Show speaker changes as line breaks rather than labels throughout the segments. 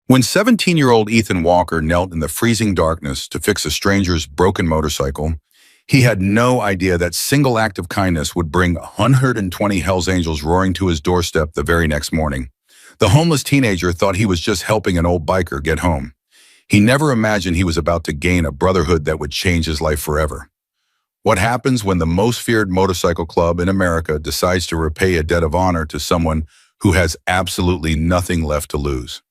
When 17-year-old Ethan Walker knelt in the freezing darkness to fix a stranger's broken motorcycle, he had no idea that single act of kindness would bring 120 Hells Angels roaring to his doorstep the very next morning. The homeless teenager thought he was just helping an old biker get home. He never imagined he was about to gain a brotherhood that would change his life forever. What happens when the most feared motorcycle club in America decides to repay a debt of honor to someone who has absolutely nothing left to lose?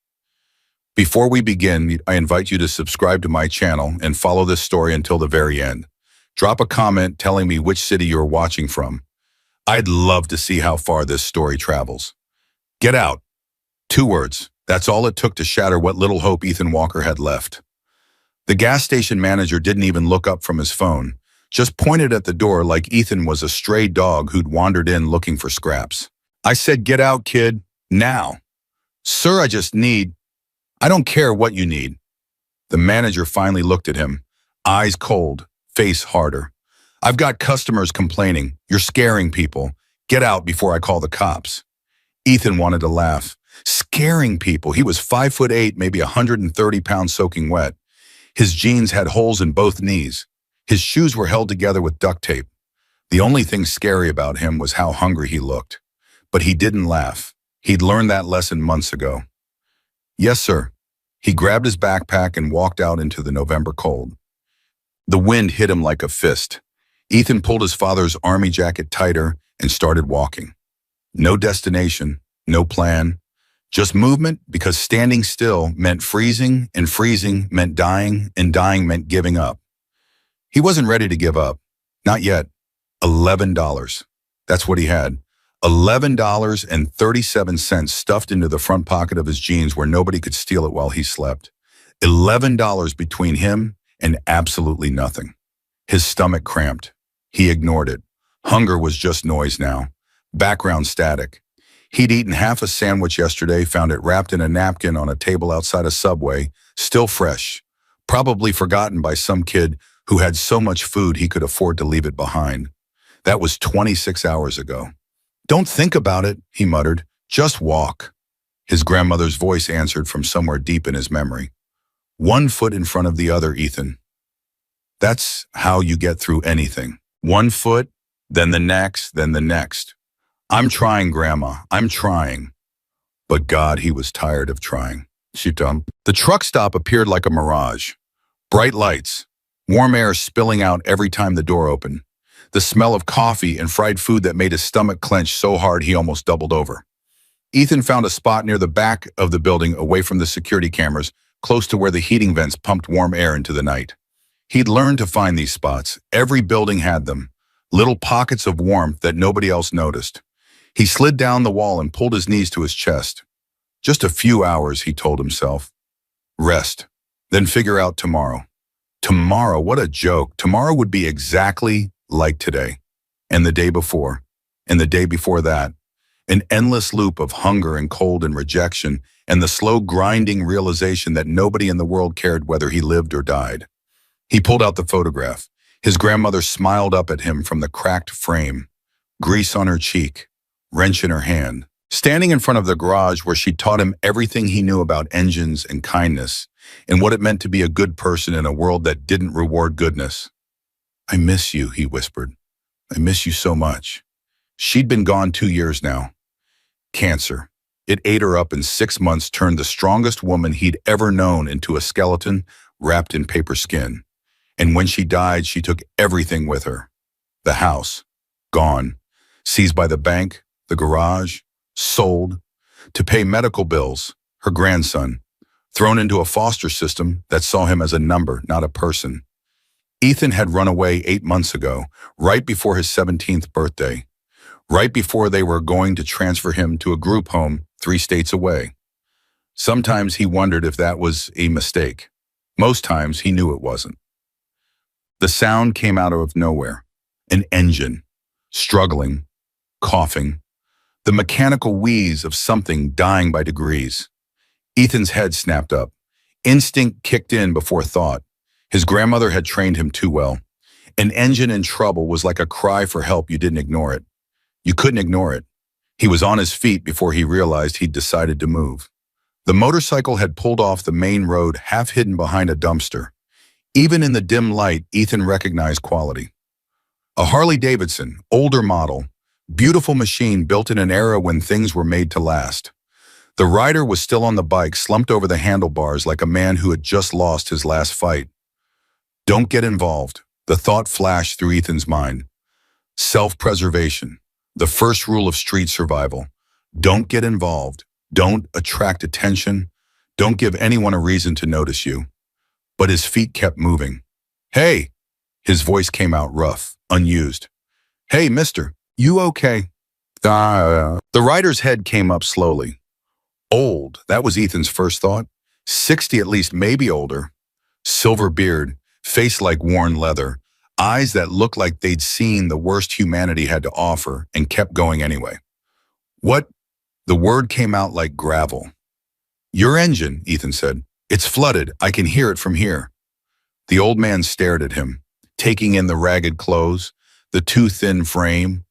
Before we begin, I invite you to subscribe to my channel and follow this story until the very end. Drop a comment telling me which city you're watching from. I'd love to see how far this story travels. Get out. 2 words. That's all it took to shatter what little hope Ethan Walker had left. The gas station manager didn't even look up from his phone, just pointed at the door like Ethan was a stray dog who'd wandered in looking for scraps. I said, "Get out, kid, now." "Sir, I don't care what you need." The manager finally looked at him, eyes cold, face harder. "I've got customers complaining. You're scaring people. Get out before I call the cops." Ethan wanted to laugh. Scaring people. He was 5'8", maybe 130 pounds soaking wet. His jeans had holes in both knees. His shoes were held together with duct tape. The only thing scary about him was how hungry he looked. But he didn't laugh. He'd learned that lesson months ago. "Yes, sir." He grabbed his backpack and walked out into the November cold. The wind hit him like a fist. Ethan pulled his father's army jacket tighter and started walking. No destination, no plan, just movement, because standing still meant freezing, and freezing meant dying, and dying meant giving up. He wasn't ready to give up. Not yet. $11. That's what he had. $11.37 stuffed into the front pocket of his jeans where nobody could steal it while he slept. $11 between him and absolutely nothing. His stomach cramped. He ignored it. Hunger was just noise now. Background static. He'd eaten half a sandwich yesterday, found it wrapped in a napkin on a table outside a Subway, still fresh, probably forgotten by some kid who had so much food he could afford to leave it behind. That was 26 hours ago. "Don't think about it," he muttered. "Just walk." His grandmother's voice answered from somewhere deep in his memory. "One foot in front of the other, Ethan. That's how you get through anything. One foot, then the next, then the next. I'm trying, Grandma, I'm trying." But God, he was tired of trying. The truck stop appeared like a mirage. Bright lights, warm air spilling out every time the door opened. The smell of coffee and fried food that made his stomach clench so hard he almost doubled over. Ethan found a spot near the back of the building away from the security cameras, close to where the heating vents pumped warm air into the night. He'd learned to find these spots. Every building had them. Little pockets of warmth that nobody else noticed. He slid down the wall and pulled his knees to his chest. Just a few hours, he told himself. Rest, then figure out tomorrow. Tomorrow, what a joke. Tomorrow would be exactly like today, and the day before, and the day before that. An endless loop of hunger and cold and rejection, and the slow grinding realization that nobody in the world cared whether he lived or died. He pulled out the photograph. His grandmother smiled up at him from the cracked frame, grease on her cheek, wrench in her hand. Standing in front of the garage where she taught him everything he knew about engines and kindness, and what it meant to be a good person in a world that didn't reward goodness. "I miss you," he whispered. "I miss you so much." She'd been gone 2 years now. Cancer. It ate her up in 6 months, turned the strongest woman he'd ever known into a skeleton wrapped in paper skin. And when she died, she took everything with her. The house, gone. Seized by the bank, the garage, sold. To pay medical bills, her grandson. Thrown into a foster system that saw him as a number, not a person. Ethan had run away 8 months ago, right before his 17th birthday. Right before they were going to transfer him to a group home 3 states away. Sometimes he wondered if that was a mistake. Most times he knew it wasn't. The sound came out of nowhere. An engine, struggling, coughing. The mechanical wheeze of something dying by degrees. Ethan's head snapped up. Instinct kicked in before thought. His grandmother had trained him too well. An engine in trouble was like a cry for help. You didn't ignore it. You couldn't ignore it. He was on his feet before he realized he'd decided to move. The motorcycle had pulled off the main road, half hidden behind a dumpster. Even in the dim light, Ethan recognized quality. A Harley-Davidson, older model, beautiful machine built in an era when things were made to last. The rider was still on the bike, slumped over the handlebars like a man who had just lost his last fight. Don't get involved. The thought flashed through Ethan's mind. Self-preservation, the first rule of street survival. Don't get involved. Don't attract attention. Don't give anyone a reason to notice you. But his feet kept moving. Hey! His voice came out rough, unused. Hey, mister, you okay? The rider's head came up slowly. Old, that was Ethan's first thought. 60 at least, maybe older. Silver beard, face like worn leather, eyes that looked like they'd seen the worst humanity had to offer and kept going anyway. What? The word came out like gravel. Your engine, Ethan said. It's flooded. I can hear it from here. The old man stared at him, taking in the ragged clothes, the too thin frame,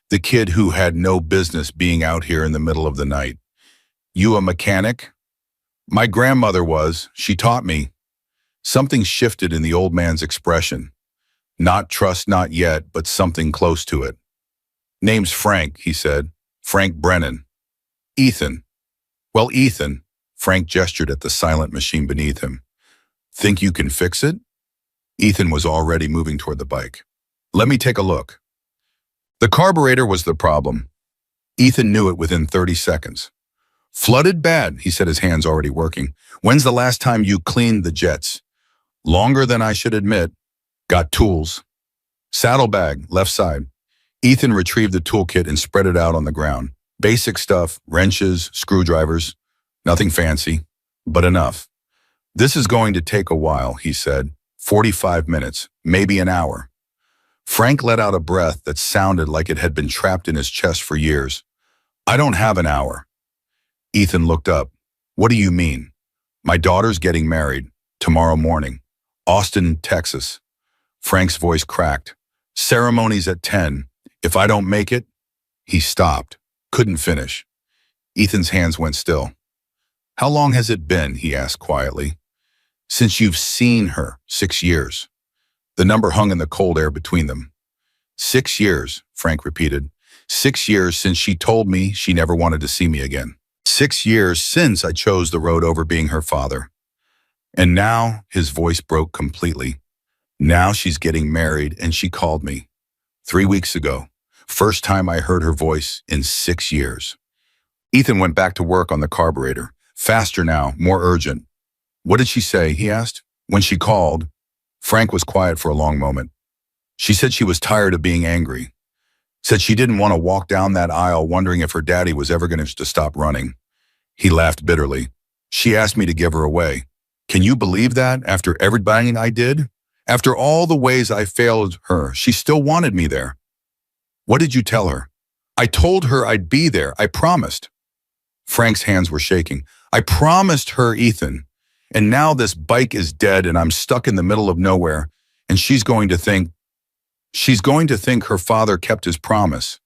the kid who had no business being out here in the middle of the night. You a mechanic? My grandmother was. She taught me. Something shifted in the old man's expression. Not trust, not yet, but something close to it. Name's Frank, he said. Frank Brennan. Ethan. Well, Ethan, Frank gestured at the silent machine beneath him. Think you can fix it? Ethan was already moving toward the bike. Let me take a look. The carburetor was the problem. Ethan knew it within 30 seconds. Flooded bad, he said, his hands already working. When's the last time you cleaned the jets? Longer than I should admit. Got tools. Saddlebag, left side. Ethan retrieved the toolkit and spread it out on the ground. Basic stuff, wrenches, screwdrivers. Nothing fancy, but enough. This is going to take a while, he said. 45 minutes, maybe an hour. Frank let out a breath that sounded like it had been trapped in his chest for years. I don't have an hour. Ethan looked up. What do you mean? My daughter's getting married tomorrow morning. Austin, Texas. Frank's voice cracked. Ceremony's at 10. If I don't make it, he stopped. Couldn't finish. Ethan's hands went still. How long has it been, he asked quietly. Since you've seen her, 6 years. The number hung in the cold air between them. 6 years, Frank repeated. 6 years since she told me she never wanted to see me again. 6 years since I chose the road over being her father. And now, his voice broke completely. Now she's getting married and she called me. 3 weeks ago. First time I heard her voice in 6 years. Ethan went back to work on the carburetor. Faster now, more urgent. What did she say, he asked. When she called, Frank was quiet for a long moment. She said she was tired of being angry. Said she didn't want to walk down that aisle wondering if her daddy was ever going to stop running. He laughed bitterly. She asked me to give her away. Can you believe that after everything I did? After all the ways I failed her, she still wanted me there. What did you tell her? I told her I'd be there. I promised. Frank's hands were shaking. I promised her, Ethan. And now this bike is dead and I'm stuck in the middle of nowhere. And she's going to think her father kept his promise.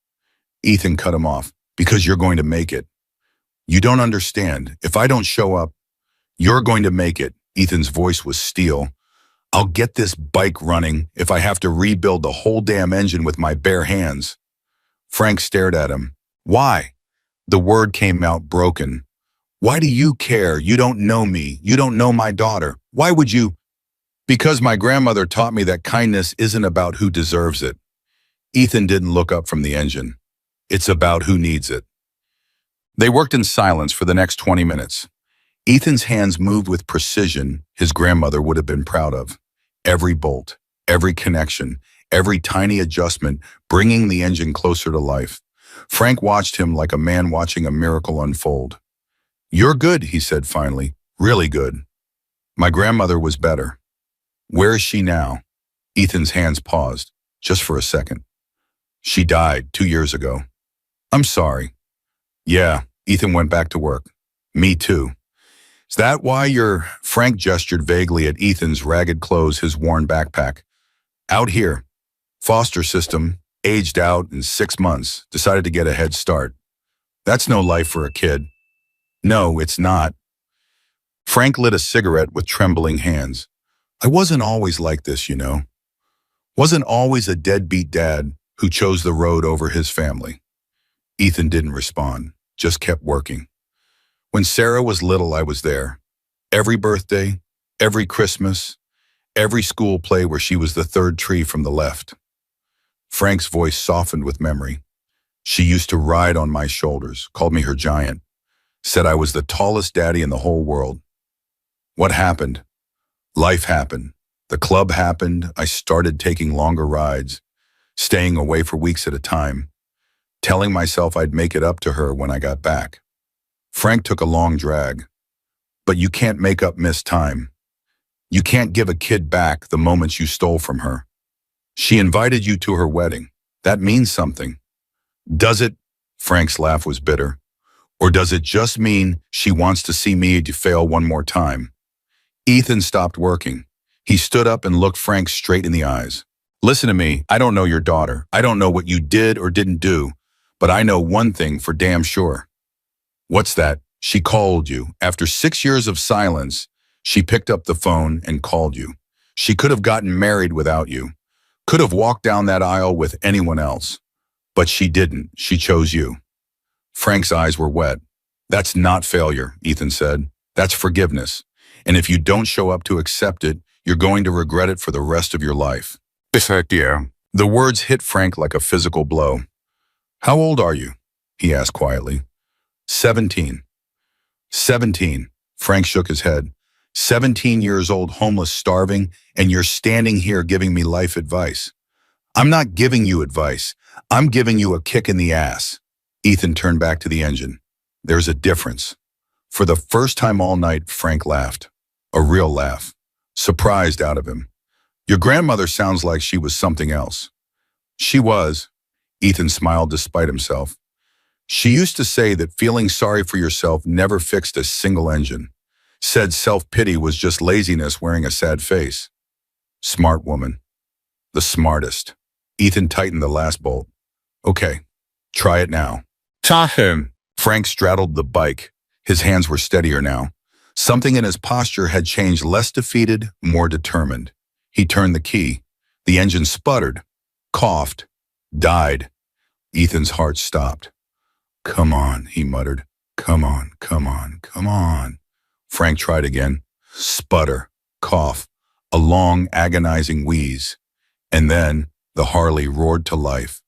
Ethan cut him off. Because you're going to make it. You don't understand. If I don't show up, you're going to make it. Ethan's voice was steel. I'll get this bike running if I have to rebuild the whole damn engine with my bare hands. Frank stared at him. Why? The word came out broken. Why do you care? You don't know me. You don't know my daughter. Why would you? Because my grandmother taught me that kindness isn't about who deserves it. Ethan didn't look up from the engine. It's about who needs it. They worked in silence for the next 20 minutes. Ethan's hands moved with precision his grandmother would have been proud of. Every bolt, every connection, every tiny adjustment, bringing the engine closer to life. Frank watched him like a man watching a miracle unfold. You're good, he said finally. Really good. My grandmother was better. Where is she now? Ethan's hands paused, just for a second. She died 2 years ago. I'm sorry. Yeah, Ethan went back to work. Me too. Is that why you're... Frank gestured vaguely at Ethan's ragged clothes, his worn backpack. Out here. Foster system, aged out in 6 months, decided to get a head start. That's no life for a kid. No, it's not. Frank lit a cigarette with trembling hands. I wasn't always like this, you know. Wasn't always a deadbeat dad who chose the road over his family. Ethan didn't respond, just kept working. When Sarah was little, I was there. Every birthday, every Christmas, every school play where she was the third tree from the left. Frank's voice softened with memory. She used to ride on my shoulders, called me her giant, said I was the tallest daddy in the whole world. What happened? Life happened. The club happened. I started taking longer rides, staying away for weeks at a time, telling myself I'd make it up to her when I got back. Frank took a long drag. But you can't make up missed time. You can't give a kid back the moments you stole from her. She invited you to her wedding. That means something. Does it? Frank's laugh was bitter. Or does it just mean she wants to see me to fail one more time? Ethan stopped working. He stood up and looked Frank straight in the eyes. Listen to me, I don't know your daughter. I don't know what you did or didn't do, but I know one thing for damn sure. What's that? She called you. After 6 years of silence, she picked up the phone and called you. She could have gotten married without you. Could have walked down that aisle with anyone else. But she didn't. She chose you. Frank's eyes were wet. That's not failure, Ethan said. That's forgiveness. And if you don't show up to accept it, you're going to regret it for the rest of your life. The words hit Frank like a physical blow. How old are you? He asked quietly. 17. 17. Frank shook his head. 17 years old, homeless, starving, and you're standing here giving me life advice. I'm not giving you advice. I'm giving you a kick in the ass. Ethan turned back to the engine. There's a difference. For the first time all night, Frank laughed. A real laugh. Surprised out of him. Your grandmother sounds like she was something else. She was. Ethan smiled despite himself. She used to say that feeling sorry for yourself never fixed a single engine. Said self-pity was just laziness wearing a sad face. Smart woman. The smartest. Ethan tightened the last bolt. Okay, try it now. Tahim. Frank straddled the bike. His hands were steadier now. Something in his posture had changed, less defeated, more determined. He turned the key. The engine sputtered, coughed, died. Ethan's heart stopped. Come on, he muttered. Come on, come on, come on. Frank tried again. Sputter, cough, a long, agonizing wheeze. And then the Harley roared to life.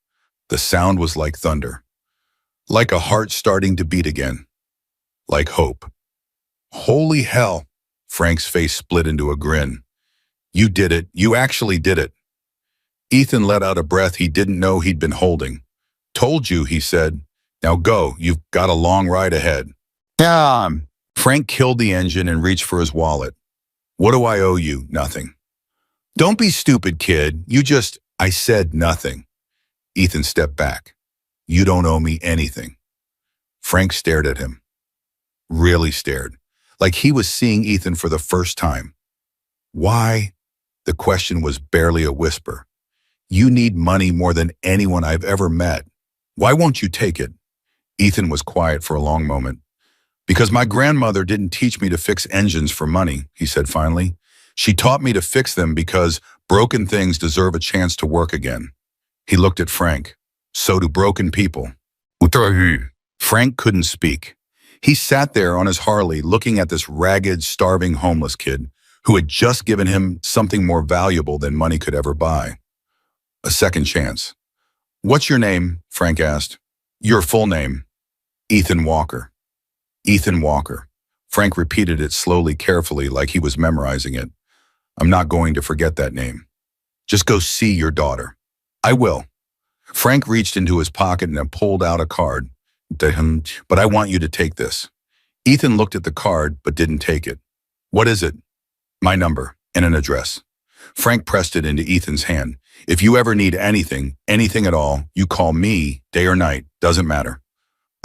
The sound was like thunder. Like a heart starting to beat again. Like hope. Holy hell! Frank's face split into a grin. You did it. You actually did it. Ethan let out a breath he didn't know he'd been holding. Told you, he said. Now go, you've got a long ride ahead. Frank killed the engine and reached for his wallet. What do I owe you? Nothing. Don't be stupid, kid. I said nothing. Ethan stepped back. You don't owe me anything. Frank stared at him. Really stared. Like he was seeing Ethan for the first time. Why? The question was barely a whisper. You need money more than anyone I've ever met. Why won't you take it? Ethan was quiet for a long moment. Because my grandmother didn't teach me to fix engines for money, he said finally. She taught me to fix them because broken things deserve a chance to work again. He looked at Frank. So do broken people. Frank couldn't speak. He sat there on his Harley looking at this ragged, starving homeless kid who had just given him something more valuable than money could ever buy. A second chance. What's your name? Frank asked. Your full name. Ethan Walker. Ethan Walker. Frank repeated it slowly, carefully, like he was memorizing it. I'm not going to forget that name. Just go see your daughter. I will. Frank reached into his pocket and pulled out a card. But I want you to take this. Ethan looked at the card, but didn't take it. What is it? My number and an address. Frank pressed it into Ethan's hand. If you ever need anything at all, you call me, day or night, doesn't matter.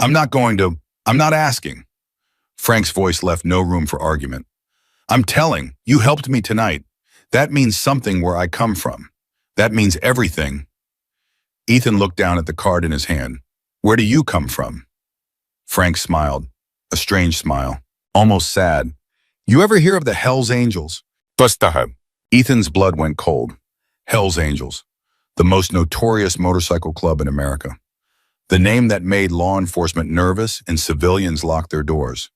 I'm not asking. Frank's voice left no room for argument. I'm telling, you helped me tonight. That means something where I come from. That means everything. Ethan looked down at the card in his hand. Where do you come from? Frank smiled, a strange smile, almost sad. You ever hear of the Hells Angels? Busta. Ethan's blood went cold. Hells Angels, the most notorious motorcycle club in America. The name that made law enforcement nervous and civilians lock their doors.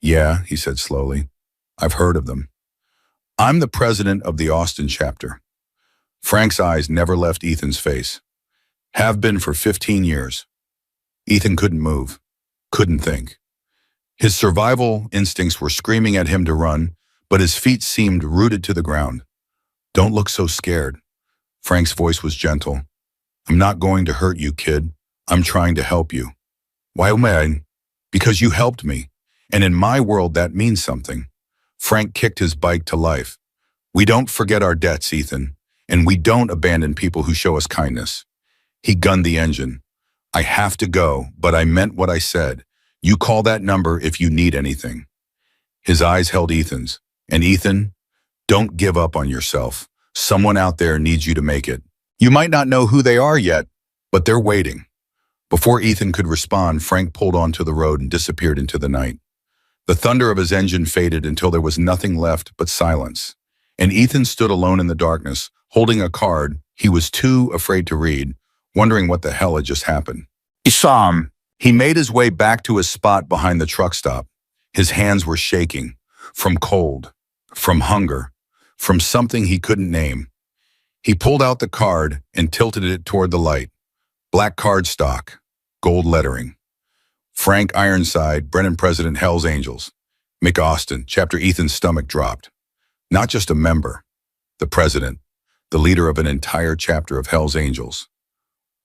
Yeah, he said slowly. I've heard of them. I'm the president of the Austin chapter. Frank's eyes never left Ethan's face. Have been for 15 years. Ethan couldn't move, couldn't think. His survival instincts were screaming at him to run, but his feet seemed rooted to the ground. Don't look so scared. Frank's voice was gentle. I'm not going to hurt you, kid. I'm trying to help you. Why, man? Because you helped me. And in my world, that means something. Frank kicked his bike to life. We don't forget our debts, Ethan, and we don't abandon people who show us kindness. He gunned the engine. I have to go, but I meant what I said. You call that number if you need anything. His eyes held Ethan's. And Ethan, don't give up on yourself. Someone out there needs you to make it. You might not know who they are yet, but they're waiting. Before Ethan could respond, Frank pulled onto the road and disappeared into the night. The thunder of his engine faded until there was nothing left but silence. And Ethan stood alone in the darkness, holding a card he was too afraid to read, wondering what the hell had just happened. He saw him. He made his way back to his spot behind the truck stop. His hands were shaking, from cold, from hunger, from something he couldn't name. He pulled out the card and tilted it toward the light. Black cardstock, gold lettering. Frank Ironside, Brennan President, Hells Angels. Mick Austin, chapter. Ethan's stomach dropped. Not just a member, the president, the leader of an entire chapter of Hells Angels.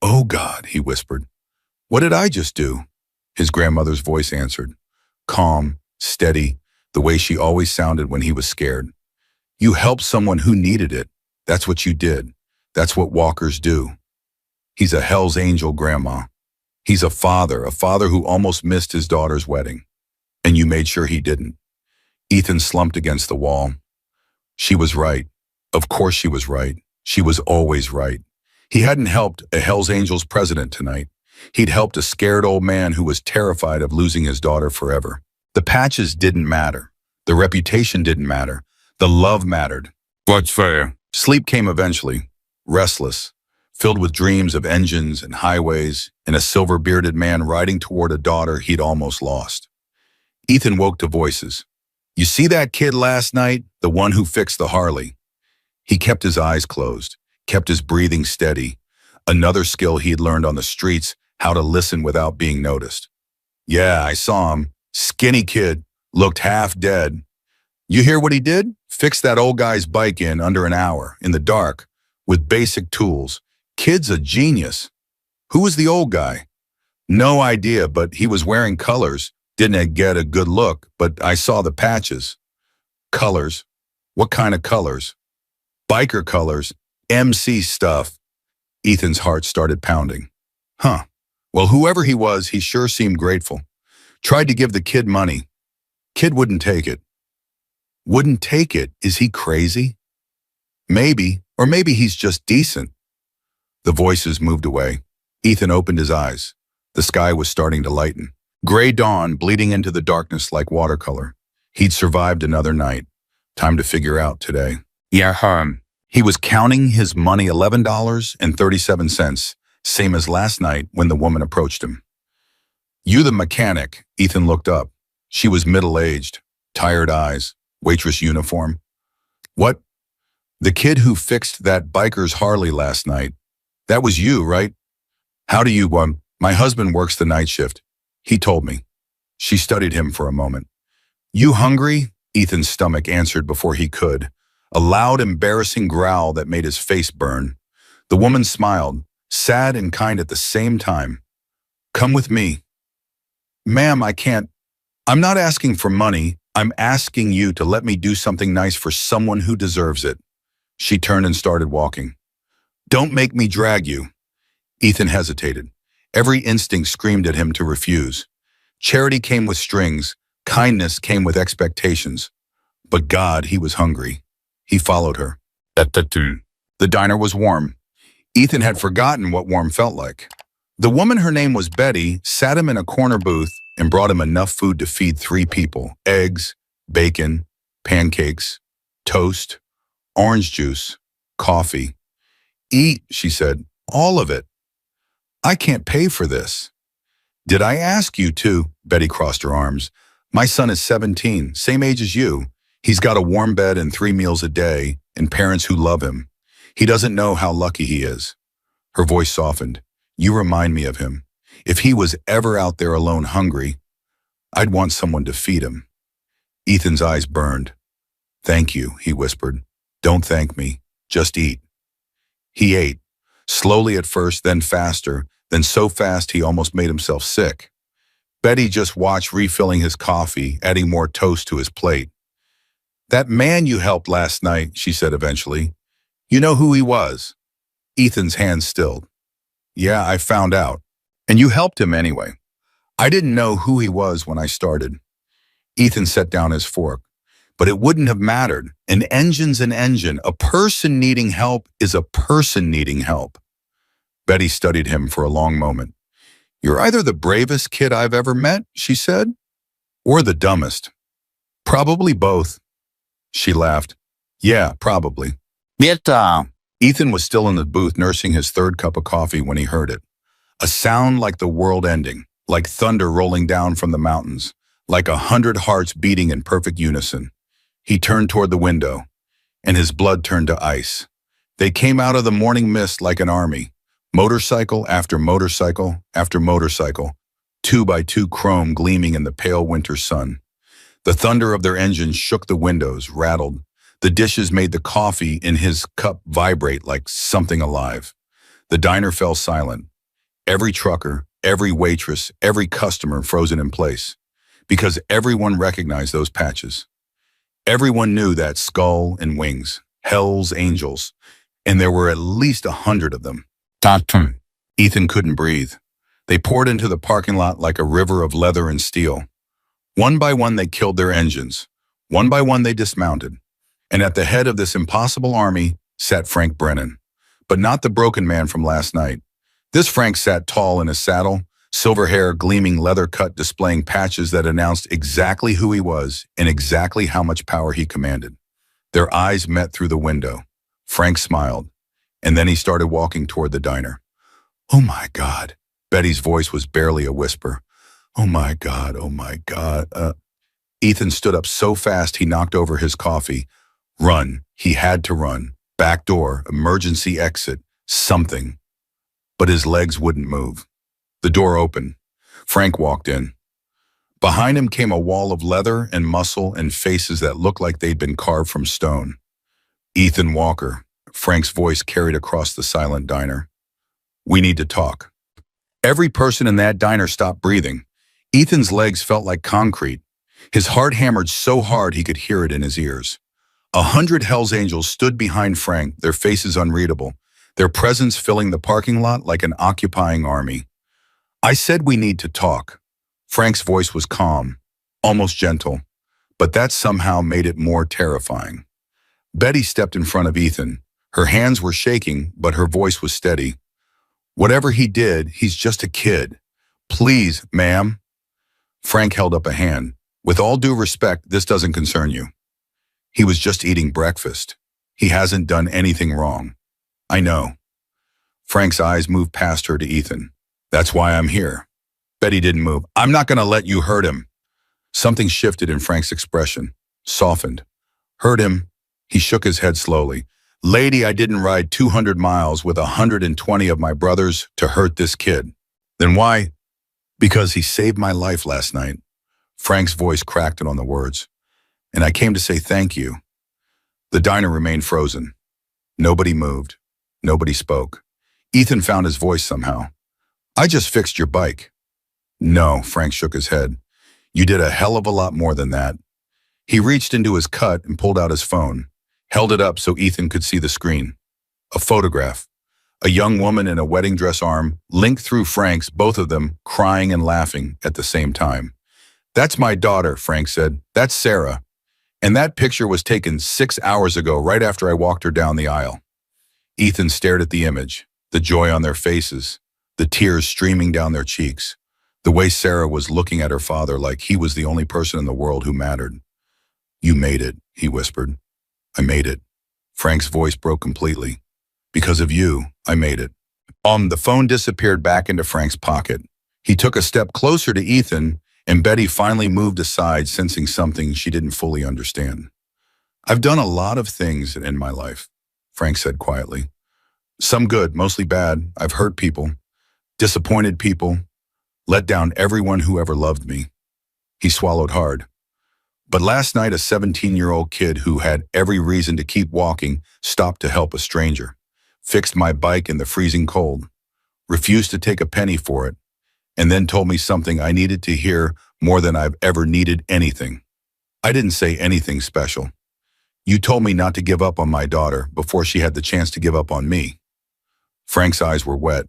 Oh God, he whispered. What did I just do? His grandmother's voice answered. Calm, steady, the way she always sounded when he was scared. You helped someone who needed it. That's what you did. That's what walkers do. He's a Hells Angel, Grandma. He's a father who almost missed his daughter's wedding. And you made sure he didn't. Ethan slumped against the wall. She was right. Of course she was right. She was always right. He hadn't helped a Hells Angels president tonight. He'd helped a scared old man who was terrified of losing his daughter forever. The patches didn't matter. The reputation didn't matter. The love mattered. What's fair? Sleep came eventually, restless, filled with dreams of engines and highways and a silver-bearded man riding toward a daughter he'd almost lost. Ethan woke to voices. You see that kid last night? The one who fixed the Harley. He kept his eyes closed, kept his breathing steady. Another skill he'd learned on the streets, how to listen without being noticed. Yeah, I saw him. Skinny kid, looked half dead. You hear what he did? Fixed that old guy's bike in under an hour, in the dark, with basic tools. Kid's a genius. Who was the old guy? No idea, but he was wearing colors. Didn't get a good look, but I saw the patches. Colors? What kind of colors? Biker colors. MC stuff. Ethan's heart started pounding. Huh. Well, whoever he was, he sure seemed grateful. Tried to give the kid money. Kid wouldn't take it. Wouldn't take it? Is he crazy? Maybe, or maybe he's just decent. The voices moved away. Ethan opened his eyes. The sky was starting to lighten. Gray dawn bleeding into the darkness like watercolor. He'd survived another night. Time to figure out today. Yeah, He was counting his money, $11.37, same as last night when the woman approached him. You the mechanic, Ethan looked up. She was middle-aged, tired eyes, waitress uniform. What? The kid who fixed that biker's Harley last night. That was you, right? How do you, my husband works the night shift. He told me. She studied him for a moment. You hungry? Ethan's stomach answered before he could. A loud, embarrassing growl that made his face burn. The woman smiled, sad and kind at the same time. Come with me. Ma'am, I can't. I'm not asking for money. I'm asking you to let me do something nice for someone who deserves it. She turned and started walking. Don't make me drag you. Ethan hesitated. Every instinct screamed at him to refuse. Charity came with strings. Kindness came with expectations. But God, he was hungry. He followed her. The diner was warm. Ethan had forgotten what warm felt like. The woman, her name was Betty, sat him in a corner booth and brought him enough food to feed 3 people. Eggs, bacon, pancakes, toast, orange juice, coffee. Eat, she said, all of it. I can't pay for this. Did I ask you to? Betty crossed her arms. My son is 17, same age as you. He's got a warm bed and 3 meals a day and parents who love him. He doesn't know how lucky he is. Her voice softened. You remind me of him. If he was ever out there alone hungry, I'd want someone to feed him. Ethan's eyes burned. Thank you, he whispered. Don't thank me. Just eat. He ate, slowly at first, then faster, then so fast he almost made himself sick. Betty just watched, refilling his coffee, adding more toast to his plate. That man you helped last night, she said eventually. You know who he was? Ethan's hands stilled. Yeah, I found out. And you helped him anyway. I didn't know who he was when I started. Ethan set down his fork. But it wouldn't have mattered. An engine's an engine. A person needing help is a person needing help. Betty studied him for a long moment. You're either the bravest kid I've ever met, she said, or the dumbest. Probably both. She laughed. Yeah, probably.
Mirta!
Ethan was still in the booth nursing his 3rd cup of coffee when he heard it. A sound like the world ending, like thunder rolling down from the mountains, like 100 hearts beating in perfect unison. He turned toward the window, and his blood turned to ice. They came out of the morning mist like an army, motorcycle after motorcycle after motorcycle, 2 by 2 chrome gleaming in the pale winter sun. The thunder of their engines shook the windows, rattled. The dishes made the coffee in his cup vibrate like something alive. The diner fell silent. Every trucker, every waitress, every customer frozen in place, because everyone recognized those patches. Everyone knew that skull and wings, Hell's Angels, and there were at least 100 of them.
Tatum.
Ethan couldn't breathe. They poured into the parking lot like a river of leather and steel. One by one they killed their engines. One by one they dismounted. And at the head of this impossible army sat Frank Brennan. But not the broken man from last night. This Frank sat tall in his saddle, silver hair, gleaming leather cut, displaying patches that announced exactly who he was and exactly how much power he commanded. Their eyes met through the window. Frank smiled, and then he started walking toward the diner. Oh my God. Betty's voice was barely a whisper. Oh my God, oh my God. Ethan stood up so fast he knocked over his coffee. Run. He had to run. Back door, emergency exit, something. But his legs wouldn't move. The door opened. Frank walked in. Behind him came a wall of leather and muscle and faces that looked like they'd been carved from stone. Ethan Walker, Frank's voice carried across the silent diner. We need to talk. Every person in that diner stopped breathing. Ethan's legs felt like concrete. His heart hammered so hard he could hear it in his ears. 100 Hell's Angels stood behind Frank, their faces unreadable, their presence filling the parking lot like an occupying army. I said we need to talk. Frank's voice was calm, almost gentle, but that somehow made it more terrifying. Betty stepped in front of Ethan. Her hands were shaking, but her voice was steady. Whatever he did, he's just a kid. Please, ma'am. Frank held up a hand. With all due respect, this doesn't concern you. He was just eating breakfast. He hasn't done anything wrong. I know. Frank's eyes moved past her to Ethan. That's why I'm here. Betty didn't move. I'm not going to let you hurt him. Something shifted in Frank's expression, softened. Hurt him? He shook his head slowly. Lady, I didn't ride 200 miles with 120 of my brothers to hurt this kid. Then why? Because he saved my life last night. Frank's voice cracked on the words. And I came to say thank you. The diner remained frozen. Nobody moved. Nobody spoke. Ethan found his voice somehow. I just fixed your bike. No, Frank shook his head. You did a hell of a lot more than that. He reached into his cut and pulled out his phone, held it up so Ethan could see the screen. A photograph. A young woman in a wedding dress arm linked through Frank's, both of them crying and laughing at the same time. That's my daughter, Frank said. That's Sarah. And that picture was taken 6 hours ago, right after I walked her down the aisle. Ethan stared at the image, the joy on their faces, the tears streaming down their cheeks, the way Sarah was looking at her father like he was the only person in the world who mattered. You made it, he whispered. I made it. Frank's voice broke completely. Because of you, I made it. The phone disappeared back into Frank's pocket. He took a step closer to Ethan, and Betty finally moved aside, sensing something she didn't fully understand. I've done a lot of things in my life, Frank said quietly. Some good, mostly bad. I've hurt people, disappointed people, let down everyone who ever loved me. He swallowed hard. But last night, a 17-year-old kid who had every reason to keep walking stopped to help a stranger, fixed my bike in the freezing cold, refused to take a penny for it, and then told me something I needed to hear more than I've ever needed anything. I didn't say anything special. You told me not to give up on my daughter before she had the chance to give up on me. Frank's eyes were wet.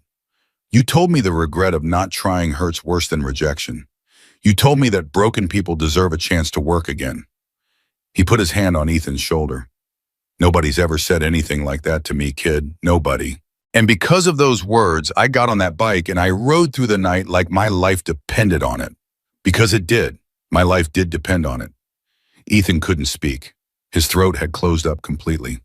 You told me the regret of not trying hurts worse than rejection. You told me that broken people deserve a chance to work again. He put his hand on Ethan's shoulder. Nobody's ever said anything like that to me, kid. Nobody. And because of those words, I got on that bike and I rode through the night like my life depended on it. Because it did. My life did depend on it. Ethan couldn't speak. His throat had closed up completely.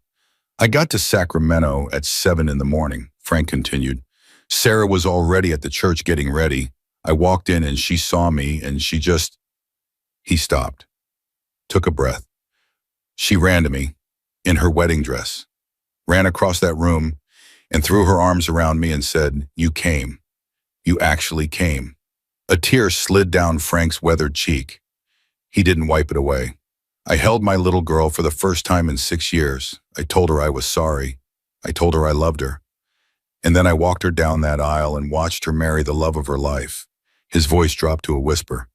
I got to Sacramento at 7 in the morning, Frank continued. Sarah was already at the church getting ready. I walked in and she saw me and He stopped, took a breath. She ran to me, in her wedding dress, ran across that room and threw her arms around me and said, "You came. You actually came." A tear slid down Frank's weathered cheek. He didn't wipe it away. I held my little girl for the first time in 6 years. I told her I was sorry. I told her I loved her. And then I walked her down that aisle and watched her marry the love of her life. His voice dropped to a whisper.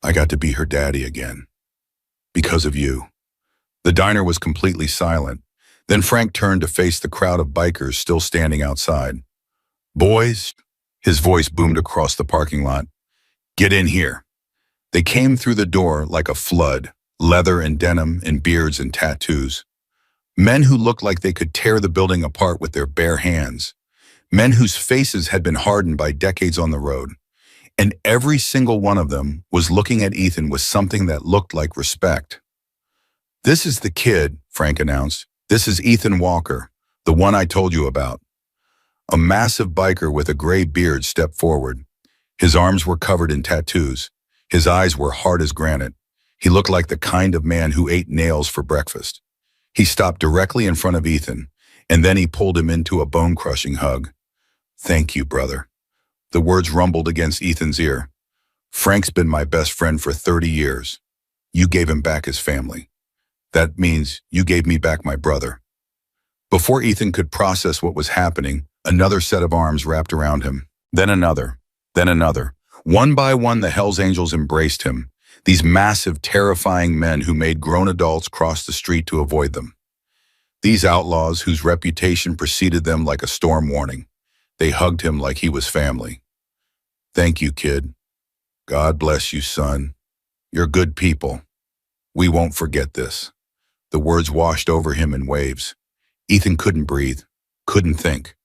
I got to be her daddy again. Because of you. The diner was completely silent. Then Frank turned to face the crowd of bikers still standing outside. Boys, his voice boomed across the parking lot. Get in here. They came through the door like a flood, leather and denim and beards and tattoos. Men who looked like they could tear the building apart with their bare hands. Men whose faces had been hardened by decades on the road. And every single one of them was looking at Ethan with something that looked like respect. This is the kid, Frank announced. This is Ethan Walker, the one I told you about. A massive biker with a gray beard stepped forward. His arms were covered in tattoos. His eyes were hard as granite. He looked like the kind of man who ate nails for breakfast. He stopped directly in front of Ethan, and then he pulled him into a bone-crushing hug. Thank you, brother. The words rumbled against Ethan's ear. Frank's been my best friend for 30 years. You gave him back his family. That means you gave me back my brother. Before Ethan could process what was happening, another set of arms wrapped around him. Then another. Then another. One by one, the Hells Angels embraced him. These massive, terrifying men who made grown adults cross the street to avoid them. These outlaws whose reputation preceded them like a storm warning. They hugged him like he was family. Thank you, kid. God bless you, son. You're good people. We won't forget this. The words washed over him in waves. Ethan couldn't breathe, couldn't think,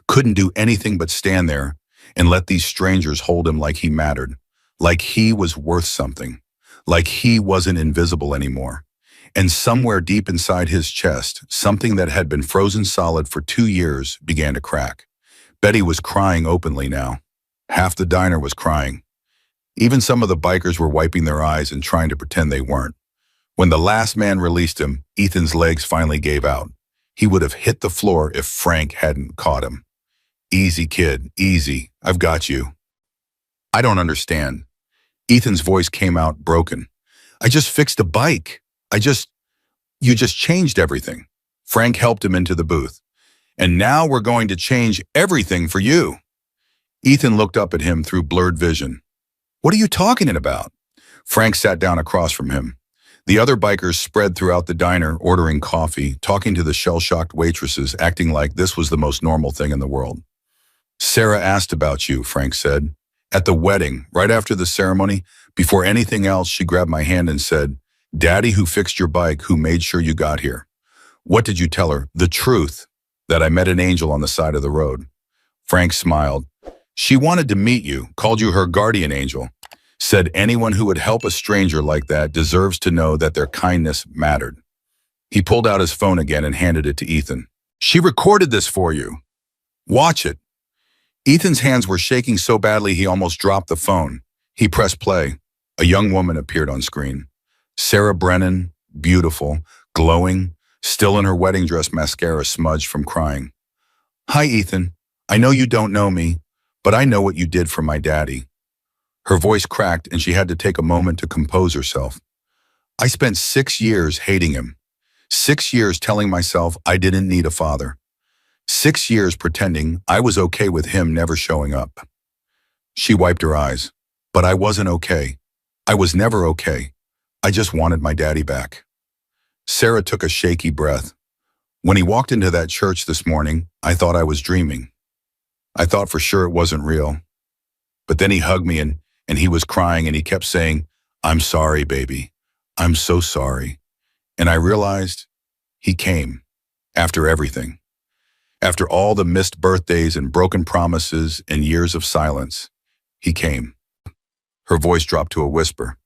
couldn't do anything but stand there and let these strangers hold him like he mattered, like he was worth something, like he wasn't invisible anymore. And somewhere deep inside his chest, something that had been frozen solid for 2 years began to crack. Betty was crying openly now. Half the diner was crying. Even some of the bikers were wiping their eyes and trying to pretend they weren't. When the last man released him, Ethan's legs finally gave out. He would have hit the floor if Frank hadn't caught him. Easy, kid, easy. I've got you. I don't understand. Ethan's voice came out broken. I just fixed a bike. You just changed everything. Frank helped him into the booth. And now we're going to change everything for you. Ethan looked up at him through blurred vision. What are you talking about? Frank sat down across from him. The other bikers spread throughout the diner, ordering coffee, talking to the shell-shocked waitresses, acting like this was the most normal thing in the world. Sarah asked about you, Frank said. At the wedding, right after the ceremony, before anything else, she grabbed my hand and said, Daddy who fixed your bike, who made sure you got here. What did you tell her? The truth, that I met an angel on the side of the road. Frank smiled. She wanted to meet you, called you her guardian angel. Said anyone who would help a stranger like that deserves to know that their kindness mattered. He pulled out his phone again and handed it to Ethan. She recorded this for you. Watch it. Ethan's hands were shaking so badly he almost dropped the phone. He pressed play. A young woman appeared on screen. Sarah Brennan, beautiful, glowing, still in her wedding dress, mascara smudged from crying. Hi, Ethan. I know you don't know me, but I know what you did for my daddy. Her voice cracked and she had to take a moment to compose herself. I spent 6 years hating him. 6 years telling myself I didn't need a father. 6 years pretending I was okay with him never showing up. She wiped her eyes. But I wasn't okay. I was never okay. I just wanted my daddy back. Sarah took a shaky breath. When he walked into that church this morning, I thought I was dreaming. I thought for sure it wasn't real. But then he hugged me and he was crying and he kept saying, I'm sorry, baby. I'm so sorry. And I realized he came after everything. After all the missed birthdays and broken promises and years of silence, he came. Her voice dropped to a whisper.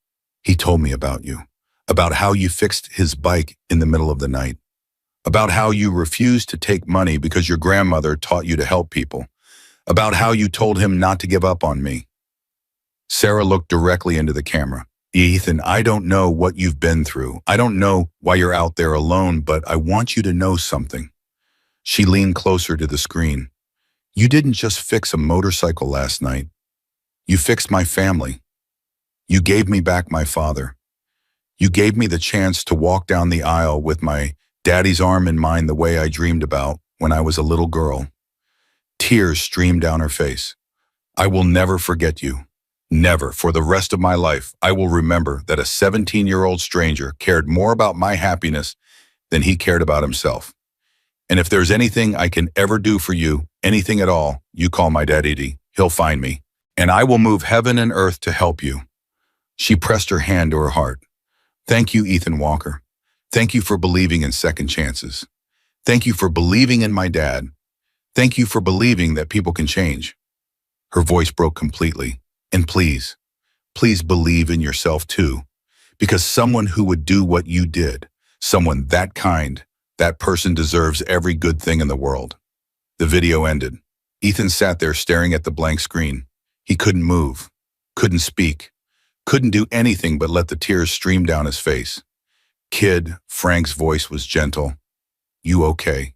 He told me about you, about how you fixed his bike in the middle of the night, about how you refused to take money because your grandmother taught you to help people, about how you told him not to give up on me. Sarah looked directly into the camera. Ethan, I don't know what you've been through. I don't know why you're out there alone, but I want you to know something. She leaned closer to the screen. You didn't just fix a motorcycle last night. You fixed my family. You gave me back my father. You gave me the chance to walk down the aisle with my daddy's arm in mine the way I dreamed about when I was a little girl. Tears streamed down her face. I will never forget you. Never, for the rest of my life, I will remember that a 17-year-old stranger cared more about my happiness than he cared about himself. And if there's anything I can ever do for you, anything at all, you call my daddy. He'll find me, and I will move heaven and earth to help you. She pressed her hand to her heart. Thank you, Ethan Walker. Thank you for believing in second chances. Thank you for believing in my dad. Thank you for believing that people can change. Her voice broke completely. And please, please believe in yourself too, because someone who would do what you did, someone that kind, that person deserves every good thing in the world. The video ended. Ethan sat there staring at the blank screen. He couldn't move, couldn't speak, couldn't do anything but let the tears stream down his face. Kid, Frank's voice was gentle. You okay?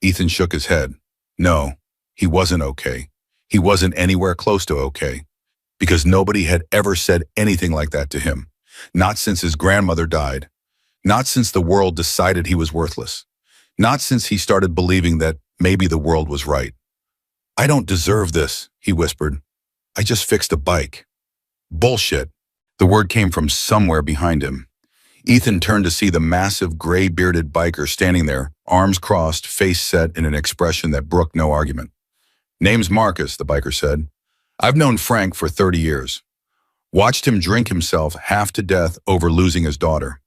Ethan shook his head. No, he wasn't okay. He wasn't anywhere close to okay. Because nobody had ever said anything like that to him. Not since his grandmother died. Not since the world decided he was worthless. Not since he started believing that maybe the world was right. I don't deserve this, he whispered. I just fixed a bike. Bullshit. The word came from somewhere behind him. Ethan turned to see the massive gray-bearded biker standing there, arms crossed, face set in an expression that brooked no argument. Name's Marcus, the biker said. I've known Frank for 30 years. Watched him drink himself half to death over losing his daughter.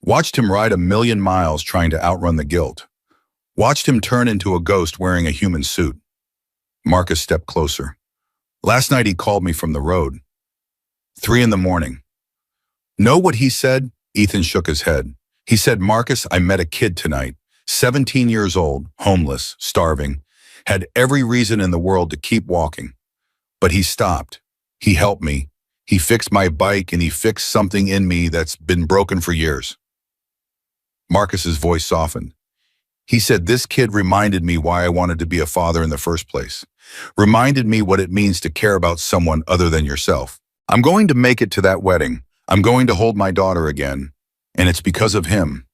Watched him ride 1,000,000 miles trying to outrun the guilt. Watched him turn into a ghost wearing a human suit. Marcus stepped closer. Last night he called me from the road. 3 a.m. Know what he said? Ethan shook his head. He said, Marcus, I met a kid tonight, 17 years old, homeless, starving, had every reason in the world to keep walking. But he stopped. He helped me. He fixed my bike and he fixed something in me that's been broken for years. Marcus's voice softened. He said, this kid reminded me why I wanted to be a father in the first place. Reminded me what it means to care about someone other than yourself. I'm going to make it to that wedding. I'm going to hold my daughter again. And it's because of him.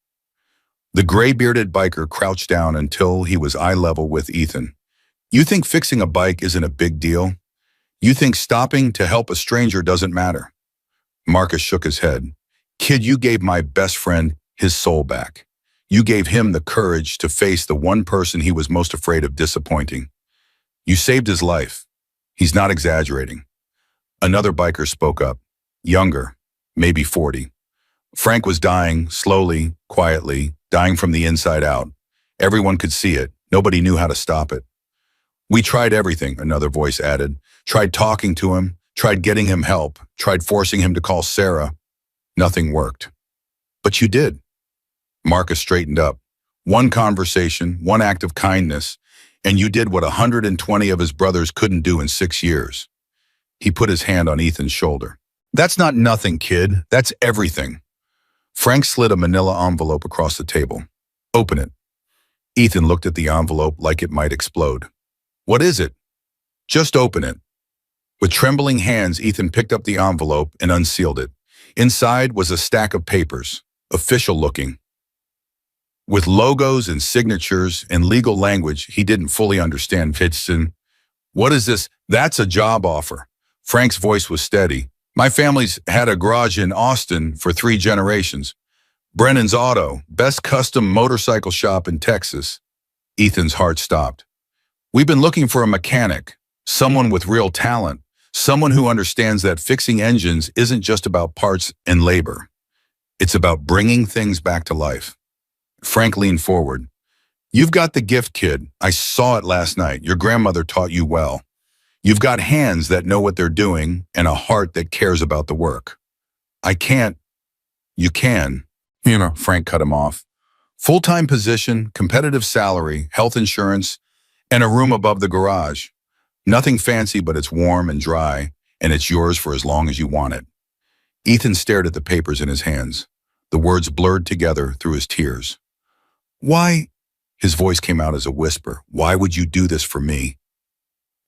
The gray-bearded biker crouched down until he was eye level with Ethan. You think fixing a bike isn't a big deal? You think stopping to help a stranger doesn't matter? Marcus shook his head. Kid, you gave my best friend his soul back. You gave him the courage to face the one person he was most afraid of disappointing. You saved his life. He's not exaggerating. Another biker spoke up, younger, maybe 40. Frank was dying, slowly, quietly, dying from the inside out. Everyone could see it. Nobody knew how to stop it. We tried everything, another voice added. Tried talking to him, Tried getting him help, tried forcing him to call Sarah. Nothing worked. But you did. Marcus straightened up. One conversation, one act of kindness, and you did what 120 of his brothers couldn't do in 6 years. He put his hand on Ethan's shoulder. That's not nothing, kid. That's everything. Frank slid a manila envelope across the table. Open it. Ethan looked at the envelope like it might explode. What is it? Just open it. With trembling hands, Ethan picked up the envelope and unsealed it. Inside was a stack of papers, official looking, with logos and signatures and legal language he didn't fully understand. Pitson, what is this? That's a job offer. Frank's voice was steady. My family's had a garage in Austin for 3 generations. Brennan's Auto, best custom motorcycle shop in Texas. Ethan's heart stopped. We've been looking for a mechanic, someone with real talent, someone who understands that fixing engines isn't just about parts and labor. It's about bringing things back to life. Frank leaned forward. You've got the gift, kid. I saw it last night. Your grandmother taught you well. You've got hands that know what they're doing and a heart that cares about the work. I can't. You can. Frank cut him off. Full-time position, competitive salary, health insurance, and a room above the garage. Nothing fancy, but it's warm and dry, and it's yours for as long as you want it. Ethan stared at the papers in his hands. The words blurred together through his tears. Why? His voice came out as a whisper. Why would you do this for me?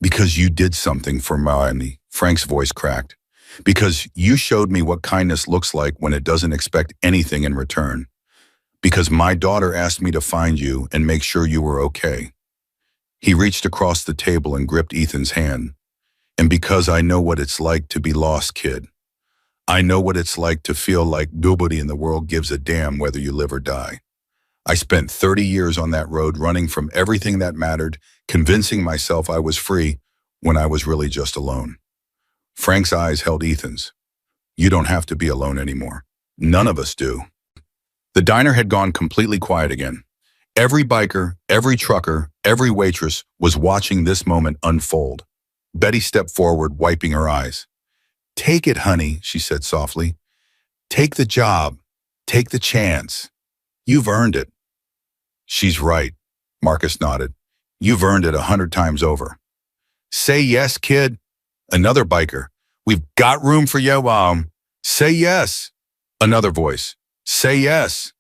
Because you did something for me. Frank's voice cracked. Because you showed me what kindness looks like when it doesn't expect anything in return. Because my daughter asked me to find you and make sure you were okay. He reached across the table and gripped Ethan's hand. And because I know what it's like to be lost, kid. I know what it's like to feel like nobody in the world gives a damn whether you live or die. I spent 30 years on that road running from everything that mattered, convincing myself I was free when I was really just alone. Frank's eyes held Ethan's. You don't have to be alone anymore. None of us do. The diner had gone completely quiet again. Every biker, every trucker, every waitress was watching this moment unfold. Betty stepped forward, wiping her eyes. Take it, honey, she said softly. Take the job. Take the chance. You've earned it. She's right, Marcus nodded. You've earned it 100 times over. Say yes, kid. Another biker. We've got room for you. Say yes. Another voice. Say yes.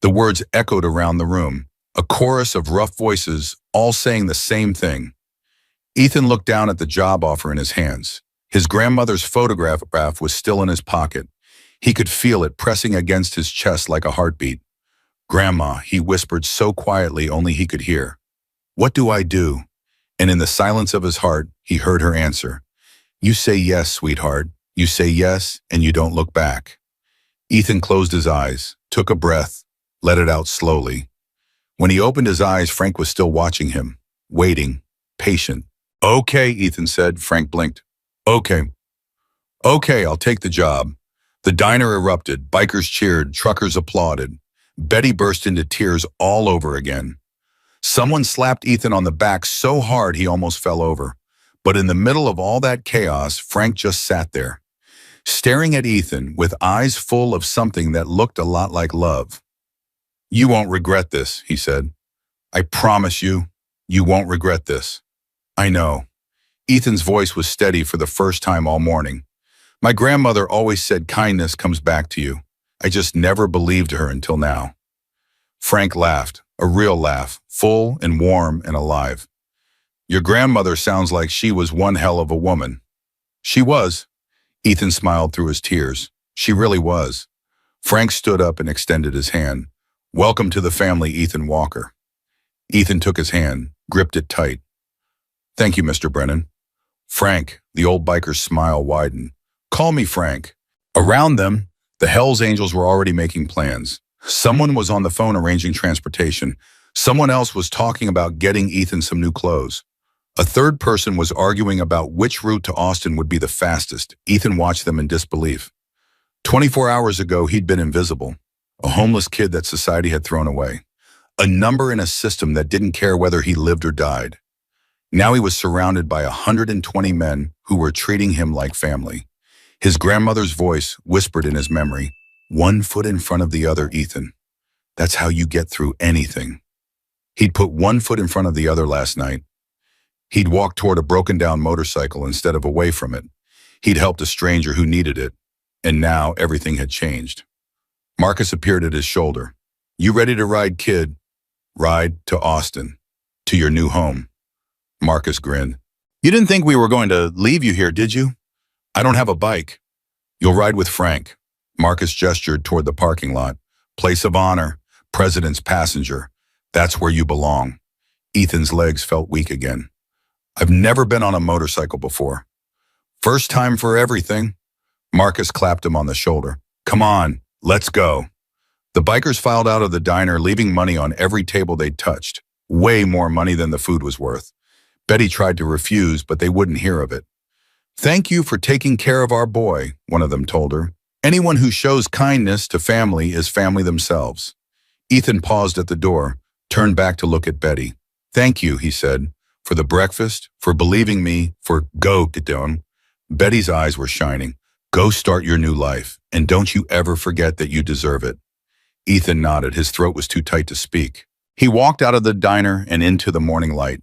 The words echoed around the room, a chorus of rough voices, all saying the same thing. Ethan looked down at the job offer in his hands. His grandmother's photograph was still in his pocket. He could feel it pressing against his chest like a heartbeat. Grandma, he whispered so quietly only he could hear. What do I do? And in the silence of his heart, he heard her answer. You say yes, sweetheart. You say yes, and you don't look back. Ethan closed his eyes, took a breath, let it out slowly. When he opened his eyes, Frank was still watching him, waiting, patient. Okay, Ethan said. Frank blinked. Okay. Okay, I'll take the job. The diner erupted. Bikers cheered. Truckers applauded. Betty burst into tears all over again. Someone slapped Ethan on the back so hard he almost fell over. But in the middle of all that chaos, Frank just sat there, staring at Ethan with eyes full of something that looked a lot like love. You won't regret this, he said. I promise you, you won't regret this. I know. Ethan's voice was steady for the first time all morning. My grandmother always said kindness comes back to you. I just never believed her until now. Frank laughed, a real laugh, full and warm and alive. Your grandmother sounds like she was one hell of a woman. She was. Ethan smiled through his tears. She really was. Frank stood up and extended his hand. Welcome to the family, Ethan Walker. Ethan took his hand, gripped it tight. Thank you, Mr. Brennan. Frank, the old biker's smile widened. Call me Frank. Around them, the Hells Angels were already making plans. Someone was on the phone arranging transportation. Someone else was talking about getting Ethan some new clothes. A third person was arguing about which route to Austin would be the fastest. Ethan watched them in disbelief. 24 hours ago, he'd been invisible. A homeless kid that society had thrown away. A number in a system that didn't care whether he lived or died. Now he was surrounded by 120 men who were treating him like family. His grandmother's voice whispered in his memory, "One foot in front of the other, Ethan. That's how you get through anything." He'd put one foot in front of the other last night. He'd walked toward a broken-down motorcycle instead of away from it. He'd helped a stranger who needed it, and now everything had changed. Marcus appeared at his shoulder. "You ready to ride, kid?" "Ride to Austin, to your new home." Marcus grinned. "You didn't think we were going to leave you here, did you?" "I don't have a bike." "You'll ride with Frank." Marcus gestured toward the parking lot. "Place of honor, president's passenger. That's where you belong." Ethan's legs felt weak again. "I've never been on a motorcycle before." "First time for everything." Marcus clapped him on the shoulder. "Come on, let's go." The bikers filed out of the diner, leaving money on every table they touched. Way more money than the food was worth. Betty tried to refuse, but they wouldn't hear of it. "Thank you for taking care of our boy," one of them told her. "Anyone who shows kindness to family is family themselves." Ethan paused at the door, turned back to look at Betty. "Thank you," he said, "for the breakfast, for believing me, for go, Gideon." Betty's eyes were shining. "Go start your new life, and don't you ever forget that you deserve it." Ethan nodded. His throat was too tight to speak. He walked out of the diner and into the morning light.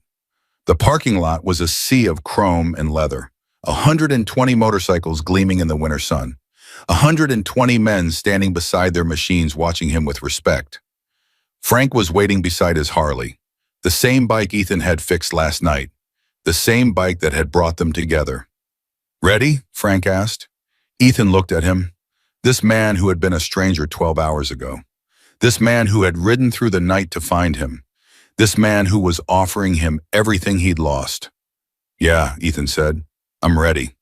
The parking lot was a sea of chrome and leather. 120 motorcycles gleaming in the winter sun. 120 men standing beside their machines watching him with respect. Frank was waiting beside his Harley, the same bike Ethan had fixed last night, the same bike that had brought them together. "Ready?" Frank asked. Ethan looked at him. This man who had been a stranger 12 hours ago. This man who had ridden through the night to find him. This man who was offering him everything he'd lost. "Yeah," Ethan said. "I'm ready."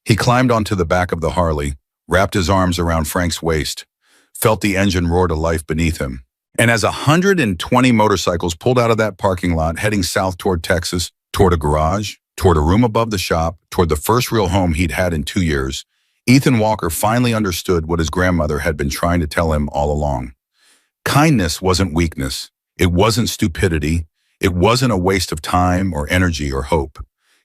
He climbed onto the back of the Harley, wrapped his arms around Frank's waist, felt the engine roar to life beneath him. And as 120 motorcycles pulled out of that parking lot, heading south toward Texas, toward a garage, toward a room above the shop, toward the first real home he'd had in 2 years, Ethan Walker finally understood what his grandmother had been trying to tell him all along. Kindness wasn't weakness. It wasn't stupidity. It wasn't a waste of time or energy or hope.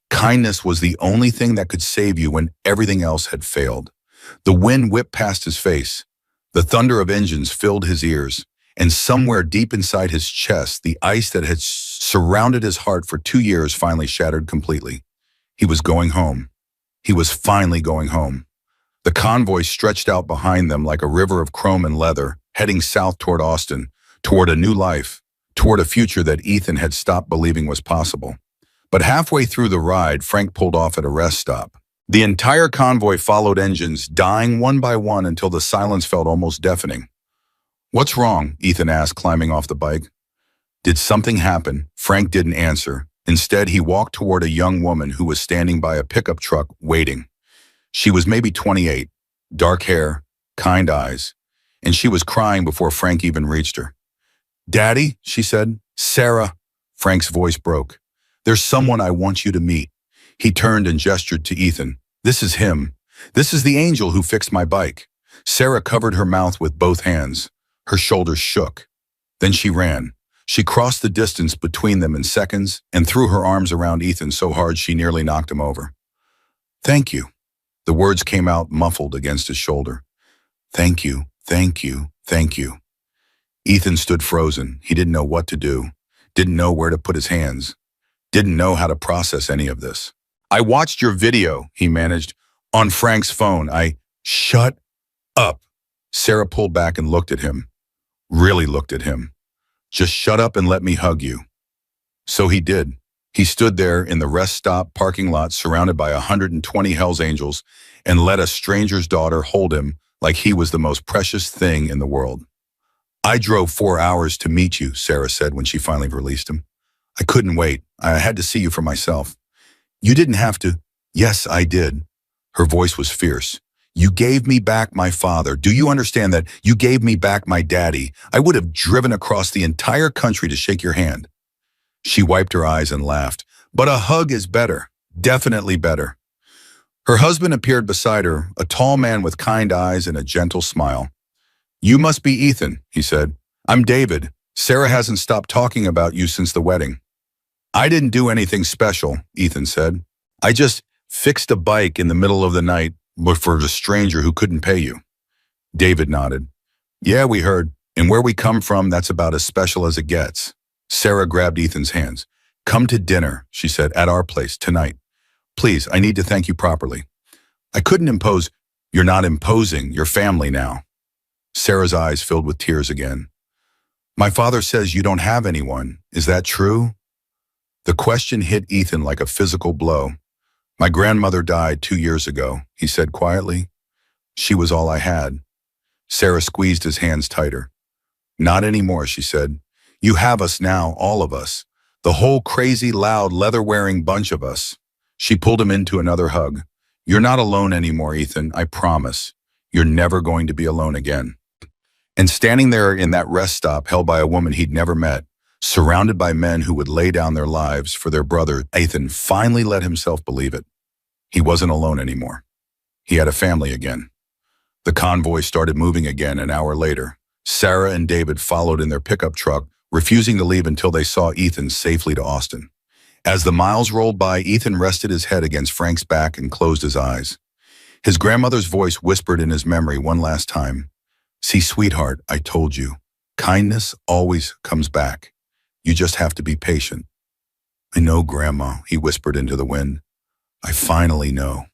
Kindness was the only thing that could save you when everything else had failed. The wind whipped past his face. The thunder of engines filled his ears. And somewhere deep inside his chest, the ice that had surrounded his heart for 2 years finally shattered completely. He was going home. He was finally going home. The convoy stretched out behind them like a river of chrome and leather, heading south toward Austin, toward a new life, toward a future that Ethan had stopped believing was possible. But halfway through the ride, Frank pulled off at a rest stop. The entire convoy followed engines, dying one by one until the silence felt almost deafening. "What's wrong?" Ethan asked, climbing off the bike. Did something happen? Frank didn't answer. Instead, he walked toward a young woman who was standing by a pickup truck, waiting. She was maybe 28, dark hair, kind eyes, and she was crying before Frank even reached her. "Daddy," she said. "Sarah." Frank's voice broke. "There's someone I want you to meet." He turned and gestured to Ethan. "This is him. This is the angel who fixed my bike." Sarah covered her mouth with both hands. Her shoulders shook. Then she ran. She crossed the distance between them in seconds and threw her arms around Ethan so hard she nearly knocked him over. "Thank you." The words came out muffled against his shoulder. "Thank you, thank you, thank you." Ethan stood frozen. He didn't know what to do, didn't know where to put his hands, didn't know how to process any of this. "I watched your video," he managed, "on Frank's phone. Shut up." Sarah pulled back and looked at him, really looked at him. "Just shut up and let me hug you." So he did. He stood there in the rest stop parking lot surrounded by 120 Hells Angels and let a stranger's daughter hold him like he was the most precious thing in the world. "I drove 4 hours to meet you," Sarah said when she finally released him. "I couldn't wait. I had to see you for myself." "You didn't have to." "Yes, I did." Her voice was fierce. "You gave me back my father. Do you understand that? You gave me back my daddy. I would have driven across the entire country to shake your hand." She wiped her eyes and laughed. "But a hug is better. Definitely better." Her husband appeared beside her, a tall man with kind eyes and a gentle smile. "You must be Ethan," he said. "I'm David. Sarah hasn't stopped talking about you since the wedding." I didn't do anything special, Ethan said. I just fixed a bike in the middle of the night for a stranger who couldn't pay you. David nodded. Yeah, we heard. And where we come from, that's about as special as it gets. Sarah grabbed Ethan's hands. Come to dinner, she said, at our place tonight. Please, I need to thank you properly. I couldn't impose. You're not imposing. You're family now. Sarah's eyes filled with tears again. My father says you don't have anyone. Is that true? The question hit Ethan like a physical blow. My grandmother died 2 years ago, he said quietly. She was all I had. Sarah squeezed his hands tighter. Not anymore, she said. You have us now, all of us. The whole crazy, loud, leather-wearing bunch of us. She pulled him into another hug. You're not alone anymore, Ethan, I promise. You're never going to be alone again. And standing there in that rest stop held by a woman he'd never met, surrounded by men who would lay down their lives for their brother, Ethan finally let himself believe it. He wasn't alone anymore. He had a family again. The convoy started moving again an hour later. Sarah and David followed in their pickup truck, refusing to leave until they saw Ethan safely to Austin. As the miles rolled by, Ethan rested his head against Frank's back and closed his eyes. His grandmother's voice whispered in his memory one last time. See, sweetheart, I told you, kindness always comes back. You just have to be patient. I know, Grandma, he whispered into the wind. I finally know.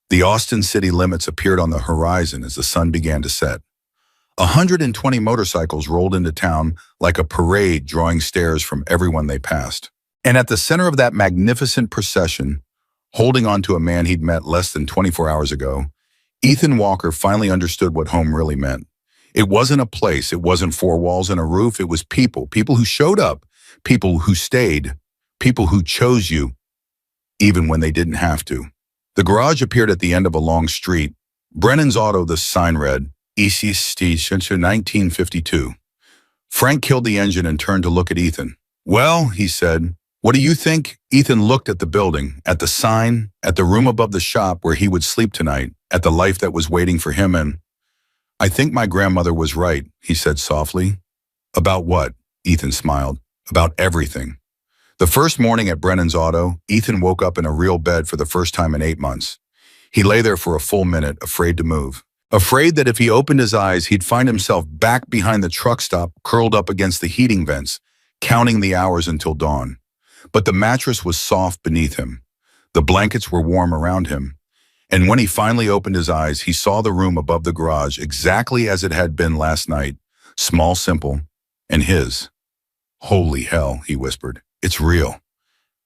The Austin city limits appeared on the horizon as the sun began to set. 120 motorcycles rolled into town like a parade, drawing stares from everyone they passed. And at the center of that magnificent procession, holding on to a man he'd met less than 24 hours ago, Ethan Walker finally understood what home really meant. It wasn't a place, it wasn't four walls and a roof, it was people who showed up, people who stayed, people who chose you, even when they didn't have to. The garage appeared at the end of a long street. Brennan's Auto, the sign read, Easy Station 1952. Frank killed the engine and turned to look at Ethan. Well, he said, what do you think? Ethan looked at the building, at the sign, at the room above the shop where he would sleep tonight, at the life that was waiting for him, and I think my grandmother was right, he said softly. About what? Ethan smiled. About everything. The first morning at Brennan's Auto, Ethan woke up in a real bed for the first time in 8 months. He lay there for a full minute, afraid to move. Afraid that if he opened his eyes, he'd find himself back behind the truck stop, curled up against the heating vents, counting the hours until dawn. But the mattress was soft beneath him. The blankets were warm around him. And when he finally opened his eyes, he saw the room above the garage exactly as it had been last night, small, simple, and his. Holy hell, he whispered. It's real.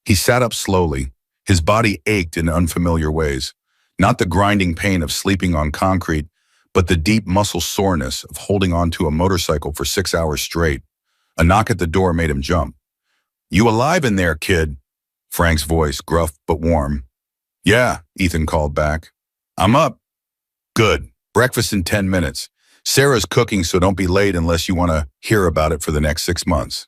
He sat up slowly. His body ached in unfamiliar ways. Not the grinding pain of sleeping on concrete, but the deep muscle soreness of holding onto a motorcycle for 6 hours straight. A knock at the door made him jump. You alive in there, kid? Frank's voice, gruff but warm. Yeah, Ethan called back. I'm up. Good. Breakfast in 10 minutes. Sarah's cooking, so don't be late unless you want to hear about it for the next 6 months.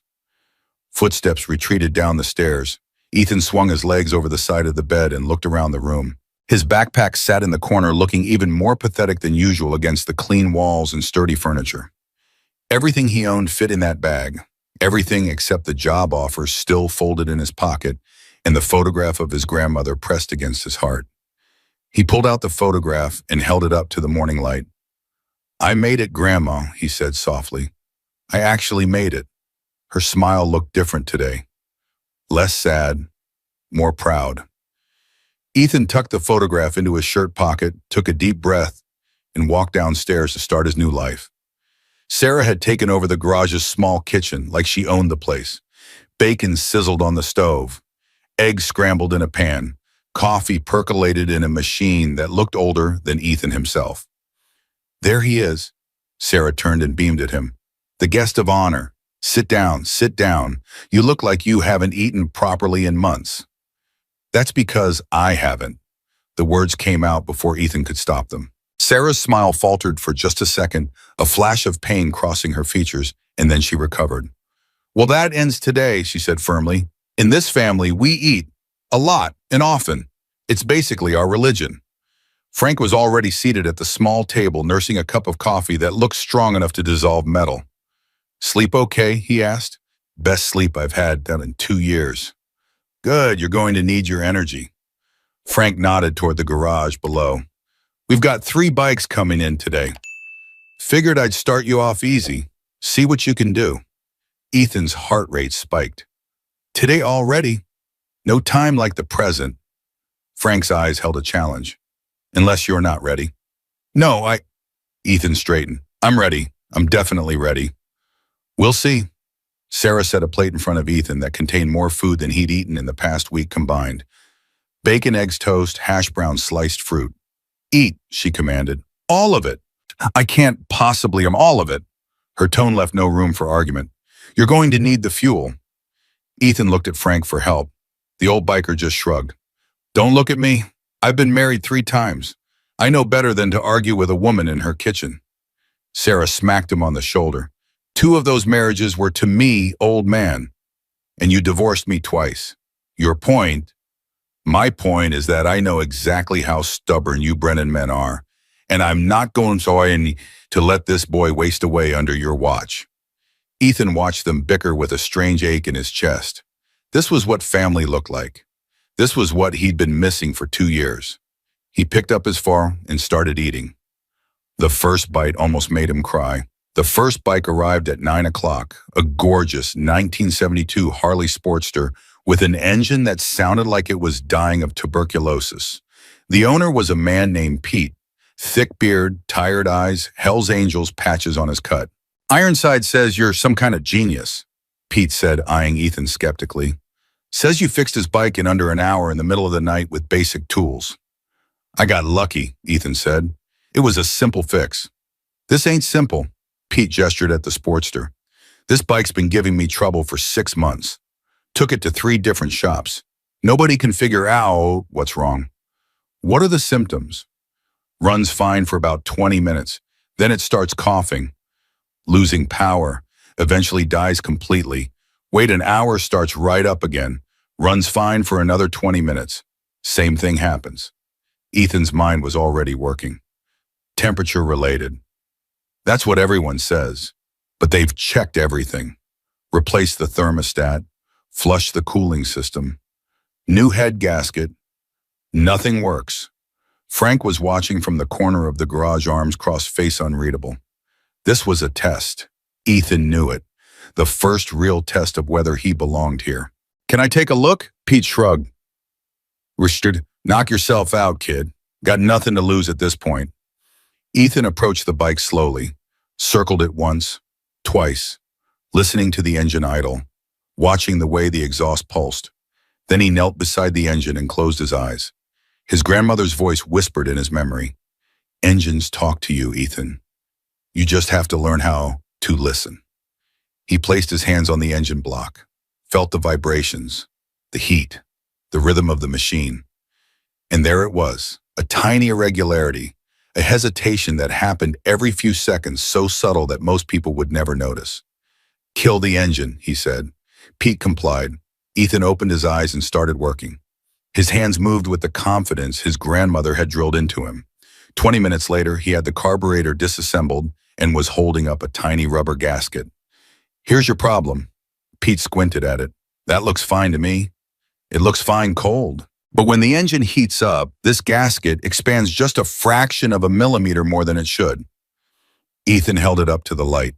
Footsteps retreated down the stairs. Ethan swung his legs over the side of the bed and looked around the room. His backpack sat in the corner looking even more pathetic than usual against the clean walls and sturdy furniture. Everything he owned fit in that bag. Everything except the job offer still folded in his pocket and the photograph of his grandmother pressed against his heart. He pulled out the photograph and held it up to the morning light. I made it, Grandma, he said softly. I actually made it. Her smile looked different today. Less sad, more proud. Ethan tucked the photograph into his shirt pocket, took a deep breath, and walked downstairs to start his new life. Sarah had taken over the garage's small kitchen like she owned the place. Bacon sizzled on the stove. Eggs scrambled in a pan. Coffee percolated in a machine that looked older than Ethan himself. There he is. Sarah turned and beamed at him. The guest of honor. Sit down, sit down. You look like you haven't eaten properly in months. That's because I haven't. The words came out before Ethan could stop them. Sarah's smile faltered for just a second, a flash of pain crossing her features, and then she recovered. Well, that ends today, she said firmly. In this family, we eat. A lot, and often. It's basically our religion. Frank was already seated at the small table, nursing a cup of coffee that looked strong enough to dissolve metal. Sleep okay? He asked. Best sleep I've had in 2 years. Good, you're going to need your energy. Frank nodded toward the garage below. We've got 3 bikes coming in today. Figured I'd start you off easy. See what you can do. Ethan's heart rate spiked. Today already? No time like the present. Frank's eyes held a challenge. Unless you're not ready. No, Ethan straightened. I'm ready. I'm definitely ready. We'll see. Sarah set a plate in front of Ethan that contained more food than he'd eaten in the past week combined. Bacon, eggs, toast, hash brown, sliced fruit. Eat, she commanded. All of it. I can't possibly, all of it. Her tone left no room for argument. You're going to need the fuel. Ethan looked at Frank for help. The old biker just shrugged. Don't look at me. I've been married 3 times. I know better than to argue with a woman in her kitchen. Sarah smacked him on the shoulder. 2 of those marriages were to me, old man. And you divorced me twice. Your point? My point is that I know exactly how stubborn you Brennan men are, and I'm not going to let this boy waste away under your watch. Ethan watched them bicker with a strange ache in his chest. This was what family looked like. This was what he'd been missing for 2 years. He picked up his fork and started eating. The first bite almost made him cry. The first bike arrived at 9 o'clock, a gorgeous 1972 Harley Sportster with an engine that sounded like it was dying of tuberculosis. The owner was a man named Pete. Thick beard, tired eyes, Hell's Angels patches on his cut. Ironside says you're some kind of genius, Pete said, eyeing Ethan skeptically. Says you fixed his bike in under an hour in the middle of the night with basic tools. I got lucky, Ethan said. It was a simple fix. This ain't simple, Pete gestured at the Sportster. This bike's been giving me trouble for 6 months. Took it to 3 different shops. Nobody can figure out what's wrong. What are the symptoms? Runs fine for about 20 minutes. Then it starts coughing, losing power, eventually dies completely. Wait an hour, starts right up again. Runs fine for another 20 minutes. Same thing happens. Ethan's mind was already working. Temperature related. That's what everyone says. But they've checked everything. Replaced the thermostat. Flushed the cooling system. New head gasket. Nothing works. Frank was watching from the corner of the garage, arms crossed, face unreadable. This was a test. Ethan knew it. The first real test of whether he belonged here. Can I take a look? Pete shrugged. Richard, knock yourself out, kid. Got nothing to lose at this point. Ethan approached the bike slowly, circled it once, twice, listening to the engine idle, watching the way the exhaust pulsed. Then he knelt beside the engine and closed his eyes. His grandmother's voice whispered in his memory. Engines talk to you, Ethan. You just have to learn how to listen. He placed his hands on the engine block, felt the vibrations, the heat, the rhythm of the machine. And there it was, a tiny irregularity, a hesitation that happened every few seconds, so subtle that most people would never notice. Kill the engine, he said. Pete complied. Ethan opened his eyes and started working. His hands moved with the confidence his grandmother had drilled into him. 20 minutes later, he had the carburetor disassembled and was holding up a tiny rubber gasket. Here's your problem. Pete squinted at it. That looks fine to me. It looks fine cold. But when the engine heats up, this gasket expands just a fraction of a millimeter more than it should. Ethan held it up to the light.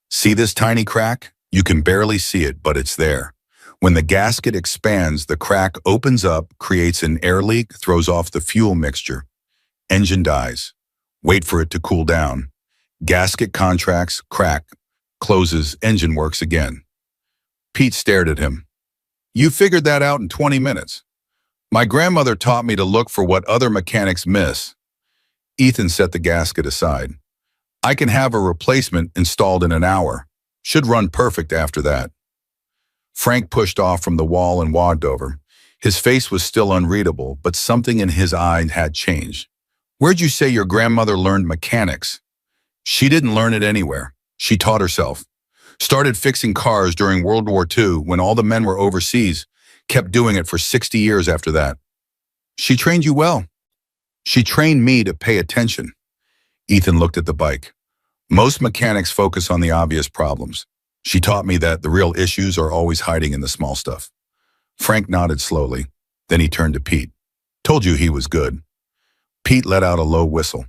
See this tiny crack? You can barely see it, but it's there. When the gasket expands, the crack opens up, creates an air leak, throws off the fuel mixture. Engine dies. Wait for it to cool down. Gasket contracts, crack, closes, engine works again. Pete stared at him. You figured that out in 20 minutes. My grandmother taught me to look for what other mechanics miss. Ethan set the gasket aside. I can have a replacement installed in an hour. Should run perfect after that. Frank pushed off from the wall and walked over. His face was still unreadable, but something in his eye had changed. Where'd you say your grandmother learned mechanics? She didn't learn it anywhere. She taught herself. Started fixing cars during World War II when all the men were overseas. Kept doing it for 60 years after that. She trained you well. She trained me to pay attention. Ethan looked at the bike. Most mechanics focus on the obvious problems. She taught me that the real issues are always hiding in the small stuff. Frank nodded slowly. Then he turned to Pete. Told you he was good. Pete let out a low whistle.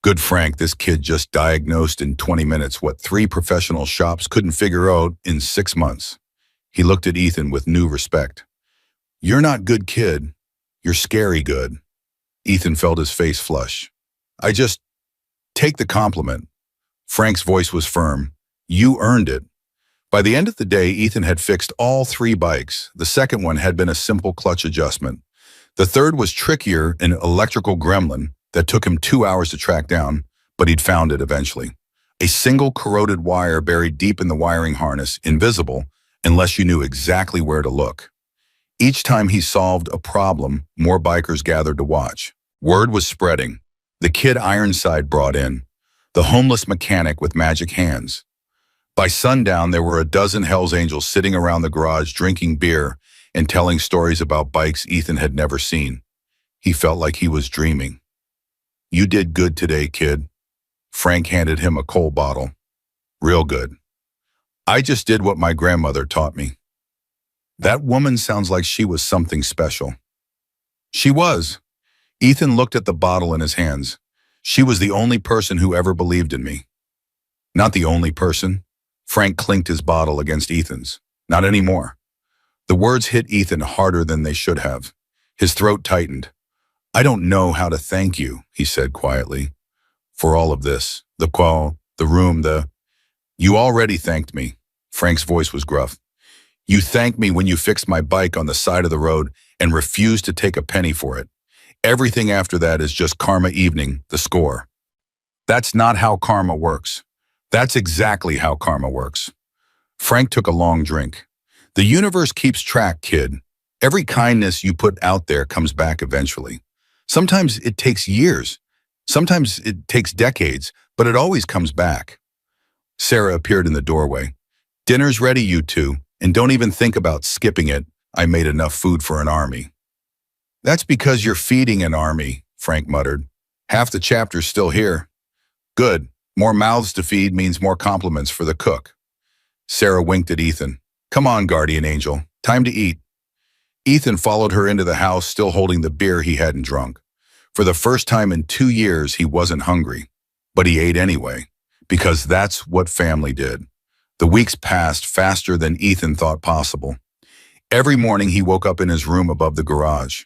Good Frank, this kid just diagnosed in 20 minutes what 3 professional shops couldn't figure out in 6 months. He looked at Ethan with new respect. You're not good, kid. You're scary good. Ethan felt his face flush. I just take the compliment. Frank's voice was firm. You earned it. By the end of the day, Ethan had fixed all 3 bikes. The second one had been a simple clutch adjustment. The third was trickier, an electrical gremlin that took him 2 hours to track down, but he'd found it eventually. A single corroded wire buried deep in the wiring harness, invisible unless you knew exactly where to look. Each time he solved a problem, more bikers gathered to watch. Word was spreading. The kid Ironside brought in, the homeless mechanic with magic hands. By sundown, there were a dozen Hells Angels sitting around the garage drinking beer and telling stories about bikes Ethan had never seen. He felt like he was dreaming. You did good today, kid. Frank handed him a coal bottle. Real good. I just did what my grandmother taught me. That woman sounds like she was something special. She was. Ethan looked at the bottle in his hands. She was the only person who ever believed in me. Not the only person. Frank clinked his bottle against Ethan's. Not anymore. The words hit Ethan harder than they should have. His throat tightened. I don't know how to thank you, he said quietly. For all of this. The call, the room, You already thanked me. Frank's voice was gruff. You thanked me when you fixed my bike on the side of the road and refused to take a penny for it. Everything after that is just karma evening, the score. That's not how karma works. That's exactly how karma works. Frank took a long drink. The universe keeps track, kid. Every kindness you put out there comes back eventually. Sometimes it takes years. Sometimes it takes decades, but it always comes back. Sarah appeared in the doorway. Dinner's ready, you two, and don't even think about skipping it. I made enough food for an army. That's because you're feeding an army, Frank muttered. Half the chapter's still here. Good. More mouths to feed means more compliments for the cook. Sarah winked at Ethan. Come on, guardian angel. Time to eat. Ethan followed her into the house, still holding the beer he hadn't drunk. For the first time in 2 years, he wasn't hungry. But he ate anyway, because that's what family did. The weeks passed faster than Ethan thought possible. Every morning he woke up in his room above the garage.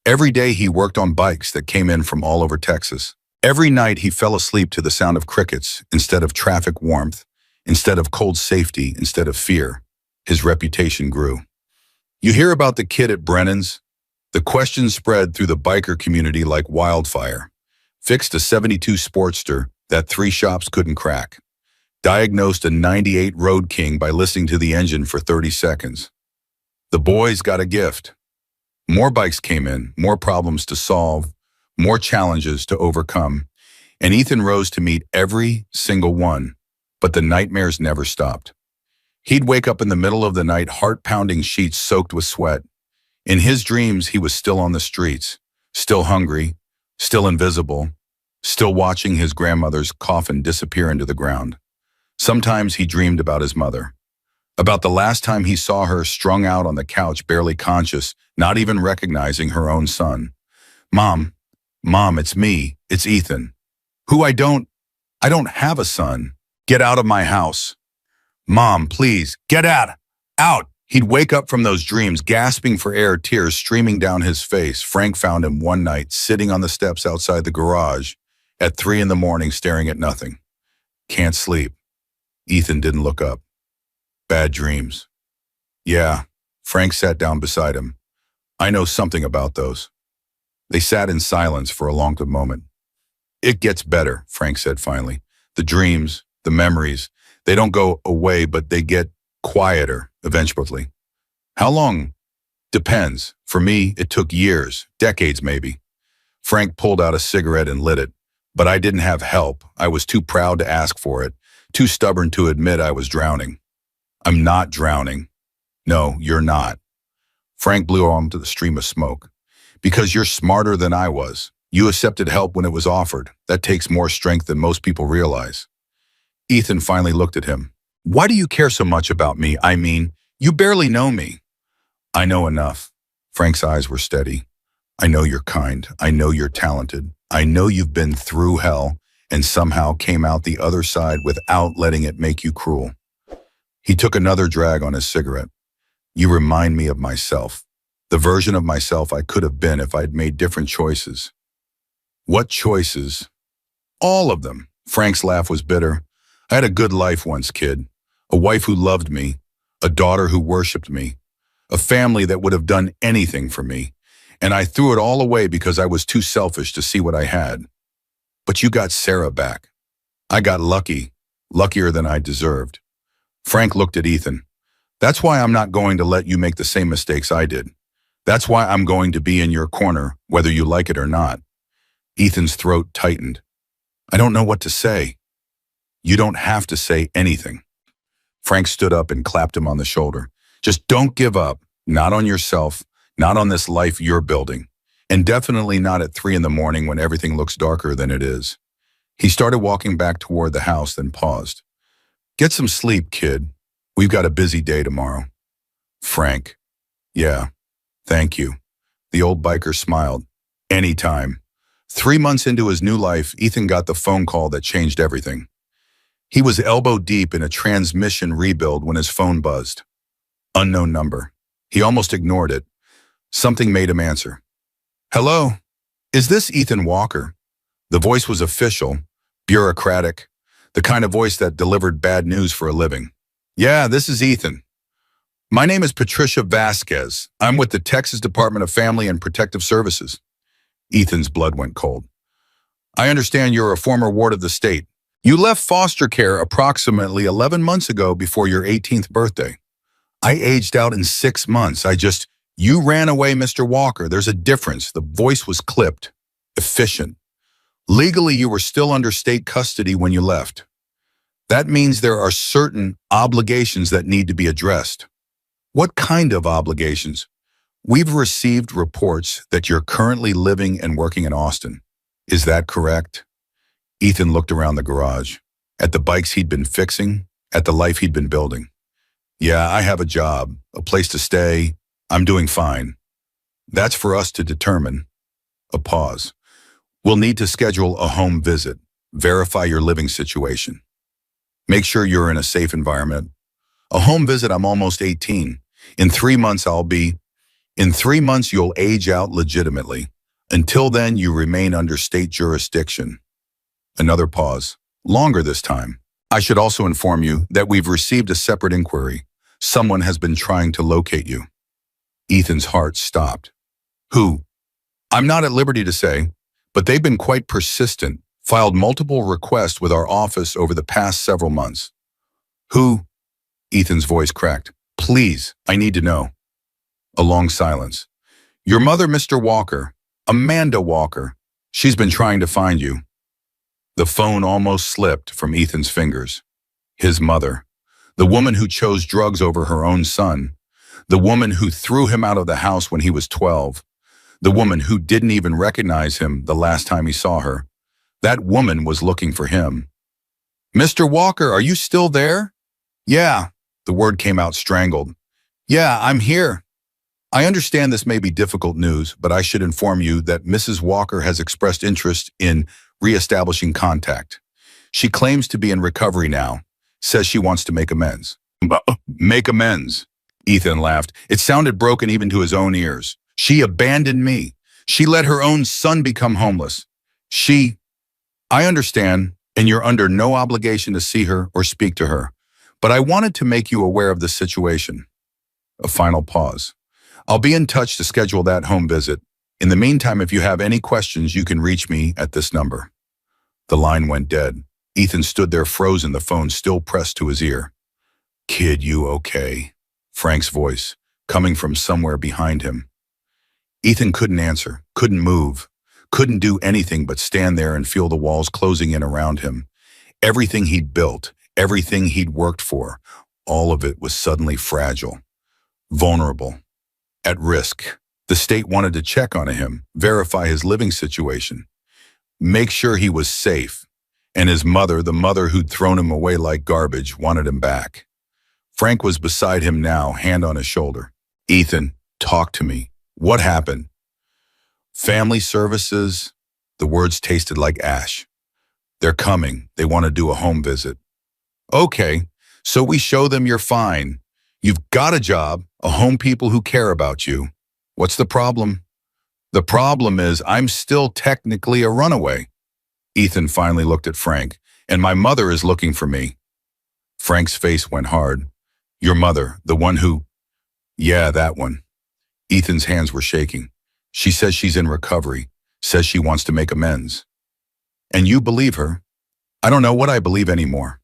Every day he worked on bikes that came in from all over Texas. Every night he fell asleep to the sound of crickets instead of traffic warmth, instead of cold safety, instead of fear. His reputation grew. You hear about the kid at Brennan's? The questions spread through the biker community like wildfire. Fixed a 72 Sportster that 3 shops couldn't crack. Diagnosed a 98 Road King by listening to the engine for 30 seconds. The boys got a gift. More bikes came in, more problems to solve, more challenges to overcome, and Ethan rose to meet every single one, but the nightmares never stopped. He'd wake up in the middle of the night, heart-pounding sheets soaked with sweat. In his dreams, he was still on the streets, still hungry, still invisible, still watching his grandmother's coffin disappear into the ground. Sometimes he dreamed about his mother, about the last time he saw her strung out on the couch, barely conscious, not even recognizing her own son. Mom, it's me, it's Ethan. I don't have a son. Get out of my house. Mom, please, get out. He'd wake up from those dreams, gasping for air, tears streaming down his face. Frank found him one night, sitting on the steps outside the garage at 3 a.m, staring at nothing. Can't sleep. Ethan didn't look up. Bad dreams. Yeah, Frank sat down beside him. I know something about those. They sat in silence for a long moment. It gets better, Frank said finally. The dreams, the memories, they don't go away, but they get quieter eventually. How long? Depends. For me, it took years, decades maybe. Frank pulled out a cigarette and lit it, but I didn't have help. I was too proud to ask for it, too stubborn to admit I was drowning. I'm not drowning. No, you're not. Frank blew onto the stream of smoke. Because you're smarter than I was. You accepted help when it was offered. That takes more strength than most people realize. Ethan finally looked at him. Why do you care so much about me? I mean, you barely know me. I know enough. Frank's eyes were steady. I know you're kind. I know you're talented. I know you've been through hell and somehow came out the other side without letting it make you cruel. He took another drag on his cigarette. You remind me of myself, the version of myself I could have been if I'd made different choices. What choices? All of them. Frank's laugh was bitter. I had a good life once, kid. A wife who loved me, a daughter who worshipped me, a family that would have done anything for me, and I threw it all away because I was too selfish to see what I had. But you got Sarah back. I got lucky, luckier than I deserved. Frank looked at Ethan. That's why I'm not going to let you make the same mistakes I did. That's why I'm going to be in your corner, whether you like it or not. Ethan's throat tightened. I don't know what to say. You don't have to say anything. Frank stood up and clapped him on the shoulder. Just don't give up, not on yourself, not on this life you're building, and definitely not at 3 a.m. when everything looks darker than it is. He started walking back toward the house, then paused. Get some sleep, kid. We've got a busy day tomorrow. Frank. Yeah, thank you. The old biker smiled. Anytime. 3 months into his new life, Ethan got the phone call that changed everything. He was elbow deep in a transmission rebuild when his phone buzzed. Unknown number. He almost ignored it. Something made him answer. Hello? Is this Ethan Walker? The voice was official, bureaucratic, the kind of voice that delivered bad news for a living. Yeah, this is Ethan. My name is Patricia Vasquez. I'm with the Texas Department of Family and Protective Services. Ethan's blood went cold. I understand you're a former ward of the state. You left foster care approximately 11 months ago before your 18th birthday. I aged out in 6 months. You ran away, Mr. Walker. There's a difference. The voice was clipped, efficient. Legally, you were still under state custody when you left. That means there are certain obligations that need to be addressed. What kind of obligations? We've received reports that you're currently living and working in Austin. Is that correct? Ethan looked around the garage, at the bikes he'd been fixing, at the life he'd been building. Yeah, I have a job, a place to stay. I'm doing fine. That's for us to determine. A pause. We'll need to schedule a home visit, verify your living situation. Make sure you're in a safe environment. A home visit, I'm almost 18. In 3 months, In 3 months, you'll age out legitimately. Until then, you remain under state jurisdiction. Another pause. Longer this time. I should also inform you that we've received a separate inquiry. Someone has been trying to locate you. Ethan's heart stopped. Who? I'm not at liberty to say, but they've been quite persistent, filed multiple requests with our office over the past several months. Who? Ethan's voice cracked. Please, I need to know. A long silence. Your mother, Mr. Walker, Amanda Walker. She's been trying to find you. The phone almost slipped from Ethan's fingers. His mother. The woman who chose drugs over her own son. The woman who threw him out of the house when he was 12. The woman who didn't even recognize him the last time he saw her. That woman was looking for him. Mr. Walker, are you still there? Yeah. The word came out strangled. Yeah, I'm here. I understand this may be difficult news, but I should inform you that Mrs. Walker has expressed interest in reestablishing contact. She claims to be in recovery now, says she wants to make amends. Make amends? Ethan laughed. It sounded broken even to his own ears. She abandoned me. She let her own son become homeless. I understand, and you're under no obligation to see her or speak to her, but I wanted to make you aware of the situation. A final pause. I'll be in touch to schedule that home visit. In the meantime, if you have any questions, you can reach me at this number. The line went dead. Ethan stood there frozen, the phone still pressed to his ear. Kid, you okay? Frank's voice, coming from somewhere behind him. Ethan couldn't answer, couldn't move, couldn't do anything but stand there and feel the walls closing in around him. Everything he'd built, everything he'd worked for, all of it was suddenly fragile, vulnerable, at risk. The state wanted to check on him, verify his living situation, make sure he was safe, and his mother, the mother who'd thrown him away like garbage, wanted him back. Frank was beside him now, hand on his shoulder. Ethan, talk to me. What happened? Family services. The words tasted like ash. They're coming. They want to do a home visit. Okay, so we show them you're fine. You've got a job, a home, people who care about you. What's the problem? The problem is I'm still technically a runaway. Ethan finally looked at Frank, and my mother is looking for me. Frank's face went hard. Your mother, the one who... Yeah, that one. Ethan's hands were shaking. She says she's in recovery, says she wants to make amends. And you believe her? I don't know what I believe anymore.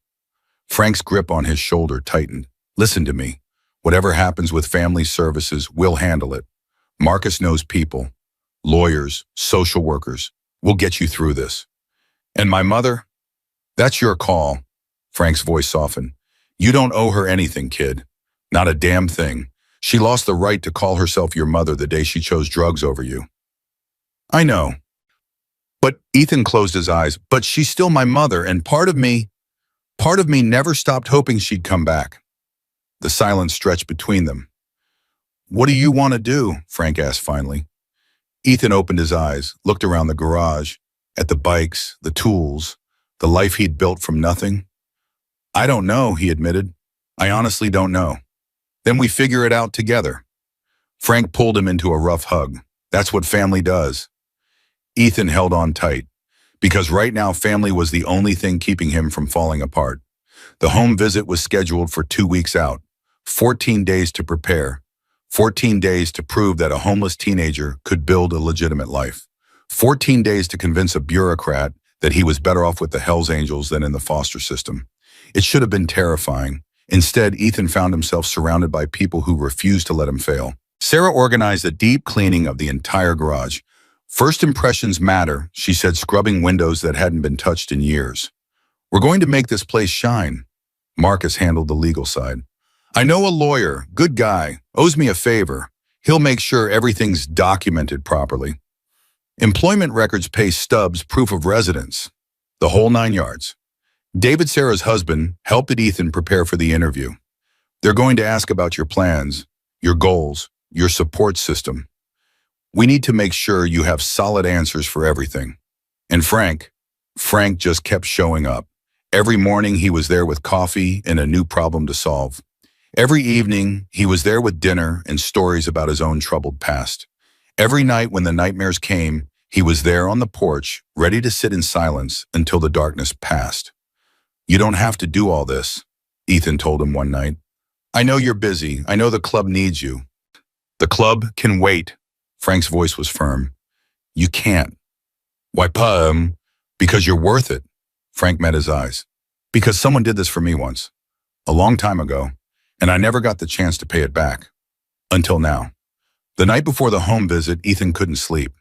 Frank's grip on his shoulder tightened. Listen to me. Whatever happens with family services, we'll handle it. Marcus knows people, lawyers, social workers. We'll get you through this. And my mother? That's your call. Frank's voice softened. You don't owe her anything, kid. Not a damn thing. She lost the right to call herself your mother the day she chose drugs over you. I know. But Ethan closed his eyes. But she's still my mother, and part of me never stopped hoping she'd come back. The silence stretched between them. What do you want to do? Frank asked finally. Ethan opened his eyes, looked around the garage, at the bikes, the tools, the life he'd built from nothing. I don't know, he admitted. I honestly don't know. Then we figure it out together. Frank pulled him into a rough hug. That's what family does. Ethan held on tight, because right now family was the only thing keeping him from falling apart. The home visit was scheduled for 2 weeks out, 14 days to prepare, 14 days to prove that a homeless teenager could build a legitimate life, 14 days to convince a bureaucrat that he was better off with the Hells Angels than in the foster system. It should have been terrifying. Instead, Ethan found himself surrounded by people who refused to let him fail. Sarah organized a deep cleaning of the entire garage. First impressions matter, she said, scrubbing windows that hadn't been touched in years. We're going to make this place shine. Marcus handled the legal side. I know a lawyer, good guy, owes me a favor. He'll make sure everything's documented properly. Employment records, pay stubs, proof of residence. The whole 9 yards. David, Sarah's husband, helped Ethan prepare for the interview. They're going to ask about your plans, your goals, your support system. We need to make sure you have solid answers for everything. And Frank just kept showing up. Every morning he was there with coffee and a new problem to solve. Every evening he was there with dinner and stories about his own troubled past. Every night when the nightmares came, he was there on the porch, ready to sit in silence until the darkness passed. You don't have to do all this, Ethan told him one night. I know you're busy. I know the club needs you. The club can wait. Frank's voice was firm. You can't. Why, because you're worth it. Frank met his eyes. Because someone did this for me once, a long time ago, and I never got the chance to pay it back. Until now. The night before the home visit, Ethan couldn't sleep.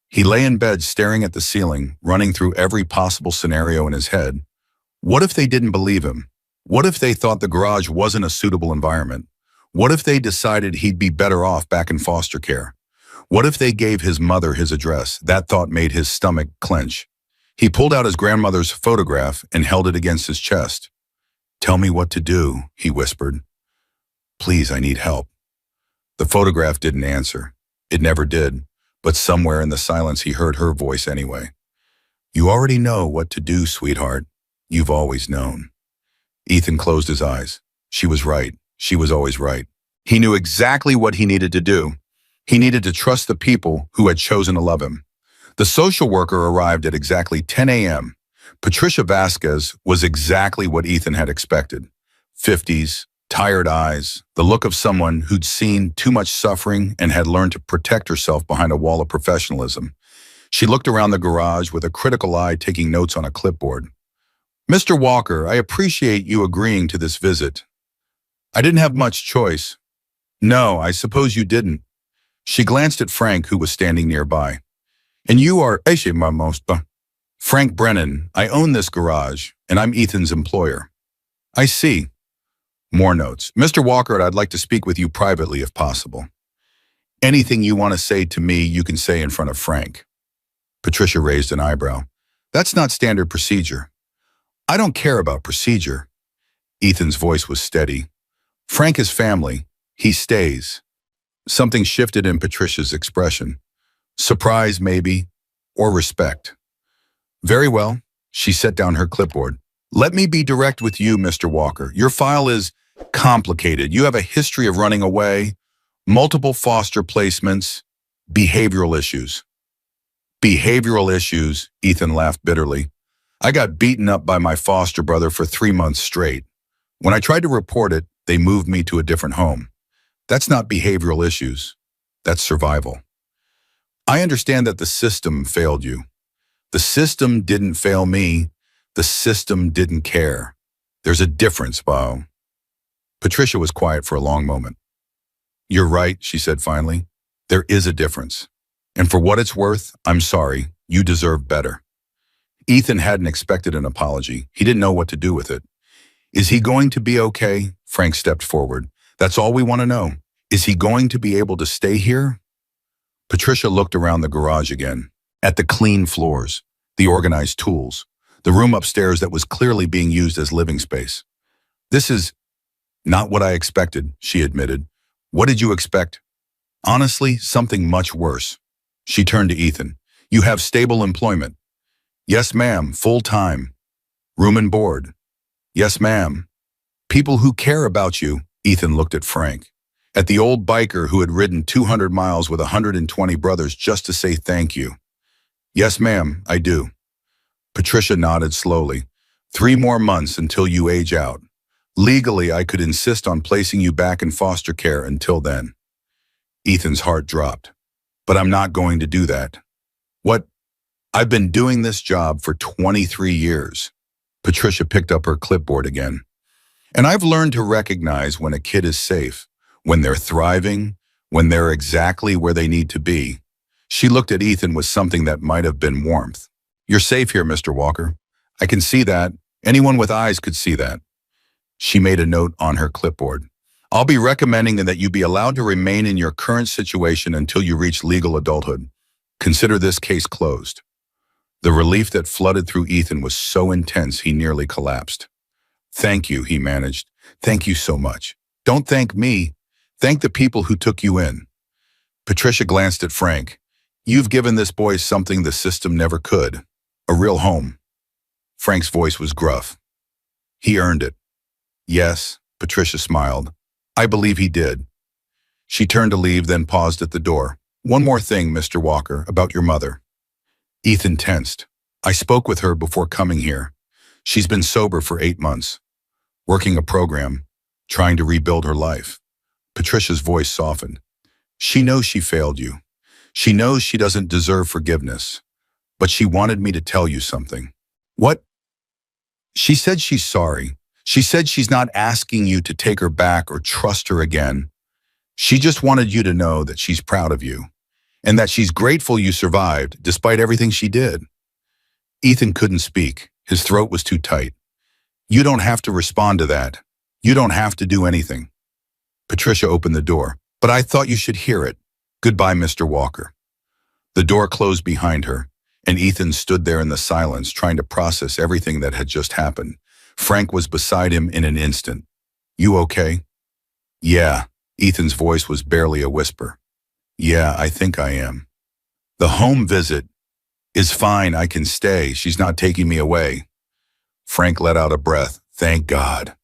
He lay in bed staring at the ceiling, running through every possible scenario in his head. What if they didn't believe him? What if they thought the garage wasn't a suitable environment? What if they decided he'd be better off back in foster care? What if they gave his mother his address? That thought made his stomach clench. He pulled out his grandmother's photograph and held it against his chest. Tell me what to do, he whispered. Please, I need help. The photograph didn't answer. It never did, but somewhere in the silence he heard her voice anyway. You already know what to do, sweetheart. You've always known. Ethan closed his eyes. She was right. She was always right. He knew exactly what he needed to do. He needed to trust the people who had chosen to love him. The social worker arrived at exactly 10 a.m. Patricia Vasquez was exactly what Ethan had expected. 50s, tired eyes, the look of someone who'd seen too much suffering and had learned to protect herself behind a wall of professionalism. She looked around the garage with a critical eye, taking notes on a clipboard. Mr. Walker, I appreciate you agreeing to this visit. I didn't have much choice. No, I suppose you didn't. She glanced at Frank, who was standing nearby. And you are Frank Brennan. I own this garage, and I'm Ethan's employer. I see. More notes. Mr. Walker, I'd like to speak with you privately if possible. Anything you want to say to me, you can say in front of Frank. Patricia raised an eyebrow. That's not standard procedure. I don't care about procedure. Ethan's voice was steady. Frank is family. He stays. Something shifted in Patricia's expression. Surprise, maybe, or respect. Very well, she set down her clipboard. Let me be direct with you, Mr. Walker. Your file is complicated. You have a history of running away, multiple foster placements, behavioral issues. Behavioral issues, Ethan laughed bitterly. I got beaten up by my foster brother for 3 months straight. When I tried to report it, they moved me to a different home. That's not behavioral issues. That's survival. I understand that the system failed you. The system didn't fail me. The system didn't care. There's a difference, Bao. Patricia was quiet for a long moment. You're right, she said finally. There is a difference. And for what it's worth, I'm sorry. You deserve better. Ethan hadn't expected an apology. He didn't know what to do with it. Is he going to be okay? Frank stepped forward. That's all we want to know. Is he going to be able to stay here? Patricia looked around the garage again, at the clean floors, the organized tools, the room upstairs that was clearly being used as living space. This is not what I expected, she admitted. What did you expect? Honestly, something much worse. She turned to Ethan. You have stable employment. Yes, ma'am, full-time. Room and board. Yes, ma'am. People who care about you. Ethan looked at Frank. At the old biker who had ridden 200 miles with 120 brothers just to say thank you. Yes, ma'am, I do. Patricia nodded slowly. 3 more months until you age out. Legally, I could insist on placing you back in foster care until then. Ethan's heart dropped. But I'm not going to do that. What? I've been doing this job for 23 years. Patricia picked up her clipboard again. And I've learned to recognize when a kid is safe, when they're thriving, when they're exactly where they need to be. She looked at Ethan with something that might have been warmth. You're safe here, Mr. Walker. I can see that. Anyone with eyes could see that. She made a note on her clipboard. I'll be recommending that you be allowed to remain in your current situation until you reach legal adulthood. Consider this case closed. The relief that flooded through Ethan was so intense he nearly collapsed. Thank you, he managed. Thank you so much. Don't thank me. Thank the people who took you in. Patricia glanced at Frank. You've given this boy something the system never could. A real home. Frank's voice was gruff. He earned it. Yes, Patricia smiled. I believe he did. She turned to leave, then paused at the door. One more thing, Mr. Walker, about your mother. Ethan tensed. I spoke with her before coming here. She's been sober for 8 months, working a program, trying to rebuild her life. Patricia's voice softened. She knows she failed you. She knows she doesn't deserve forgiveness. But she wanted me to tell you something. What? She said she's sorry. She said she's not asking you to take her back or trust her again. She just wanted you to know that she's proud of you and that she's grateful you survived despite everything she did. Ethan couldn't speak. His throat was too tight. You don't have to respond to that. You don't have to do anything. Patricia opened the door. But I thought you should hear it. Goodbye, Mr. Walker. The door closed behind her, and Ethan stood there in the silence trying to process everything that had just happened. Frank was beside him in an instant. You okay? Yeah. Ethan's voice was barely a whisper. Yeah, I think I am. The home visit is fine. I can stay. She's not taking me away. Frank let out a breath. Thank God.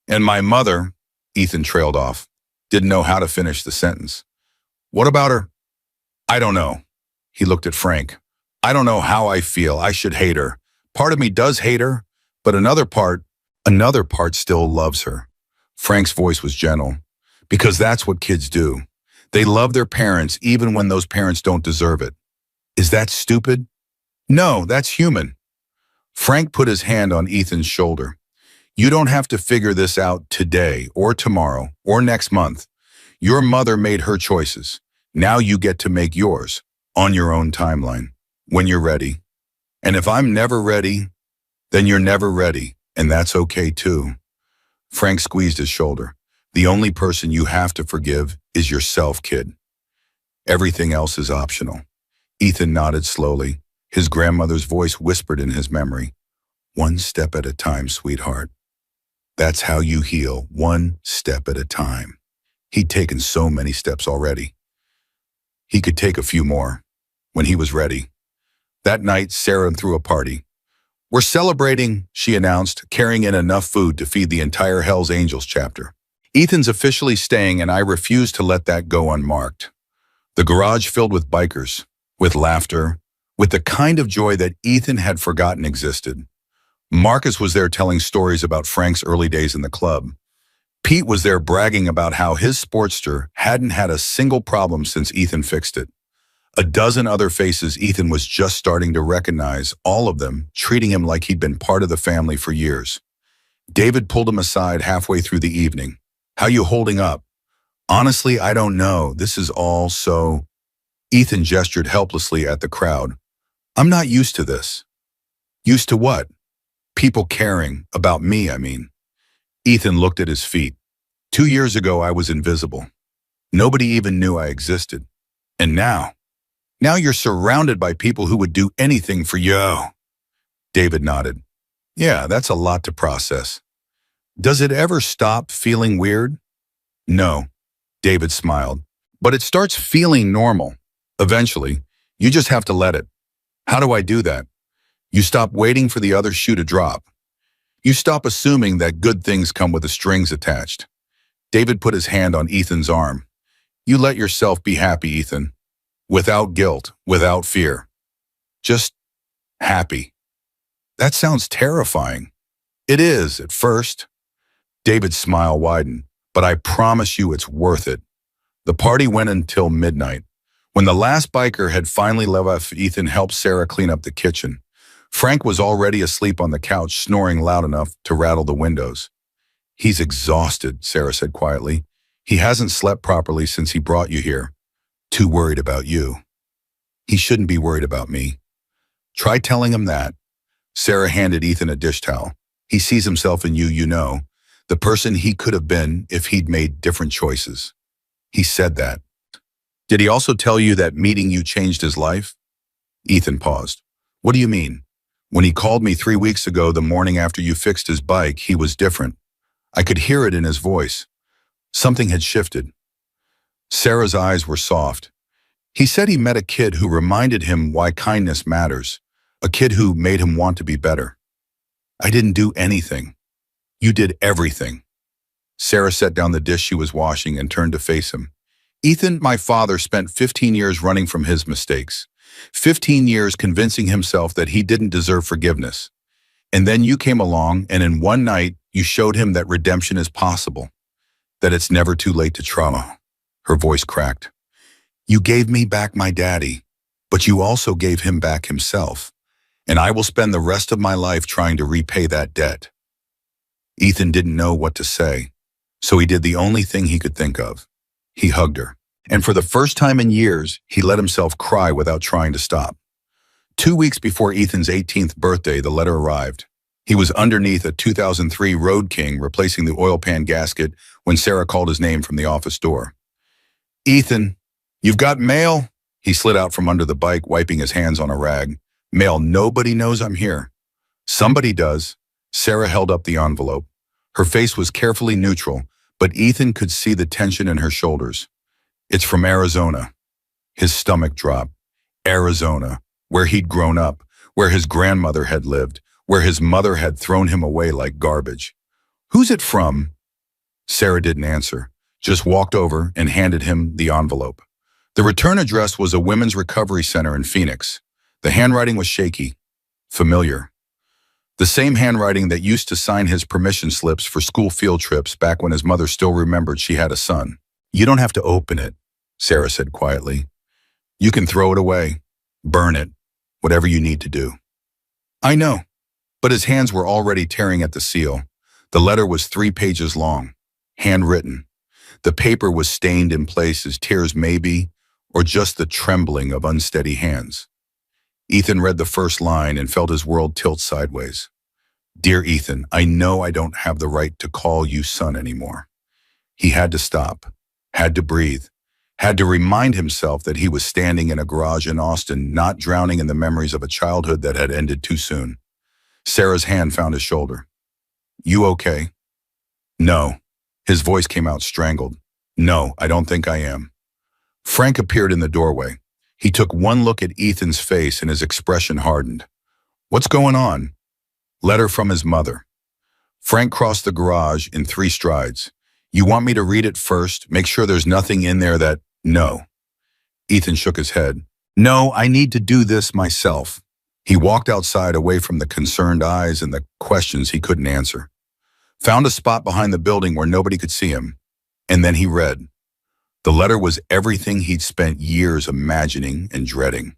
And my mother, Ethan trailed off, didn't know how to finish the sentence. What about her? I don't know. He looked at Frank. I don't know how I feel. I should hate her. Part of me does hate her, but another part still loves her. Frank's voice was gentle, because that's what kids do. They love their parents even when those parents don't deserve it. Is that stupid? No, that's human. Frank put his hand on Ethan's shoulder. You don't have to figure this out today or tomorrow or next month. Your mother made her choices. Now you get to make yours on your own timeline when you're ready. And if I'm never ready, then you're never ready, and that's okay too. Frank squeezed his shoulder. The only person you have to forgive is yourself, kid. Everything else is optional. Ethan nodded slowly. His grandmother's voice whispered in his memory. One step at a time, sweetheart. That's how you heal, one step at a time. He'd taken so many steps already. He could take a few more when he was ready. That night, Sarah threw a party. "We're celebrating," she announced, carrying in enough food to feed the entire Hell's Angels chapter. "Ethan's officially staying, and I refuse to let that go unmarked." The garage filled with bikers, with laughter, with the kind of joy that Ethan had forgotten existed. Marcus was there telling stories about Frank's early days in the club. Pete was there bragging about how his Sportster hadn't had a single problem since Ethan fixed it. A dozen other faces Ethan was just starting to recognize, all of them treating him like he'd been part of the family for years. David pulled him aside halfway through the evening. "How you holding up?" "Honestly, I don't know. This is all so..." Ethan gestured helplessly at the crowd. "I'm not used to this." "Used to what?" "People caring. About me, I mean." Ethan looked at his feet. 2 years ago, I was invisible. Nobody even knew I existed. And now you're surrounded by people who would do anything for you. David nodded. "Yeah, that's a lot to process." "Does it ever stop feeling weird?" "No," David smiled. "But it starts feeling normal. Eventually, you just have to let it." "How do I do that?" "You stop waiting for the other shoe to drop. You stop assuming that good things come with the strings attached." David put his hand on Ethan's arm. "You let yourself be happy, Ethan. Without guilt, without fear. Just happy." "That sounds terrifying." "It is, at first." David's smile widened. "But I promise you it's worth it." The party went until midnight. When the last biker had finally left, Ethan helped Sarah clean up the kitchen. Frank was already asleep on the couch, snoring loud enough to rattle the windows. "He's exhausted," Sarah said quietly. "He hasn't slept properly since he brought you here. Too worried about you." "He shouldn't be worried about me." "Try telling him that." Sarah handed Ethan a dish towel. "He sees himself in you, you know, the person he could have been if he'd made different choices." "He said that." "Did he also tell you that meeting you changed his life?" Ethan paused. "What do you mean?" "When he called me 3 weeks ago, the morning after you fixed his bike, he was different. I could hear it in his voice. Something had shifted." Sarah's eyes were soft. "He said he met a kid who reminded him why kindness matters, a kid who made him want to be better." "I didn't do anything." "You did everything." Sarah set down the dish she was washing and turned to face him. "Ethan, my father spent 15 years running from his mistakes. 15 years convincing himself that he didn't deserve forgiveness. And then you came along, and in one night, you showed him that redemption is possible, that it's never too late to trauma." Her voice cracked. "You gave me back my daddy, but you also gave him back himself. And I will spend the rest of my life trying to repay that debt." Ethan didn't know what to say, so he did the only thing he could think of. He hugged her. And for the first time in years, he let himself cry without trying to stop. 2 weeks before Ethan's 18th birthday, the letter arrived. He was underneath a 2003 Road King, replacing the oil pan gasket when Sarah called his name from the office door. "Ethan, you've got mail?" He slid out from under the bike, wiping his hands on a rag. "Mail. Nobody knows I'm here." "Somebody does." Sarah held up the envelope. Her face was carefully neutral, but Ethan could see the tension in her shoulders. "It's from Arizona." His stomach dropped. Arizona, where he'd grown up, where his grandmother had lived, where his mother had thrown him away like garbage. "Who's it from?" Sarah didn't answer, just walked over and handed him the envelope. The return address was a women's recovery center in Phoenix. The handwriting was shaky, familiar. The same handwriting that used to sign his permission slips for school field trips back when his mother still remembered she had a son. "You don't have to open it," Sarah said quietly. "You can throw it away, burn it, whatever you need to do." "I know." But his hands were already tearing at the seal. The letter was 3 pages long, handwritten. The paper was stained in places, tears maybe, or just the trembling of unsteady hands. Ethan read the first line and felt his world tilt sideways. "Dear Ethan, I know I don't have the right to call you son anymore." He had to stop, had to breathe, had to remind himself that he was standing in a garage in Austin, not drowning in the memories of a childhood that had ended too soon. Sarah's hand found his shoulder. "You okay?" "No." His voice came out strangled. No, I don't think I am. Frank appeared in the doorway. He took one look at Ethan's face and his expression hardened. What's going on? Letter from his mother. Frank crossed the garage in 3 strides. You want me to read it first? Make sure there's nothing in there that... No. Ethan shook his head. No, I need to do this myself. He walked outside away from the concerned eyes and the questions he couldn't answer. Found a spot behind the building where nobody could see him. And then he read. The letter was everything he'd spent years imagining and dreading.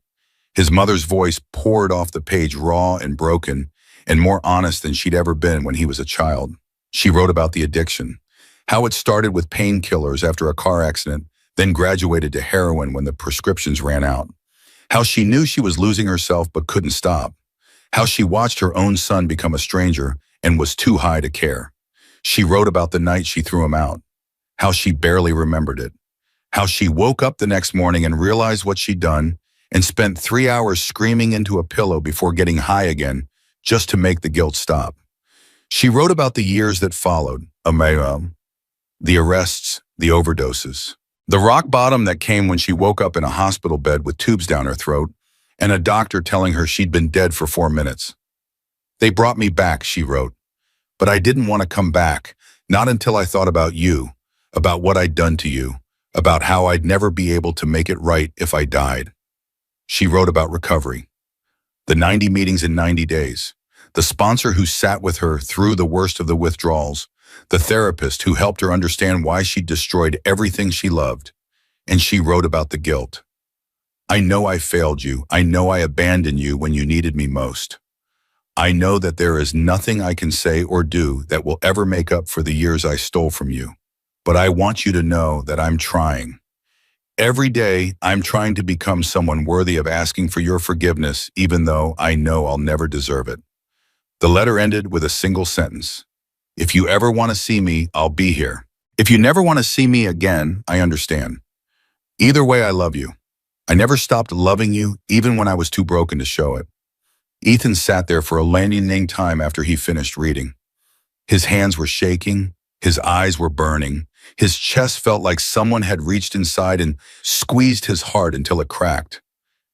His mother's voice poured off the page raw and broken and more honest than she'd ever been when he was a child. She wrote about the addiction, how it started with painkillers after a car accident, then graduated to heroin when the prescriptions ran out. How she knew she was losing herself but couldn't stop. How she watched her own son become a stranger and was too high to care. She wrote about the night she threw him out. How she barely remembered it. How she woke up the next morning and realized what she'd done and spent 3 hours screaming into a pillow before getting high again just to make the guilt stop. She wrote about the years that followed, the arrests, the overdoses, the rock bottom that came when she woke up in a hospital bed with tubes down her throat and a doctor telling her she'd been dead for 4 minutes. They brought me back, she wrote, but I didn't want to come back, not until I thought about you, about what I'd done to you, about how I'd never be able to make it right if I died. She wrote about recovery, the 90 meetings in 90 days, the sponsor who sat with her through the worst of the withdrawals, the therapist who helped her understand why she'd destroyed everything she loved, and she wrote about the guilt. I know I failed you. I know I abandoned you when you needed me most. I know that there is nothing I can say or do that will ever make up for the years I stole from you. But I want you to know that I'm trying. Every day, I'm trying to become someone worthy of asking for your forgiveness, even though I know I'll never deserve it. The letter ended with a single sentence. If you ever want to see me, I'll be here. If you never want to see me again, I understand. Either way, I love you. I never stopped loving you, even when I was too broken to show it. Ethan sat there for a lengthening time after he finished reading. His hands were shaking. His eyes were burning. His chest felt like someone had reached inside and squeezed his heart until it cracked.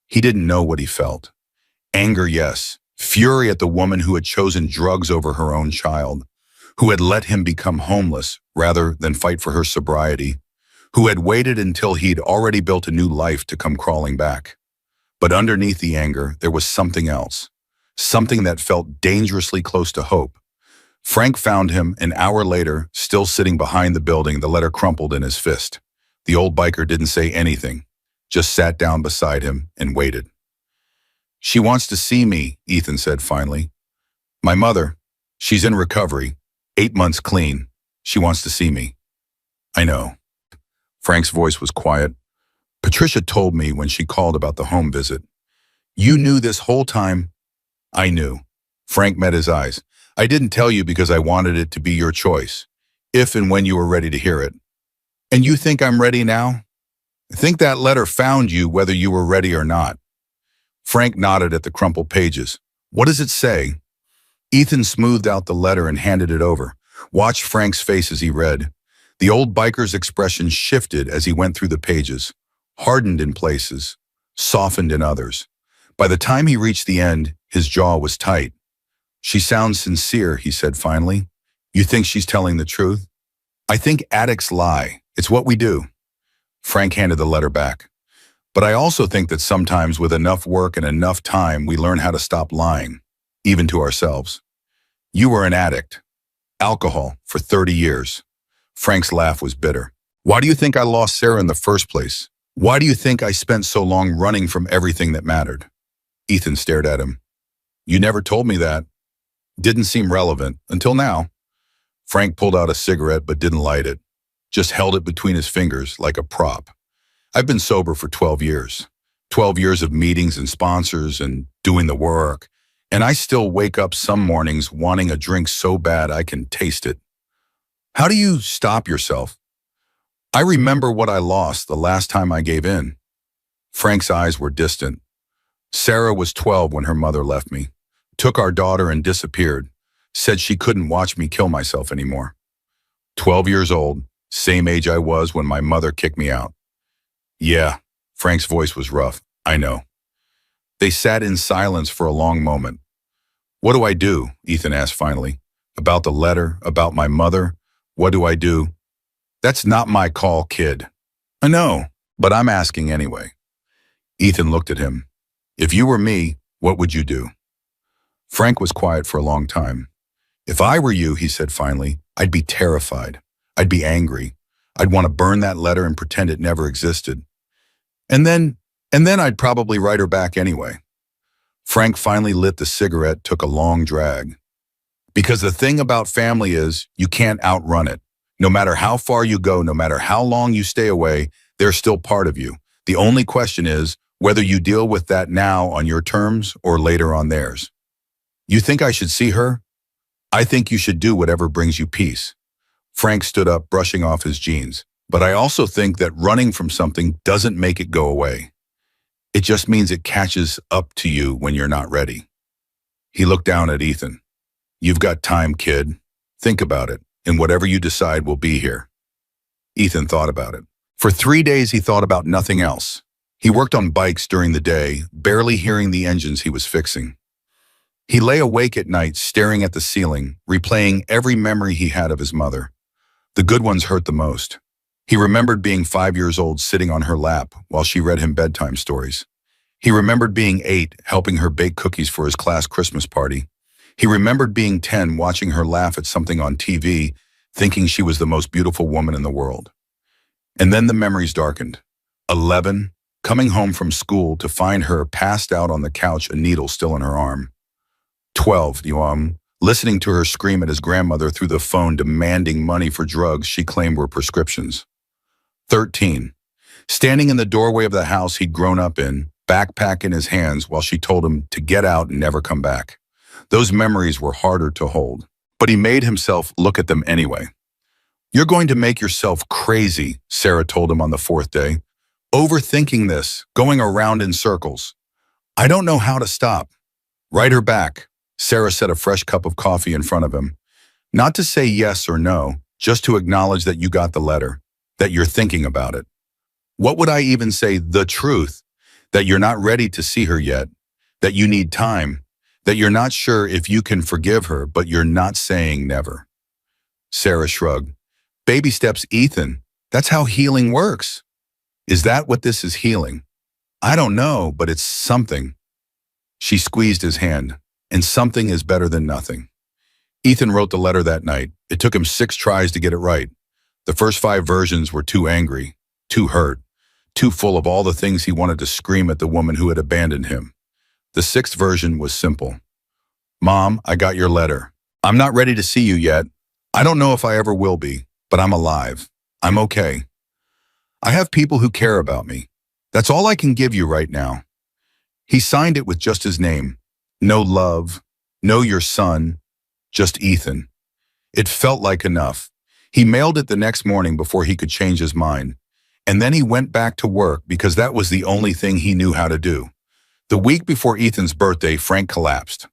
He didn't know what he felt. Anger, yes. Fury at the woman who had chosen drugs over her own child, who had let him become homeless rather than fight for her sobriety, who had waited until he'd already built a new life to come crawling back. But underneath the anger, there was something else, something that felt dangerously close to hope. Frank found him an hour later, still sitting behind the building, the letter crumpled in his fist. The old biker didn't say anything, just sat down beside him and waited. She wants to see me, Ethan said finally. My mother, she's in recovery, 8 months clean. She wants to see me. I know. Frank's voice was quiet. Patricia told me when she called about the home visit. You knew this whole time? I knew. Frank met his eyes. I didn't tell you because I wanted it to be your choice, if and when you were ready to hear it. And you think I'm ready now? I think that letter found you whether you were ready or not. Frank nodded at the crumpled pages. What does it say? Ethan smoothed out the letter and handed it over. Watched Frank's face as he read. The old biker's expression shifted as he went through the pages, hardened in places, softened in others. By the time he reached the end, his jaw was tight. She sounds sincere, he said finally. You think she's telling the truth? I think addicts lie. It's what we do. Frank handed the letter back. But I also think that sometimes with enough work and enough time, we learn how to stop lying, even to ourselves. You were an addict. Alcohol for 30 years. Frank's laugh was bitter. Why do you think I lost Sarah in the first place? Why do you think I spent so long running from everything that mattered? Ethan stared at him. You never told me that. Didn't seem relevant, until now. Frank pulled out a cigarette but didn't light it, just held it between his fingers like a prop. I've been sober for 12 years. 12 years of meetings and sponsors and doing the work, and I still wake up some mornings wanting a drink so bad I can taste it. How do you stop yourself? I remember what I lost the last time I gave in. Frank's eyes were distant. Sarah was 12 when her mother left me. Took our daughter and disappeared, said she couldn't watch me kill myself anymore. 12 years old, Same age I was when my mother kicked me out. Yeah, Frank's voice was rough. I know. They sat in silence for a long moment. What do I do? Ethan asked finally. About the letter, about my mother. What do I do? That's not my call, kid. I know, but I'm asking anyway. Ethan looked at him. If you were me, what would you do? Frank was quiet for a long time. If I were you, he said finally, I'd be terrified. I'd be angry. I'd want to burn that letter and pretend it never existed. And then I'd probably write her back anyway. Frank finally lit the cigarette, took a long drag. Because the thing about family is, you can't outrun it. No matter how far you go, no matter how long you stay away, they're still part of you. The only question is whether you deal with that now on your terms or later on theirs. You think I should see her? I think you should do whatever brings you peace. Frank stood up, brushing off his jeans. But I also think that running from something doesn't make it go away. It just means it catches up to you when you're not ready. He looked down at Ethan. You've got time, kid. Think about it, and whatever you decide will be here. Ethan thought about it. For 3 days, he thought about nothing else. He worked on bikes during the day, barely hearing the engines he was fixing. He lay awake at night, staring at the ceiling, replaying every memory he had of his mother. The good ones hurt the most. He remembered being 5 years old, sitting on her lap while she read him bedtime stories. He remembered being 8, helping her bake cookies for his class Christmas party. He remembered being 10, watching her laugh at something on TV, thinking she was the most beautiful woman in the world. And then the memories darkened. 11, coming home from school to find her passed out on the couch, a needle still in her arm. 12, listening to her scream at his grandmother through the phone, demanding money for drugs she claimed were prescriptions. 13, standing in the doorway of the house he'd grown up in, backpack in his hands while she told him to get out and never come back. Those memories were harder to hold, but he made himself look at them anyway. You're going to make yourself crazy, Sarah told him on the 4th day. Overthinking this, going around in circles. I don't know how to stop. Write her back. Sarah set a fresh cup of coffee in front of him. Not to say yes or no, just to acknowledge that you got the letter, that you're thinking about it. What would I even say? The truth, that you're not ready to see her yet, that you need time, that you're not sure if you can forgive her, but you're not saying never. Sarah shrugged. Baby steps, Ethan. That's how healing works. Is that what this is, healing? I don't know, but it's something. She squeezed his hand, and something is better than nothing. Ethan wrote the letter that night. It took him 6 tries to get it right. The first 5 versions were too angry, too hurt, too full of all the things he wanted to scream at the woman who had abandoned him. The 6th version was simple. Mom, I got your letter. I'm not ready to see you yet. I don't know if I ever will be, but I'm alive. I'm okay. I have people who care about me. That's all I can give you right now. He signed it with just his name. No love, no your son, just Ethan. It felt like enough. He mailed it the next morning before he could change his mind. And then he went back to work because that was the only thing he knew how to do. The week before Ethan's birthday, Frank collapsed.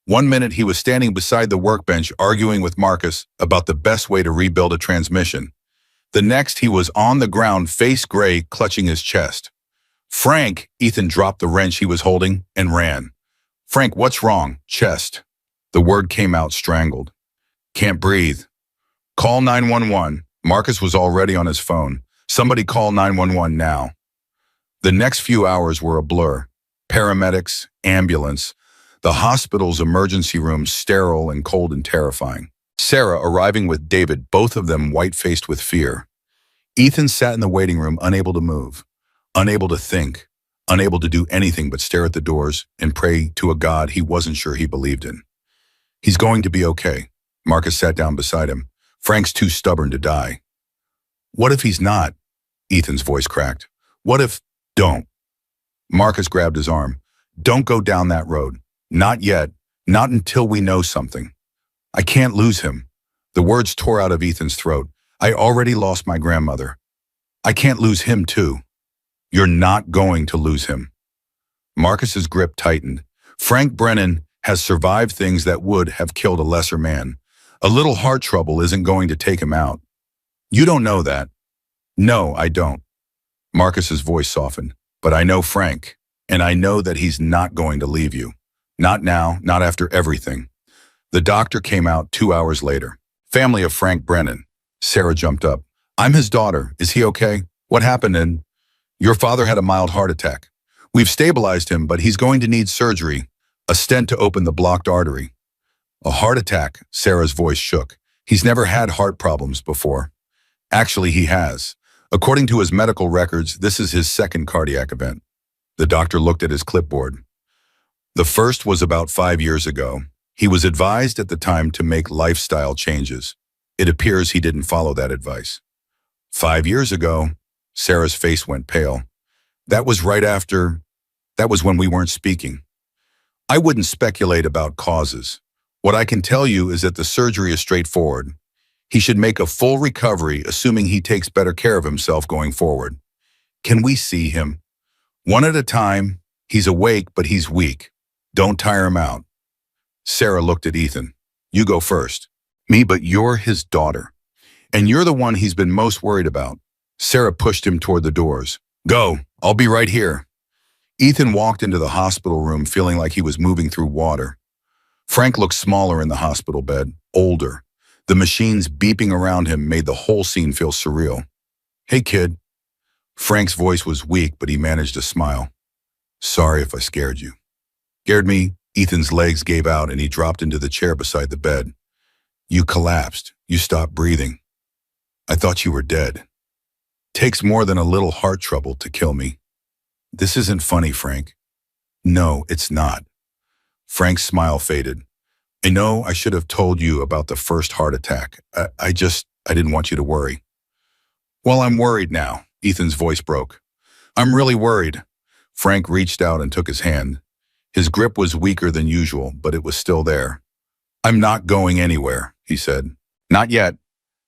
One minute he was standing beside the workbench arguing with Marcus about the best way to rebuild a transmission. The next he was on the ground, face gray, clutching his chest. Frank, Ethan dropped the wrench he was holding and ran. Frank, what's wrong? Chest. The word came out strangled. Can't breathe. Call 911. Marcus was already on his phone. Somebody call 911 now. The next few hours were a blur. Paramedics, ambulance, the hospital's emergency room sterile and cold and terrifying. Sarah arriving with David, both of them white-faced with fear. Ethan sat in the waiting room, unable to move, unable to think, unable to do anything but stare at the doors and pray to a God he wasn't sure he believed in. He's going to be okay. Marcus sat down beside him. Frank's too stubborn to die. What if he's not? Ethan's voice cracked. What if? Don't. Marcus grabbed his arm. Don't go down that road. Not yet. Not until we know something. I can't lose him. The words tore out of Ethan's throat. I already lost my grandmother. I can't lose him too. You're not going to lose him. Marcus's grip tightened. Frank Brennan has survived things that would have killed a lesser man. A little heart trouble isn't going to take him out. You don't know that. No, I don't. Marcus's voice softened. But I know Frank, and I know that he's not going to leave you. Not now, not after everything. The doctor came out 2 hours later. Family of Frank Brennan. Sarah jumped up. I'm his daughter. Is he okay? What happened? And your father had a mild heart attack. We've stabilized him, but he's going to need surgery, a stent to open the blocked artery. A heart attack, Sarah's voice shook. He's never had heart problems before. Actually, he has. According to his medical records, this is his second cardiac event. The doctor looked at his clipboard. The first was about 5 years ago. He was advised at the time to make lifestyle changes. It appears he didn't follow that advice. 5 years ago, Sarah's face went pale. That was when we weren't speaking. I wouldn't speculate about causes. What I can tell you is that the surgery is straightforward. He should make a full recovery, assuming he takes better care of himself going forward. Can we see him? One at a time. He's awake, but he's weak. Don't tire him out. Sarah looked at Ethan. You go first. Me, but you're his daughter. And you're the one he's been most worried about. Sarah pushed him toward the doors. Go, I'll be right here. Ethan walked into the hospital room feeling like he was moving through water. Frank looked smaller in the hospital bed, older. The machines beeping around him made the whole scene feel surreal. Hey, kid. Frank's voice was weak, but he managed to smile. Sorry if I scared you. Scared me? Ethan's legs gave out and he dropped into the chair beside the bed. You collapsed. You stopped breathing. I thought you were dead. Takes more than a little heart trouble to kill me. This isn't funny, Frank. No, it's not. Frank's smile faded. I know I should have told you about the first heart attack. I didn't want you to worry. Well, I'm worried now. Ethan's voice broke. I'm really worried. Frank reached out and took his hand. His grip was weaker than usual, but it was still there. I'm not going anywhere, he said. Not yet.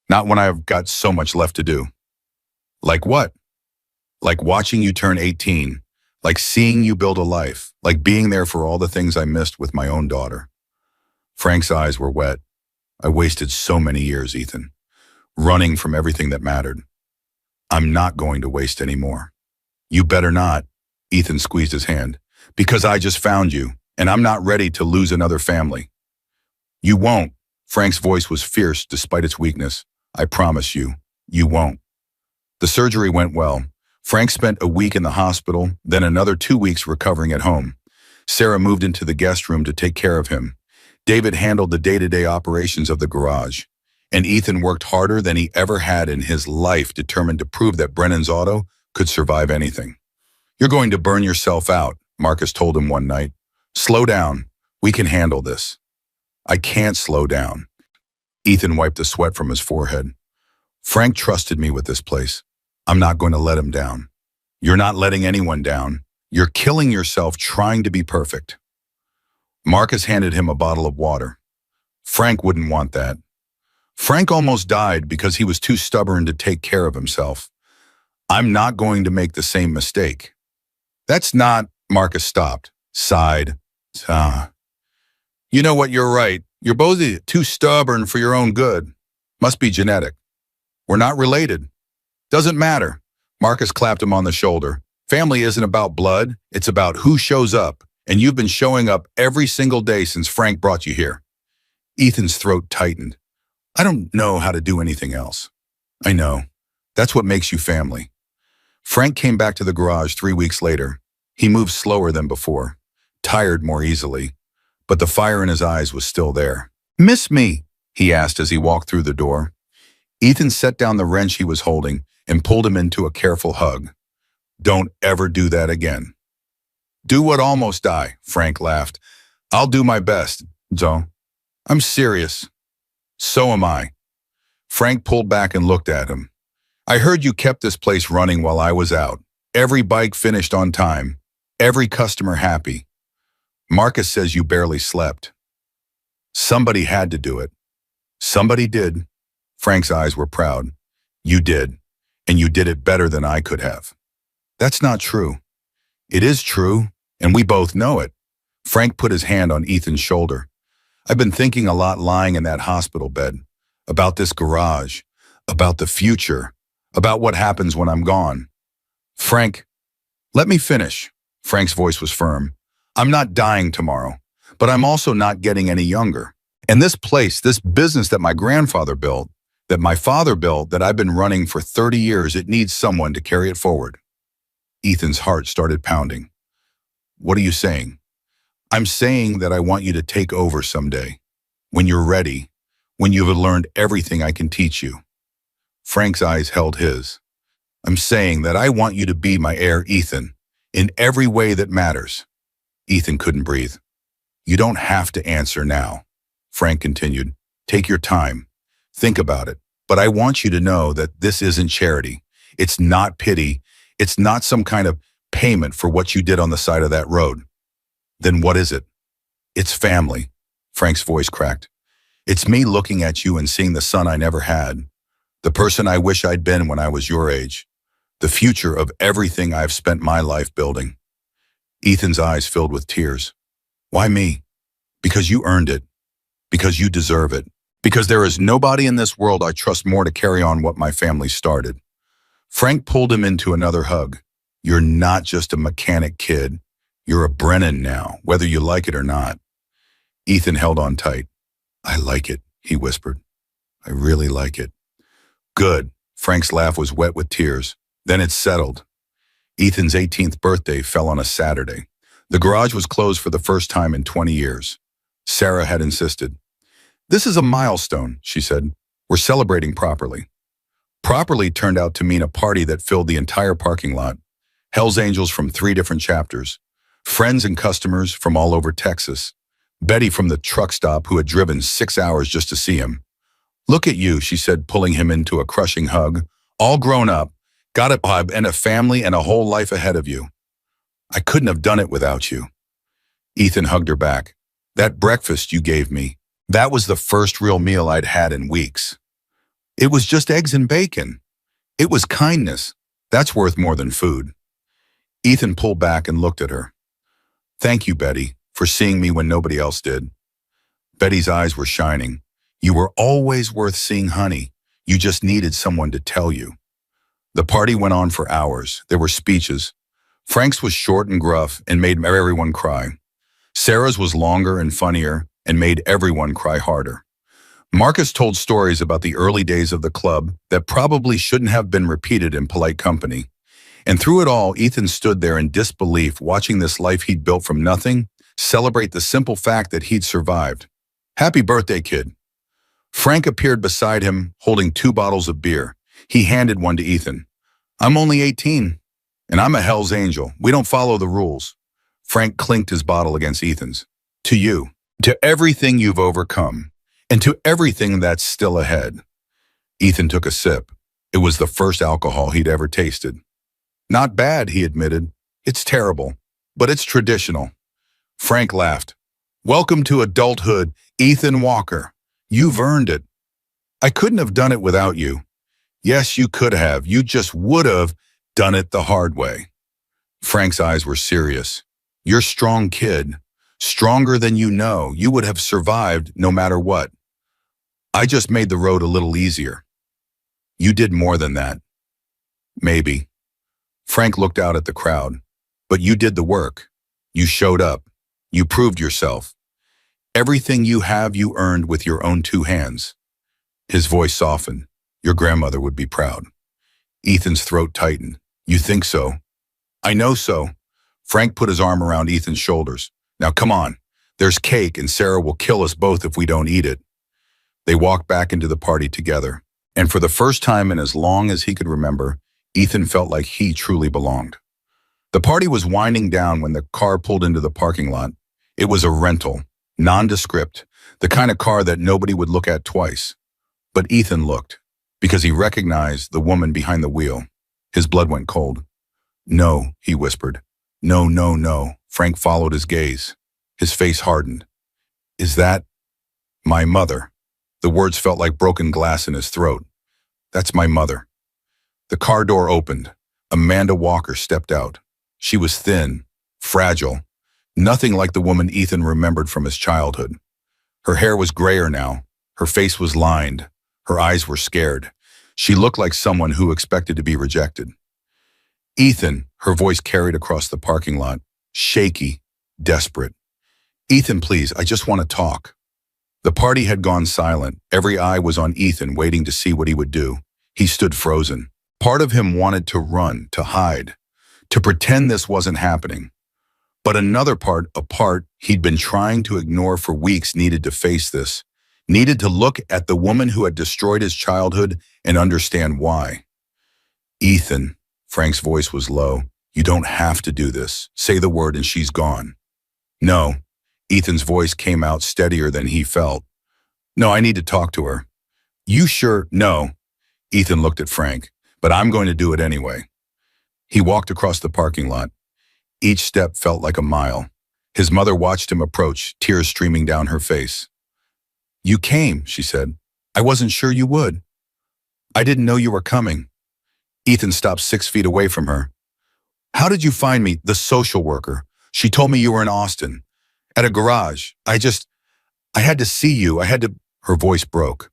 Not when I've got so much left to do. Like what? Like watching you turn 18. Like seeing you build a life. Like being there for all the things I missed with my own daughter. Frank's eyes were wet. I wasted so many years, Ethan. Running from everything that mattered. I'm not going to waste any more. You better not. Ethan squeezed his hand. Because I just found you, and I'm not ready to lose another family. You won't. Frank's voice was fierce despite its weakness. I promise you, you won't. The surgery went well. Frank spent a week in the hospital, then another 2 weeks recovering at home. Sarah moved into the guest room to take care of him. David handled the day-to-day operations of the garage. And Ethan worked harder than he ever had in his life, determined to prove that Brennan's Auto could survive anything. You're going to burn yourself out, Marcus told him one night. Slow down. We can handle this. I can't slow down. Ethan wiped the sweat from his forehead. Frank trusted me with this place. I'm not going to let him down. You're not letting anyone down. You're killing yourself trying to be perfect. Marcus handed him a bottle of water. Frank wouldn't want that. Frank almost died because he was too stubborn to take care of himself. I'm not going to make the same mistake. That's not, Marcus stopped, sighed. You know what, you're right. You're both too stubborn for your own good. Must be genetic. We're not related. Doesn't matter. Marcus clapped him on the shoulder. Family isn't about blood. It's about who shows up. And you've been showing up every single day since Frank brought you here. Ethan's throat tightened. I don't know how to do anything else. I know. That's what makes you family. Frank came back to the garage 3 weeks later. He moved slower than before, tired more easily, but the fire in his eyes was still there. Miss me? He asked as he walked through the door. Ethan set down the wrench he was holding and pulled him into a careful hug. Don't ever do that again. Do what almost die, Frank laughed. I'll do my best, Joe. I'm serious. So am I. Frank pulled back and looked at him. I heard you kept this place running while I was out. Every bike finished on time. Every customer happy. Marcus says you barely slept. Somebody had to do it. Somebody did. Frank's eyes were proud. You did. And you did it better than I could have. That's not true. It is true, and we both know it. Frank put his hand on Ethan's shoulder. I've been thinking a lot lying in that hospital bed, about this garage, About the future, about what happens when I'm gone. Frank, let me finish. Frank's voice was firm. I'm not dying tomorrow, but I'm also not getting any younger. And this place, this business that my grandfather built, that my father built, that I've been running for 30 years, it needs someone to carry it forward. Ethan's heart started pounding. What are you saying? I'm saying that I want you to take over someday. When you're ready, when you've learned everything I can teach you. Frank's eyes held his. I'm saying that I want you to be my heir, Ethan, in every way that matters. Ethan couldn't breathe. You don't have to answer now, Frank continued. Take your time. Think about it. But I want you to know that this isn't charity. It's not pity. It's not some kind of payment for what you did on the side of that road. Then what is it? It's family. Frank's voice cracked. It's me looking at you and seeing the son I never had. The person I wish I'd been when I was your age. The future of everything I've spent my life building. Ethan's eyes filled with tears. Why me? Because you earned it. Because you deserve it. Because there is nobody in this world I trust more to carry on what my family started. Frank pulled him into another hug. You're not just a mechanic kid. You're a Brennan now, whether you like it or not. Ethan held on tight. I like it, he whispered. I really like it. Good. Frank's laugh was wet with tears. Then it settled. Ethan's 18th birthday fell on a Saturday. The garage was closed for the first time in 20 years. Sarah had insisted. This is a milestone, she said. We're celebrating properly. Properly turned out to mean a party that filled the entire parking lot. Hell's Angels from 3 different chapters. Friends and customers from all over Texas. Betty from the truck stop who had driven 6 hours just to see him. Look at you, she said, pulling him into a crushing hug. All grown up, got a pub and a family and a whole life ahead of you. I couldn't have done it without you. Ethan hugged her back. That breakfast you gave me, that was the first real meal I'd had in weeks. It was just eggs and bacon. It was kindness. That's worth more than food. Ethan pulled back and looked at her. Thank you, Betty, for seeing me when nobody else did. Betty's eyes were shining. You were always worth seeing, honey. You just needed someone to tell you. The party went on for hours. There were speeches. Frank's was short and gruff and made everyone cry. Sarah's was longer and funnier and made everyone cry harder. Marcus told stories about the early days of the club that probably shouldn't have been repeated in polite company. And through it all, Ethan stood there in disbelief, watching this life he'd built from nothing celebrate the simple fact that he'd survived. Happy birthday, kid. Frank appeared beside him, holding 2 bottles of beer. He handed one to Ethan. I'm only 18, and I'm a Hell's Angel. We don't follow the rules. Frank clinked his bottle against Ethan's. To you, to everything you've overcome, and to everything that's still ahead. Ethan took a sip. It was the first alcohol he'd ever tasted. Not bad, he admitted. It's terrible, but it's traditional. Frank laughed. Welcome to adulthood, Ethan Walker. You've earned it. I couldn't have done it without you. Yes, you could have. You just would have done it the hard way. Frank's eyes were serious. You're a strong kid. Stronger than you know. You would have survived no matter what. I just made the road a little easier. You did more than that. Maybe. Frank looked out at the crowd. But you did the work. You showed up. You proved yourself. Everything you have, you earned with your own 2 hands. His voice softened. Your grandmother would be proud. Ethan's throat tightened. You think so? I know so. Frank put his arm around Ethan's shoulders. Now come on. There's cake and Sarah will kill us both if we don't eat it. They walked back into the party together. And for the first time in as long as he could remember, Ethan felt like he truly belonged. The party was winding down when the car pulled into the parking lot. It was a rental, nondescript, the kind of car that nobody would look at twice. But Ethan looked, because he recognized the woman behind the wheel. His blood went cold. No, he whispered. No, no, no. Frank followed his gaze. His face hardened. Is that my mother? The words felt like broken glass in his throat. That's my mother. The car door opened. Amanda Walker stepped out. She was thin, fragile, nothing like the woman Ethan remembered from his childhood. Her hair was grayer now. Her face was lined. Her eyes were scared. She looked like someone who expected to be rejected. Ethan, her voice carried across the parking lot, shaky, desperate. Ethan, please, I just want to talk. The party had gone silent. Every eye was on Ethan, waiting to see what he would do. He stood frozen. Part of him wanted to run, to hide, to pretend this wasn't happening. But another part, a part he'd been trying to ignore for weeks, needed to face this, needed to look at the woman who had destroyed his childhood and understand why. Ethan, Frank's voice was low. You don't have to do this. Say the word and she's gone. No. Ethan's voice came out steadier than he felt. No, I need to talk to her. You sure? No. Ethan looked at Frank. But I'm going to do it anyway. He walked across the parking lot. Each step felt like a mile. His mother watched him approach, tears streaming down her face. You came, she said. I wasn't sure you would. I didn't know you were coming. Ethan stopped 6 feet away from her. How did you find me? The social worker. She told me you were in Austin. At a garage. I had to see you. Her voice broke.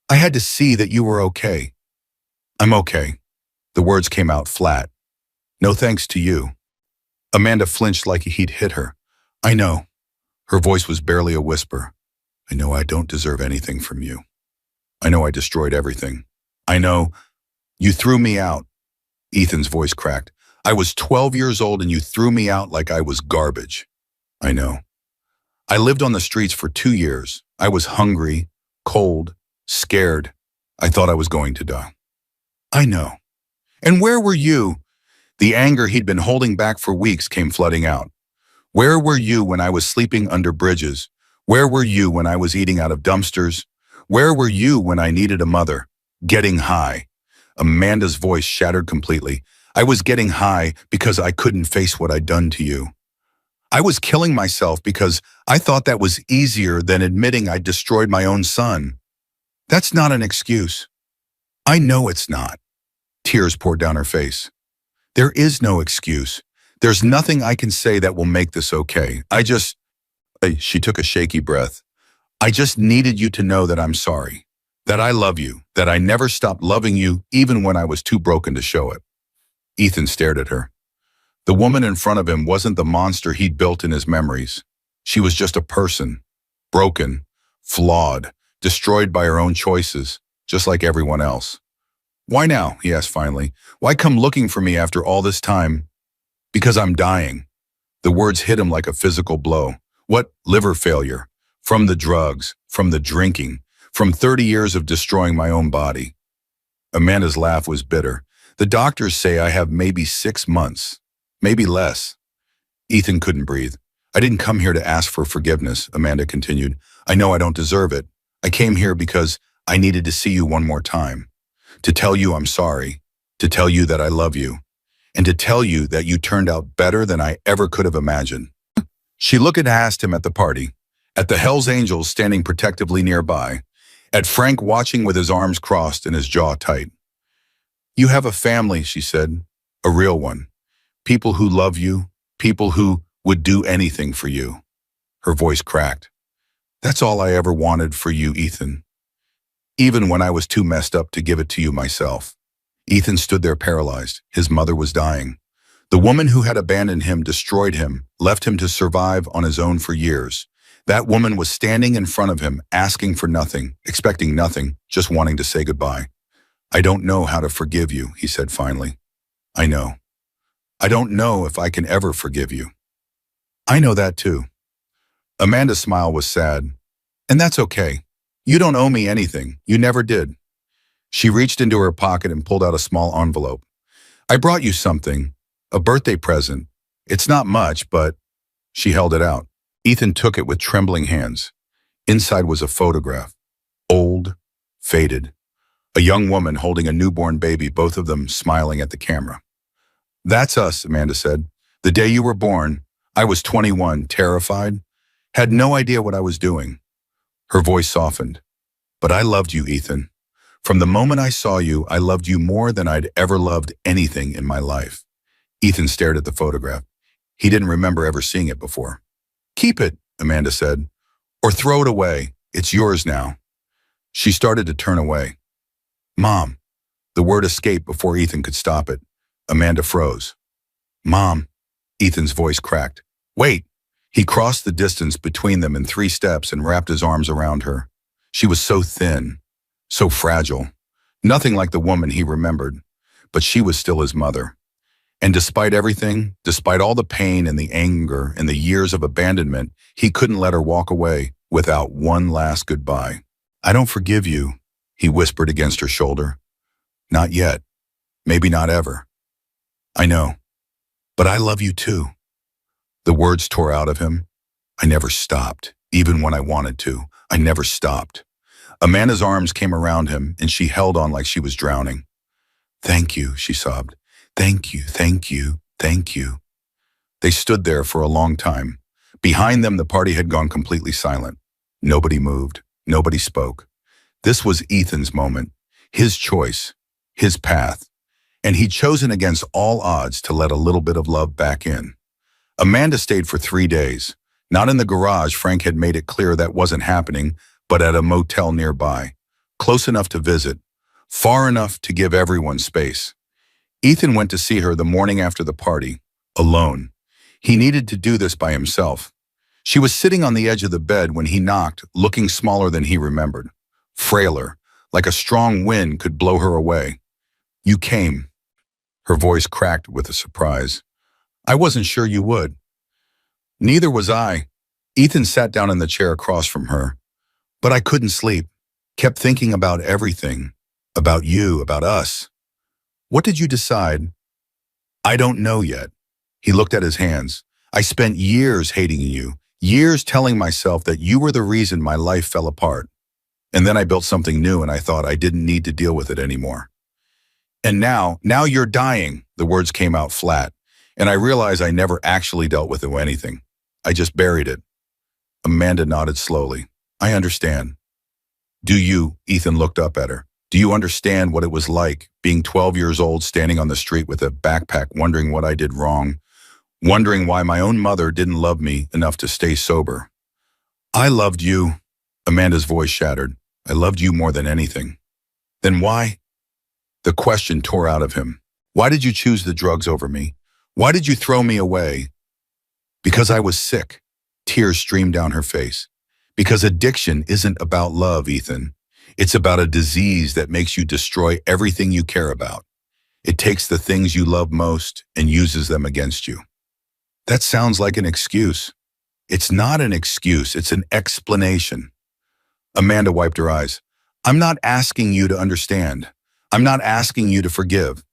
I had to see that you were okay. I'm okay. The words came out flat. No thanks to you. Amanda flinched like he'd hit her. I know. Her voice was barely a whisper. I know I don't deserve anything from you. I know I destroyed everything. I know you threw me out. Ethan's voice cracked. I was 12 years old and you threw me out like I was garbage. I know. I lived on the streets for 2 years. I was hungry, cold, scared. I thought I was going to die. I know. And where were you? The anger he'd been holding back for weeks came flooding out. Where were you when I was sleeping under bridges? Where were you when I was eating out of dumpsters? Where were you when I needed a mother? Getting high. Amanda's voice shattered completely. I was getting high because I couldn't face what I'd done to you. I was killing myself because I thought that was easier than admitting I destroyed my own son. That's not an excuse. I know it's not. Tears poured down her face. There is no excuse. There's nothing I can say that will make this okay. She took a shaky breath. I just needed you to know that I'm sorry, that I love you, that I never stopped loving you even when I was too broken to show it. Ethan stared at her. The woman in front of him wasn't the monster he'd built in his memories. She was just a person, broken, flawed, destroyed by her own choices, just like everyone else. Why now? He asked finally. Why come looking for me after all this time? Because I'm dying. The words hit him like a physical blow. What? Liver failure. From the drugs, from the drinking, from 30 years of destroying my own body. Amanda's laugh was bitter. The doctors say I have maybe 6 months, maybe less. Ethan couldn't breathe. I didn't come here to ask for forgiveness, Amanda continued. I know I don't deserve it. I came here because I needed to see you one more time. To tell you I'm sorry, to tell you that I love you, and to tell you that you turned out better than I ever could have imagined. She looked past him at the party, at the Hells Angels standing protectively nearby, at Frank watching with his arms crossed and his jaw tight. You have a family, she said, a real one. People who love you, people who would do anything for you. Her voice cracked. That's all I ever wanted for you, Ethan. Even when I was too messed up to give it to you myself. Ethan stood there paralyzed. His mother was dying. The woman who had abandoned him destroyed him, left him to survive on his own for years. That woman was standing in front of him, asking for nothing, expecting nothing, just wanting to say goodbye. I don't know how to forgive you, he said finally. I know. I don't know if I can ever forgive you. I know that too. Amanda's smile was sad. And that's okay. You don't owe me anything. You never did. She reached into her pocket and pulled out a small envelope. I brought you something, a birthday present. It's not much, but she held it out. Ethan took it with trembling hands. Inside was a photograph, old, faded. A young woman holding a newborn baby, both of them smiling at the camera. That's us, Amanda said. The day you were born, I was 21, terrified, had no idea what I was doing. Her voice softened. But I loved you, Ethan. From the moment I saw you, I loved you more than I'd ever loved anything in my life. Ethan stared at the photograph. He didn't remember ever seeing it before. Keep it, Amanda said, or throw it away. It's yours now. She started to turn away. Mom, The word escaped before Ethan could stop it. Amanda froze. Mom, Ethan's voice cracked. Wait! He crossed the distance between them in 3 steps and wrapped his arms around her. She was so thin, so fragile. Nothing like the woman he remembered, but she was still his mother. And despite everything, despite all the pain and the anger and the years of abandonment, he couldn't let her walk away without one last goodbye. I don't forgive you, he whispered against her shoulder. Not yet. Maybe not ever. I know. But I love you too. The words tore out of him. I never stopped, even when I wanted to. I never stopped. Amanda's arms came around him, and she held on like she was drowning. Thank you, she sobbed. Thank you, thank you, thank you. They stood there for a long time. Behind them, the party had gone completely silent. Nobody moved. Nobody spoke. This was Ethan's moment, his choice, his path, and he'd chosen against all odds to let a little bit of love back in. Amanda stayed for 3 days. Not in the garage, Frank had made it clear that wasn't happening, but at a motel nearby, close enough to visit, far enough to give everyone space. Ethan went to see her the morning after the party, alone. He needed to do this by himself. She was sitting on the edge of the bed when he knocked, looking smaller than he remembered. Frailer, like a strong wind could blow her away. You came. Her voice cracked with a surprise. I wasn't sure you would. Neither was I. Ethan sat down in the chair across from her. But I couldn't sleep. Kept thinking about everything. About you, about us. What did you decide? I don't know yet. He looked at his hands. I spent years hating you, years telling myself that you were the reason my life fell apart. And then I built something new and I thought I didn't need to deal with it anymore. And now you're dying. The words came out flat. And I realized I never actually dealt with anything. I just buried it. Amanda nodded slowly. I understand. Do you? Ethan looked up at her. Do you understand what it was like, being 12 years old, standing on the street with a backpack, wondering what I did wrong, wondering why my own mother didn't love me enough to stay sober? I loved you. Amanda's voice shattered. I loved you more than anything. Then why? The question tore out of him. Why did you choose the drugs over me? Why did you throw me away? Because I was sick. Tears streamed down her face. Because addiction isn't about love, Ethan. It's about a disease that makes you destroy everything you care about. It takes the things you love most and uses them against you. That sounds like an excuse. It's not an excuse, it's an explanation. Amanda wiped her eyes. I'm not asking you to understand. I'm not asking you to forgive.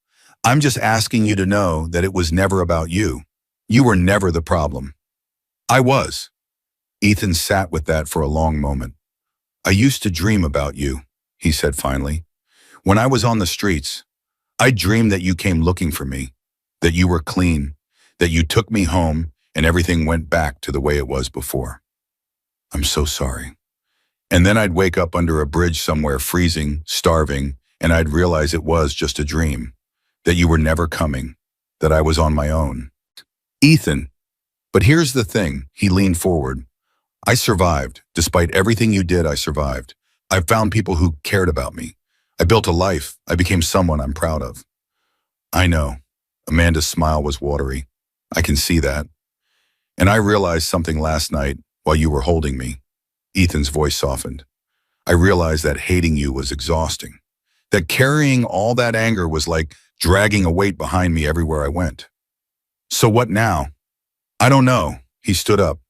I'm just asking you to know that it was never about you. You were never the problem. I was. Ethan sat with that for a long moment. I used to dream about you, he said finally. When I was on the streets, I dreamed that you came looking for me, that you were clean, that you took me home and everything went back to the way it was before. I'm so sorry. And then I'd wake up under a bridge somewhere freezing, starving, and I'd realize it was just a dream, that you were never coming, that I was on my own. Ethan, but here's the thing, he leaned forward. I survived. Despite everything you did, I survived. I found people who cared about me. I built a life. I became someone I'm proud of. I know. Amanda's smile was watery. I can see that. And I realized something last night while you were holding me. Ethan's voice softened. I realized that hating you was exhausting. That carrying all that anger was like dragging a weight behind me everywhere I went. So what now? I don't know. He stood up.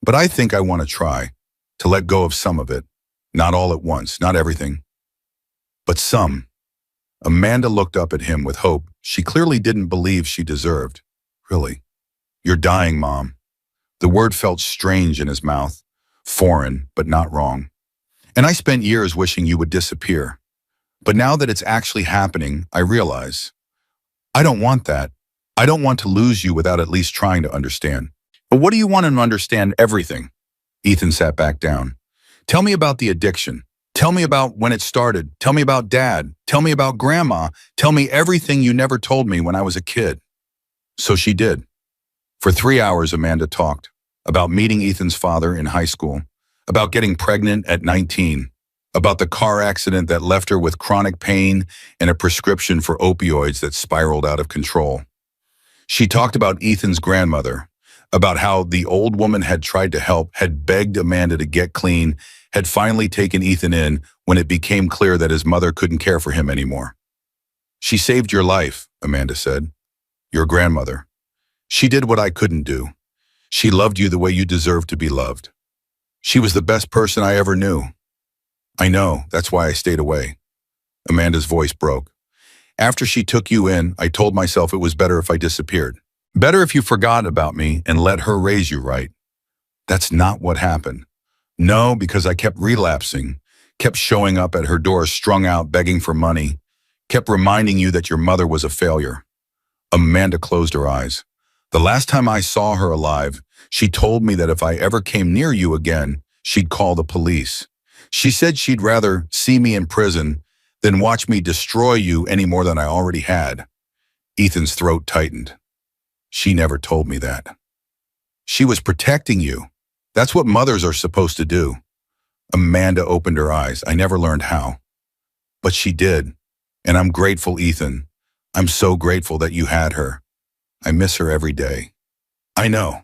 But I think I want to try to let go of some of it. Not all at once, not everything, but some. Amanda looked up at him with hope she clearly didn't believe she deserved. Really? You're dying, Mom. The word felt strange in his mouth, foreign, but not wrong. And I spent years wishing you would disappear. But now that it's actually happening, I realize I don't want that. I don't want to lose you without at least trying to understand. But what do you want to understand? Everything? Ethan sat back down. Tell me about the addiction. Tell me about when it started. Tell me about Dad. Tell me about Grandma. Tell me everything you never told me when I was a kid. So she did. For 3 hours, Amanda talked about meeting Ethan's father in high school, about getting pregnant at 19, about the car accident that left her with chronic pain and a prescription for opioids that spiraled out of control. She talked about Ethan's grandmother, about how the old woman had tried to help, had begged Amanda to get clean, had finally taken Ethan in when it became clear that his mother couldn't care for him anymore. "She saved your life," Amanda said. "Your grandmother. She did what I couldn't do. She loved you the way you deserved to be loved. She was the best person I ever knew." "I know, that's why I stayed away." Amanda's voice broke. "After she took you in, I told myself it was better if I disappeared. Better if you forgot about me and let her raise you right. That's not what happened. No, because I kept relapsing, kept showing up at her door strung out begging for money, kept reminding you that your mother was a failure." Amanda closed her eyes. "The last time I saw her alive, she told me that if I ever came near you again, she'd call the police. She said she'd rather see me in prison than watch me destroy you any more than I already had." Ethan's throat tightened. "She never told me that." "She was protecting you. That's what mothers are supposed to do." Amanda opened her eyes. "I never learned how. But she did. And I'm grateful, Ethan. I'm so grateful that you had her. I miss her every day." "I know."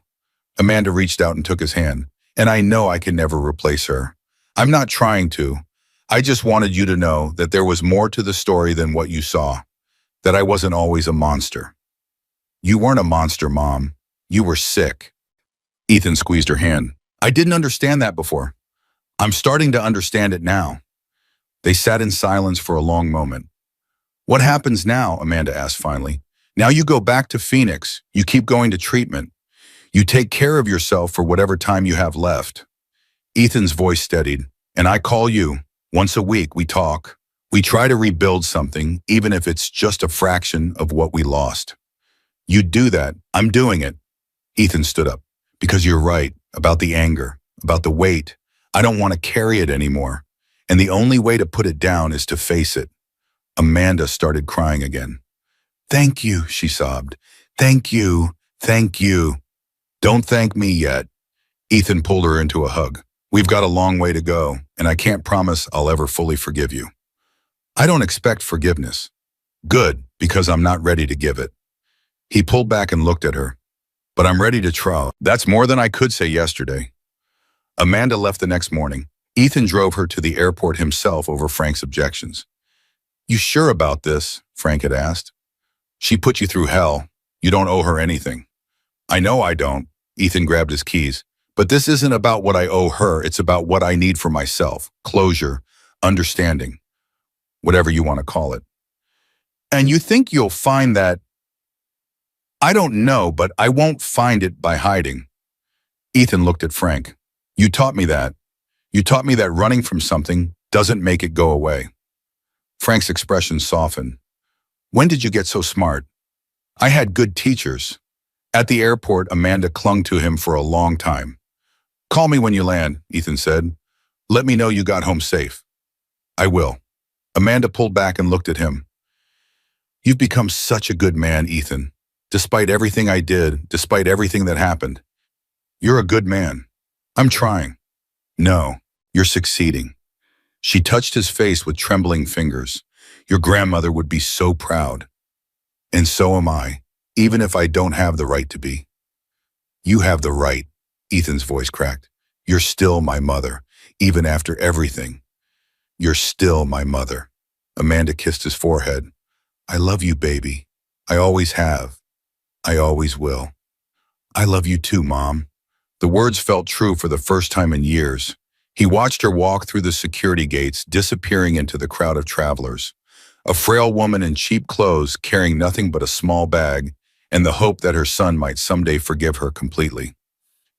Amanda reached out and took his hand. "And I know I can never replace her. I'm not trying to. I just wanted you to know that there was more to the story than what you saw. That I wasn't always a monster." "You weren't a monster, Mom. You were sick." Ethan squeezed her hand. "I didn't understand that before. I'm starting to understand it now." They sat in silence for a long moment. "What happens now?" Amanda asked finally. "Now you go back to Phoenix. You keep going to treatment. You take care of yourself for whatever time you have left." Ethan's voice steadied. "And I call you. Once a week, we talk. We try to rebuild something, even if it's just a fraction of what we lost." "You do that. I'm doing it." Ethan stood up. "Because you're right about the anger, about the weight. I don't want to carry it anymore. And the only way to put it down is to face it." Amanda started crying again. "Thank you," she sobbed. "Thank you. Thank you." "Don't thank me yet." Ethan pulled her into a hug. "We've got a long way to go, and I can't promise I'll ever fully forgive you." "I don't expect forgiveness." "Good, because I'm not ready to give it." He pulled back and looked at her. "But I'm ready to try." "That's more than I could say yesterday." Amanda left the next morning. Ethan drove her to the airport himself over Frank's objections. "You sure about this?" Frank had asked. "She put you through hell. You don't owe her anything." "I know I don't." Ethan grabbed his keys. "But this isn't about what I owe her. It's about what I need for myself. Closure, understanding, whatever you want to call it." "And you think you'll find that?" "I don't know, but I won't find it by hiding." Ethan looked at Frank. "You taught me that. You taught me that running from something doesn't make it go away." Frank's expression softened. "When did you get so smart?" "I had good teachers." At the airport, Amanda clung to him for a long time. "Call me when you land," Ethan said. "Let me know you got home safe." "I will." Amanda pulled back and looked at him. "You've become such a good man, Ethan. Despite everything I did, despite everything that happened. You're a good man." "I'm trying." "No, you're succeeding." She touched his face with trembling fingers. "Your grandmother would be so proud. And so am I, even if I don't have the right to be." "You have the right," Ethan's voice cracked. "You're still my mother, even after everything. You're still my mother." Amanda kissed his forehead. "I love you, baby. I always have. I always will." "I love you too, Mom." The words felt true for the first time in years. He watched her walk through the security gates, disappearing into the crowd of travelers. A frail woman in cheap clothes, carrying nothing but a small bag, and the hope that her son might someday forgive her completely.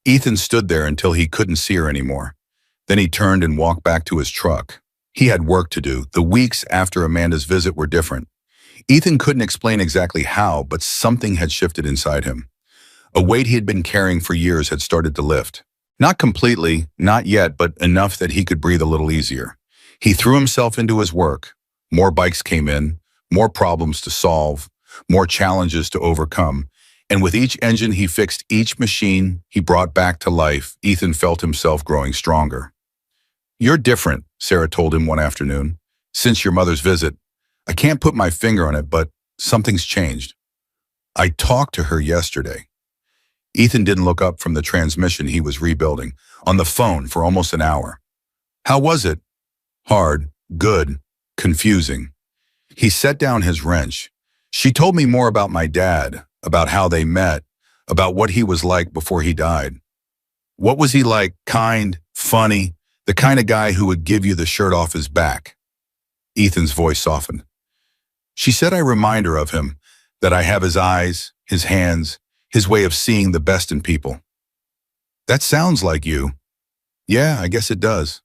Ethan stood there until he couldn't see her anymore. Then he turned and walked back to his truck. He had work to do. The weeks after Amanda's visit were different. Ethan couldn't explain exactly how, but something had shifted inside him. A weight he had been carrying for years had started to lift. Not completely, not yet, but enough that he could breathe a little easier. He threw himself into his work. More bikes came in, more problems to solve, more challenges to overcome. And with each engine he fixed, each machine he brought back to life, Ethan felt himself growing stronger. You're different, Sarah told him one afternoon. Since your mother's visit, I can't put my finger on it, but something's changed. I talked to her yesterday. Ethan didn't look up from the transmission he was rebuilding, on the phone for almost an hour. How was it? Hard, good, confusing. He set down his wrench. She told me more about my dad, about how they met, about what he was like before he died. What was he like? Kind, funny, the kind of guy who would give you the shirt off his back. Ethan's voice softened. She said I remind her of him, that I have his eyes, his hands, his way of seeing the best in people. That sounds like you. Yeah, I guess it does.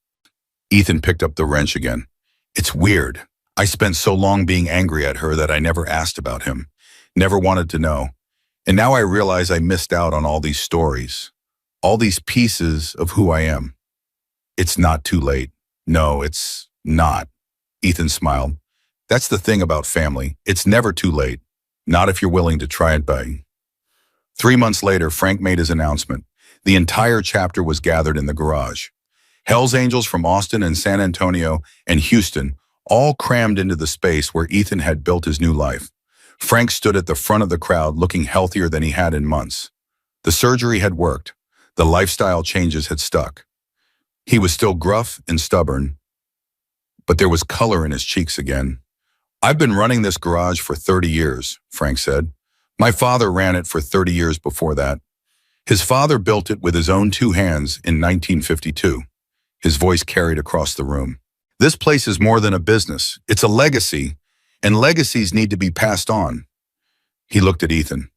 Ethan picked up the wrench again. It's weird. I spent so long being angry at her that I never asked about him, never wanted to know. And now I realize I missed out on all these stories, all these pieces of who I am. It's not too late. No, it's not. Ethan smiled. That's the thing about family. It's never too late. Not if you're willing to try it by. 3 months later, Frank made his announcement. The entire chapter was gathered in the garage. Hell's Angels from Austin and San Antonio and Houston all crammed into the space where Ethan had built his new life. Frank stood at the front of the crowd looking healthier than he had in months. The surgery had worked. The lifestyle changes had stuck. He was still gruff and stubborn, but there was color in his cheeks again. I've been running this garage for 30 years, Frank said. My father ran it for 30 years before that. His father built it with his own 2 hands in 1952. His voice carried across the room. This place is more than a business. It's a legacy, and legacies need to be passed on. He looked at Ethan.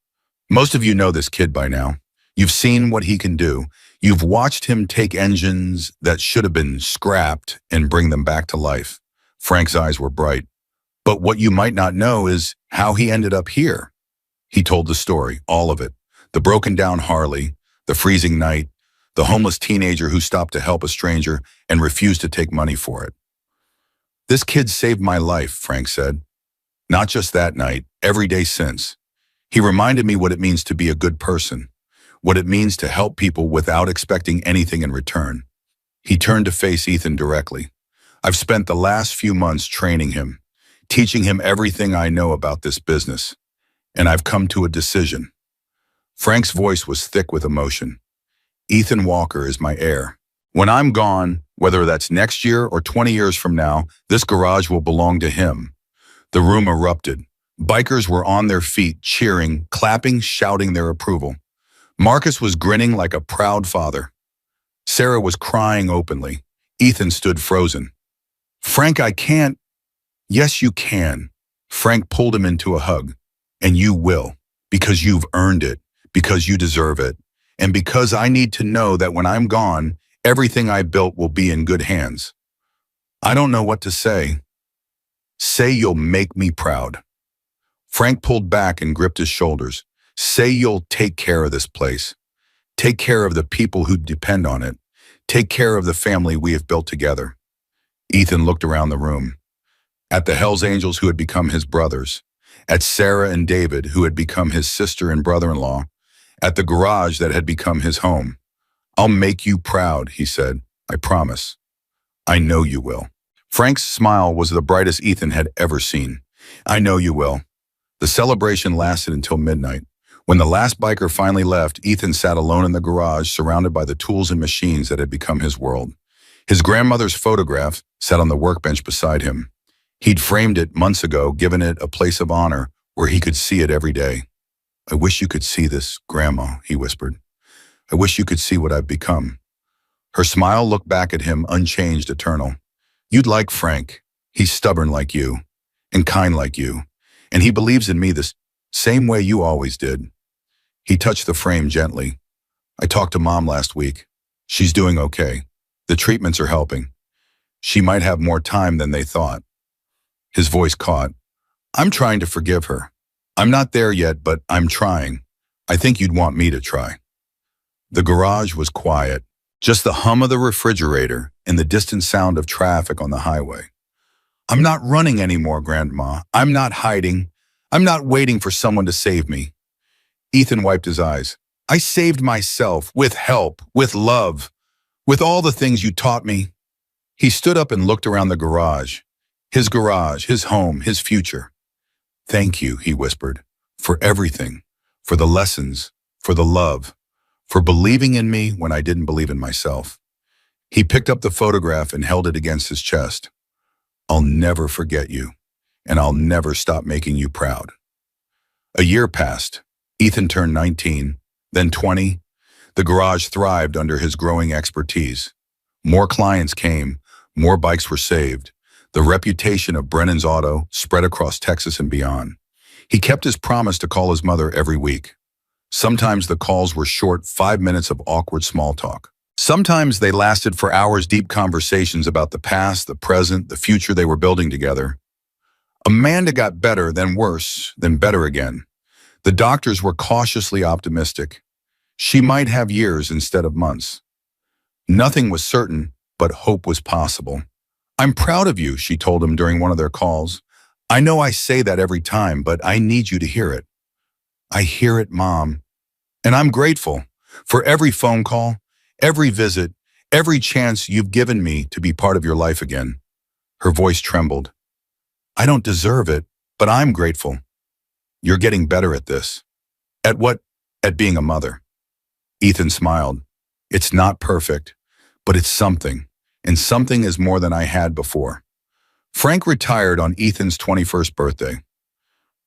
Most of you know this kid by now. You've seen what he can do. You've watched him take engines that should have been scrapped and bring them back to life. Frank's eyes were bright. But what you might not know is how he ended up here. He told the story, all of it. The broken down Harley, the freezing night, the homeless teenager who stopped to help a stranger and refused to take money for it. This kid saved my life, Frank said. Not just that night, every day since. He reminded me what it means to be a good person, what it means to help people without expecting anything in return. He turned to face Ethan directly. I've spent the last few months training him, teaching him everything I know about this business, and I've come to a decision. Frank's voice was thick with emotion. Ethan Walker is my heir. When I'm gone, whether that's next year or 20 years from now, this garage will belong to him. The room erupted. Bikers were on their feet, cheering, clapping, shouting their approval. Marcus was grinning like a proud father. Sarah was crying openly. Ethan stood frozen. Frank, I can't. Yes, you can. Frank pulled him into a hug. And you will, because you've earned it, because you deserve it, and because I need to know that when I'm gone, everything I built will be in good hands. I don't know what to say. Say you'll make me proud. Frank pulled back and gripped his shoulders. Say you'll take care of this place. Take care of the people who depend on it. Take care of the family we have built together. Ethan looked around the room. At the Hells Angels who had become his brothers. At Sarah and David who had become his sister and brother-in-law. At the garage that had become his home. I'll make you proud, he said. I promise. I know you will. Frank's smile was the brightest Ethan had ever seen. I know you will. The celebration lasted until midnight. When the last biker finally left, Ethan sat alone in the garage, surrounded by the tools and machines that had become his world. His grandmother's photograph sat on the workbench beside him. He'd framed it months ago, given it a place of honor where he could see it every day. I wish you could see this, Grandma, he whispered. I wish you could see what I've become. Her smile looked back at him, unchanged, eternal. You'd like Frank. He's stubborn like you, and kind like you, and he believes in me the same way you always did. He touched the frame gently. I talked to Mom last week. She's doing okay. The treatments are helping. She might have more time than they thought. His voice caught. I'm trying to forgive her. I'm not there yet, but I'm trying. I think you'd want me to try. The garage was quiet, just the hum of the refrigerator and the distant sound of traffic on the highway. I'm not running anymore, Grandma. I'm not hiding. I'm not waiting for someone to save me. Ethan wiped his eyes. I saved myself with help, with love, with all the things you taught me. He stood up and looked around the garage. His home, his future. Thank you, he whispered, for everything, for the lessons, for the love, for believing in me when I didn't believe in myself. He picked up the photograph and held it against his chest. I'll never forget you, and I'll never stop making you proud. A year passed. Ethan turned 19, then 20. The garage thrived under his growing expertise. More clients came, more bikes were saved. The reputation of Brennan's Auto spread across Texas and beyond. He kept his promise to call his mother every week. Sometimes the calls were short 5 minutes of awkward small talk. Sometimes they lasted for hours, deep conversations about the past, the present, the future they were building together. Amanda got better, then worse, then better again. The doctors were cautiously optimistic. She might have years instead of months. Nothing was certain, but hope was possible. I'm proud of you, she told him during one of their calls. I know I say that every time, but I need you to hear it. I hear it, Mom. And I'm grateful for every phone call, every visit, every chance you've given me to be part of your life again. Her voice trembled. I don't deserve it, but I'm grateful. You're getting better at this. At what? At being a mother. Ethan smiled. It's not perfect, but it's something, and something is more than I had before. Frank retired on Ethan's 21st birthday.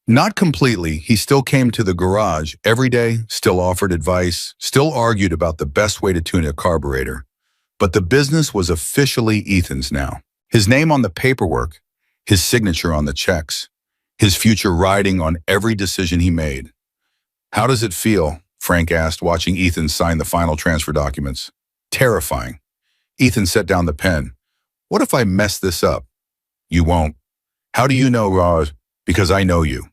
Not completely, he still came to the garage every day, still offered advice, still argued about the best way to tune a carburetor. But the business was officially Ethan's now. His name on the paperwork, his signature on the checks, his future riding on every decision he made. How does it feel? Frank asked, watching Ethan sign the final transfer documents. Terrifying. Ethan set down the pen. What if I mess this up? You won't. How do you know, Raj? Because I know you.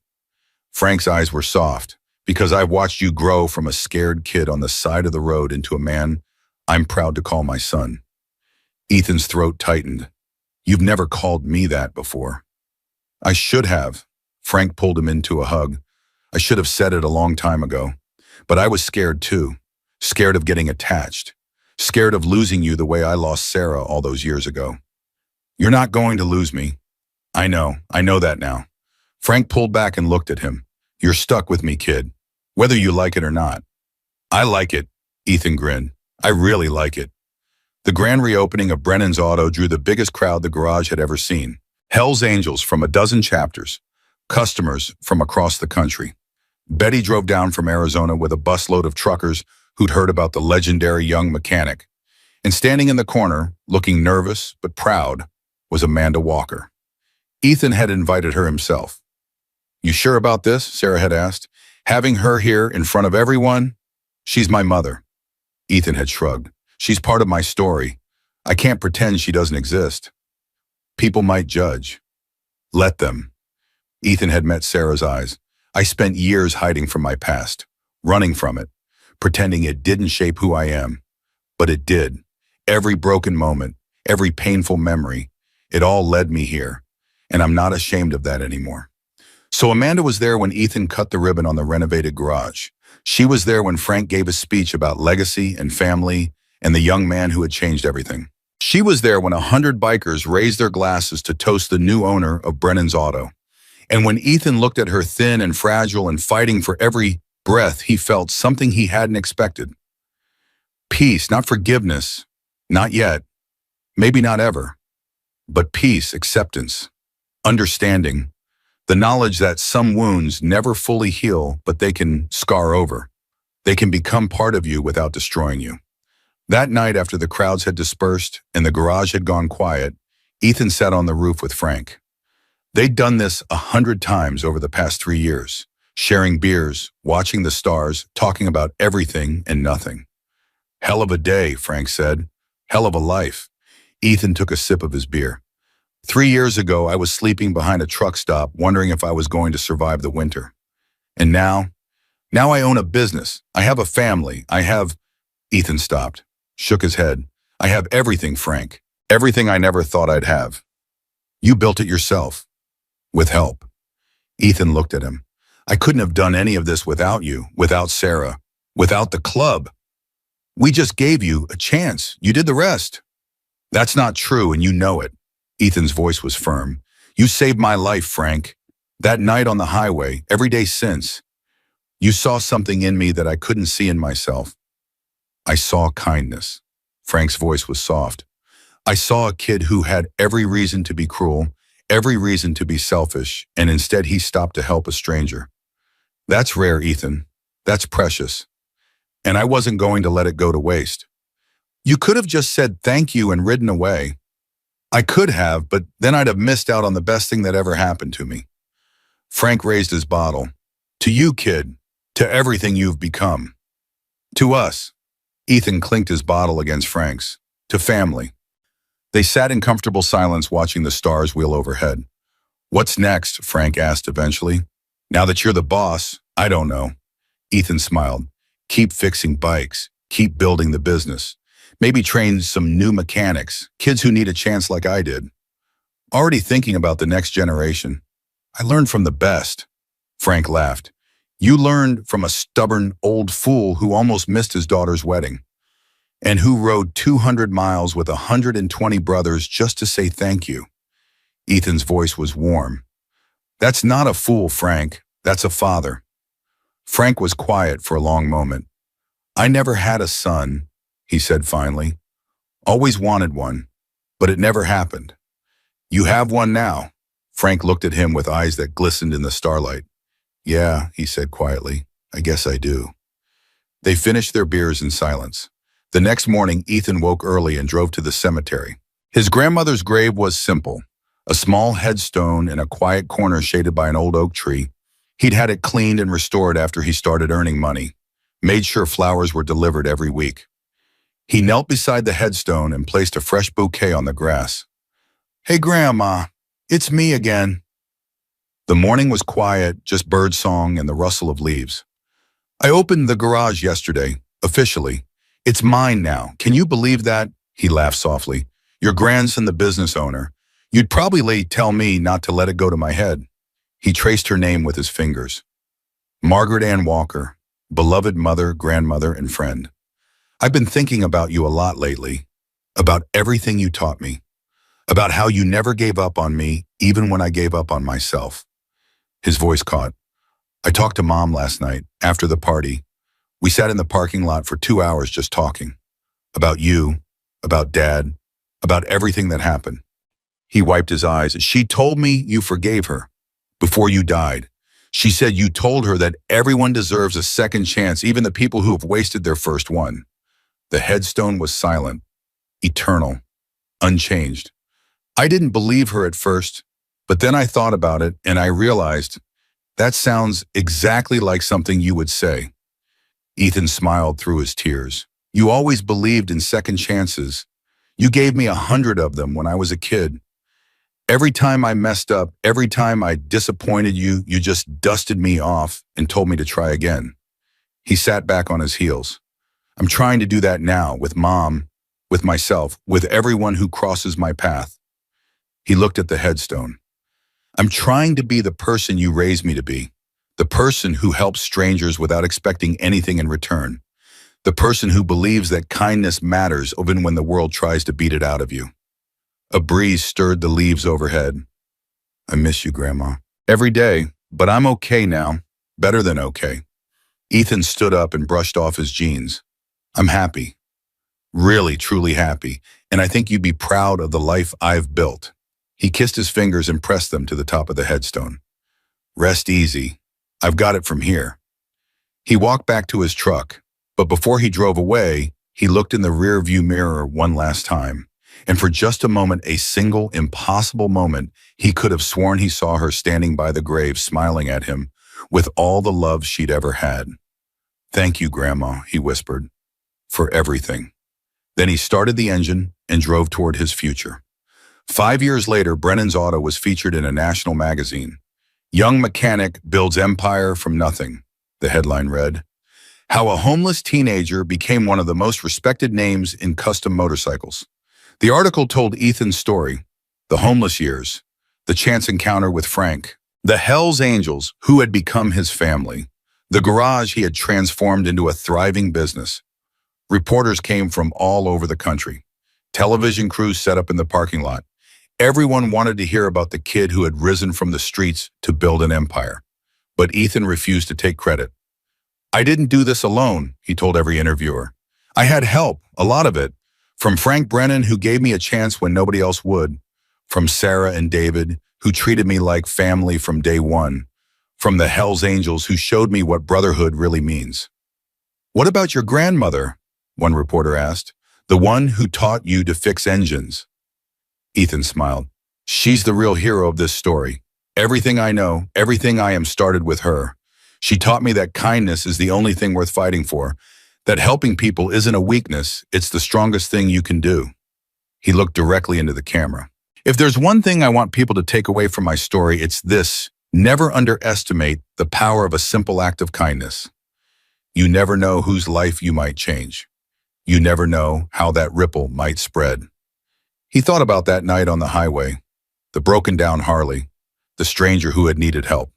Frank's eyes were soft. Because I've watched you grow from a scared kid on the side of the road into a man I'm proud to call my son. Ethan's throat tightened. You've never called me that before. I should have. Frank pulled him into a hug. I should have said it a long time ago. But I was scared too. Scared of getting attached. Scared of losing you the way I lost Sarah all those years ago. You're not going to lose me. I know that now. Frank pulled back and looked at him. You're stuck with me, kid. Whether you like it or not. I like it, Ethan grinned. I really like it. The grand reopening of Brennan's Auto drew the biggest crowd the garage had ever seen. Hell's Angels from a dozen chapters. Customers from across the country. Betty drove down from Arizona with a busload of truckers who'd heard about the legendary young mechanic. And standing in the corner, looking nervous but proud, was Amanda Walker. Ethan had invited her himself. You sure about this? Sarah had asked. Having her here in front of everyone? She's my mother. Ethan had shrugged. She's part of my story. I can't pretend she doesn't exist. People might judge. Let them. Ethan had met Sarah's eyes. I spent years hiding from my past, running from it, pretending it didn't shape who I am. But it did. Every broken moment, every painful memory, it all led me here. And I'm not ashamed of that anymore. So Amanda was there when Ethan cut the ribbon on the renovated garage. She was there when Frank gave a speech about legacy and family and the young man who had changed everything. She was there when 100 bikers raised their glasses to toast the new owner of Brennan's Auto. And when Ethan looked at her thin and fragile and fighting for every breath, he felt something he hadn't expected. Peace, not forgiveness, not yet, maybe not ever, but peace, acceptance, understanding, the knowledge that some wounds never fully heal, but they can scar over. They can become part of you without destroying you. That night, after the crowds had dispersed and the garage had gone quiet, Ethan sat on the roof with Frank. They'd done this 100 times over the past 3 years, sharing beers, watching the stars, talking about everything and nothing. Hell of a day, Frank said. Hell of a life. Ethan took a sip of his beer. 3 years ago, I was sleeping behind a truck stop, wondering if I was going to survive the winter. And now I own a business. I have a family. Ethan stopped, shook his head. I have everything, Frank. Everything I never thought I'd have. You built it yourself. With help. Ethan looked at him. I couldn't have done any of this without you, without Sarah, without the club. We just gave you a chance. You did the rest. That's not true, and you know it. Ethan's voice was firm. You saved my life, Frank. That night on the highway, every day since, you saw something in me that I couldn't see in myself. I saw kindness. Frank's voice was soft. I saw a kid who had every reason to be cruel, every reason to be selfish, and instead he stopped to help a stranger. That's rare, Ethan. That's precious. And I wasn't going to let it go to waste. You could have just said thank you and ridden away. I could have, but then I'd have missed out on the best thing that ever happened to me. Frank raised his bottle. To you, kid. To everything you've become. To us. Ethan clinked his bottle against Frank's. To family. They sat in comfortable silence watching the stars wheel overhead. What's next? Frank asked eventually. Now that you're the boss, I don't know. Ethan smiled. Keep fixing bikes. Keep building the business. Maybe train some new mechanics, kids who need a chance like I did. Already thinking about the next generation. I learned from the best. Frank laughed. You learned from a stubborn old fool who almost missed his daughter's wedding, and who rode 200 miles with 120 brothers just to say thank you. Ethan's voice was warm. That's not a fool, Frank. That's a father. Frank was quiet for a long moment. I never had a son, he said finally. Always wanted one, but it never happened. You have one now. Frank looked at him with eyes that glistened in the starlight. Yeah, he said quietly. I guess I do. They finished their beers in silence. The next morning, Ethan woke early and drove to the cemetery. His grandmother's grave was simple, a small headstone in a quiet corner shaded by an old oak tree. He'd had it cleaned and restored after he started earning money, made sure flowers were delivered every week. He knelt beside the headstone and placed a fresh bouquet on the grass. Hey, Grandma, it's me again. The morning was quiet, just birdsong and the rustle of leaves. I opened the garage yesterday, officially. It's mine now. Can you believe that? He laughed softly. Your grandson, the business owner. You'd probably tell me not to let it go to my head. He traced her name with his fingers. Margaret Ann Walker, beloved mother, grandmother, and friend. I've been thinking about you a lot lately, about everything you taught me, about how you never gave up on me, even when I gave up on myself. His voice caught. I talked to Mom last night, after the party. We sat in the parking lot for 2 hours just talking. About you, about Dad, about everything that happened. He wiped his eyes. She told me you forgave her before you died. She said you told her that everyone deserves a second chance, even the people who have wasted their first one. The headstone was silent, eternal, unchanged. I didn't believe her at first, but then I thought about it and I realized that sounds exactly like something you would say. Ethan smiled through his tears. You always believed in second chances. You gave me 100 of them when I was a kid. Every time I messed up, every time I disappointed you, you just dusted me off and told me to try again. He sat back on his heels. I'm trying to do that now with Mom, with myself, with everyone who crosses my path. He looked at the headstone. I'm trying to be the person you raised me to be, the person who helps strangers without expecting anything in return, the person who believes that kindness matters even when the world tries to beat it out of you. A breeze stirred the leaves overhead. I miss you, Grandma. Every day, but I'm okay now, better than okay. Ethan stood up and brushed off his jeans. I'm happy, really, truly happy, and I think you'd be proud of the life I've built. He kissed his fingers and pressed them to the top of the headstone. Rest easy. I've got it from here. He walked back to his truck, but before he drove away, he looked in the rear-view mirror one last time, and for just a moment, a single, impossible moment, he could have sworn he saw her standing by the grave smiling at him with all the love she'd ever had. Thank you, Grandma, he whispered, for everything. Then he started the engine and drove toward his future. 5 years later, Brennan's auto was featured in a national magazine. Young mechanic builds empire from nothing, the headline read. How a homeless teenager became one of the most respected names in custom motorcycles. The article told Ethan's story, the homeless years, the chance encounter with Frank, the Hells Angels who had become his family, the garage he had transformed into a thriving business. Reporters came from all over the country. Television crews set up in the parking lot. Everyone wanted to hear about the kid who had risen from the streets to build an empire. But Ethan refused to take credit. "I didn't do this alone," he told every interviewer. "I had help, a lot of it, from Frank Brennan, who gave me a chance when nobody else would, from Sarah and David, who treated me like family from day one, from the Hells Angels, who showed me what brotherhood really means." "What about your grandmother?" one reporter asked. "The one who taught you to fix engines?" Ethan smiled. "She's the real hero of this story. Everything I know, everything I am started with her. She taught me that kindness is the only thing worth fighting for, that helping people isn't a weakness, it's the strongest thing you can do." He looked directly into the camera. "If there's one thing I want people to take away from my story, it's this: never underestimate the power of a simple act of kindness. You never know whose life you might change. You never know how that ripple might spread." He thought about that night on the highway, the broken down Harley, the stranger who had needed help.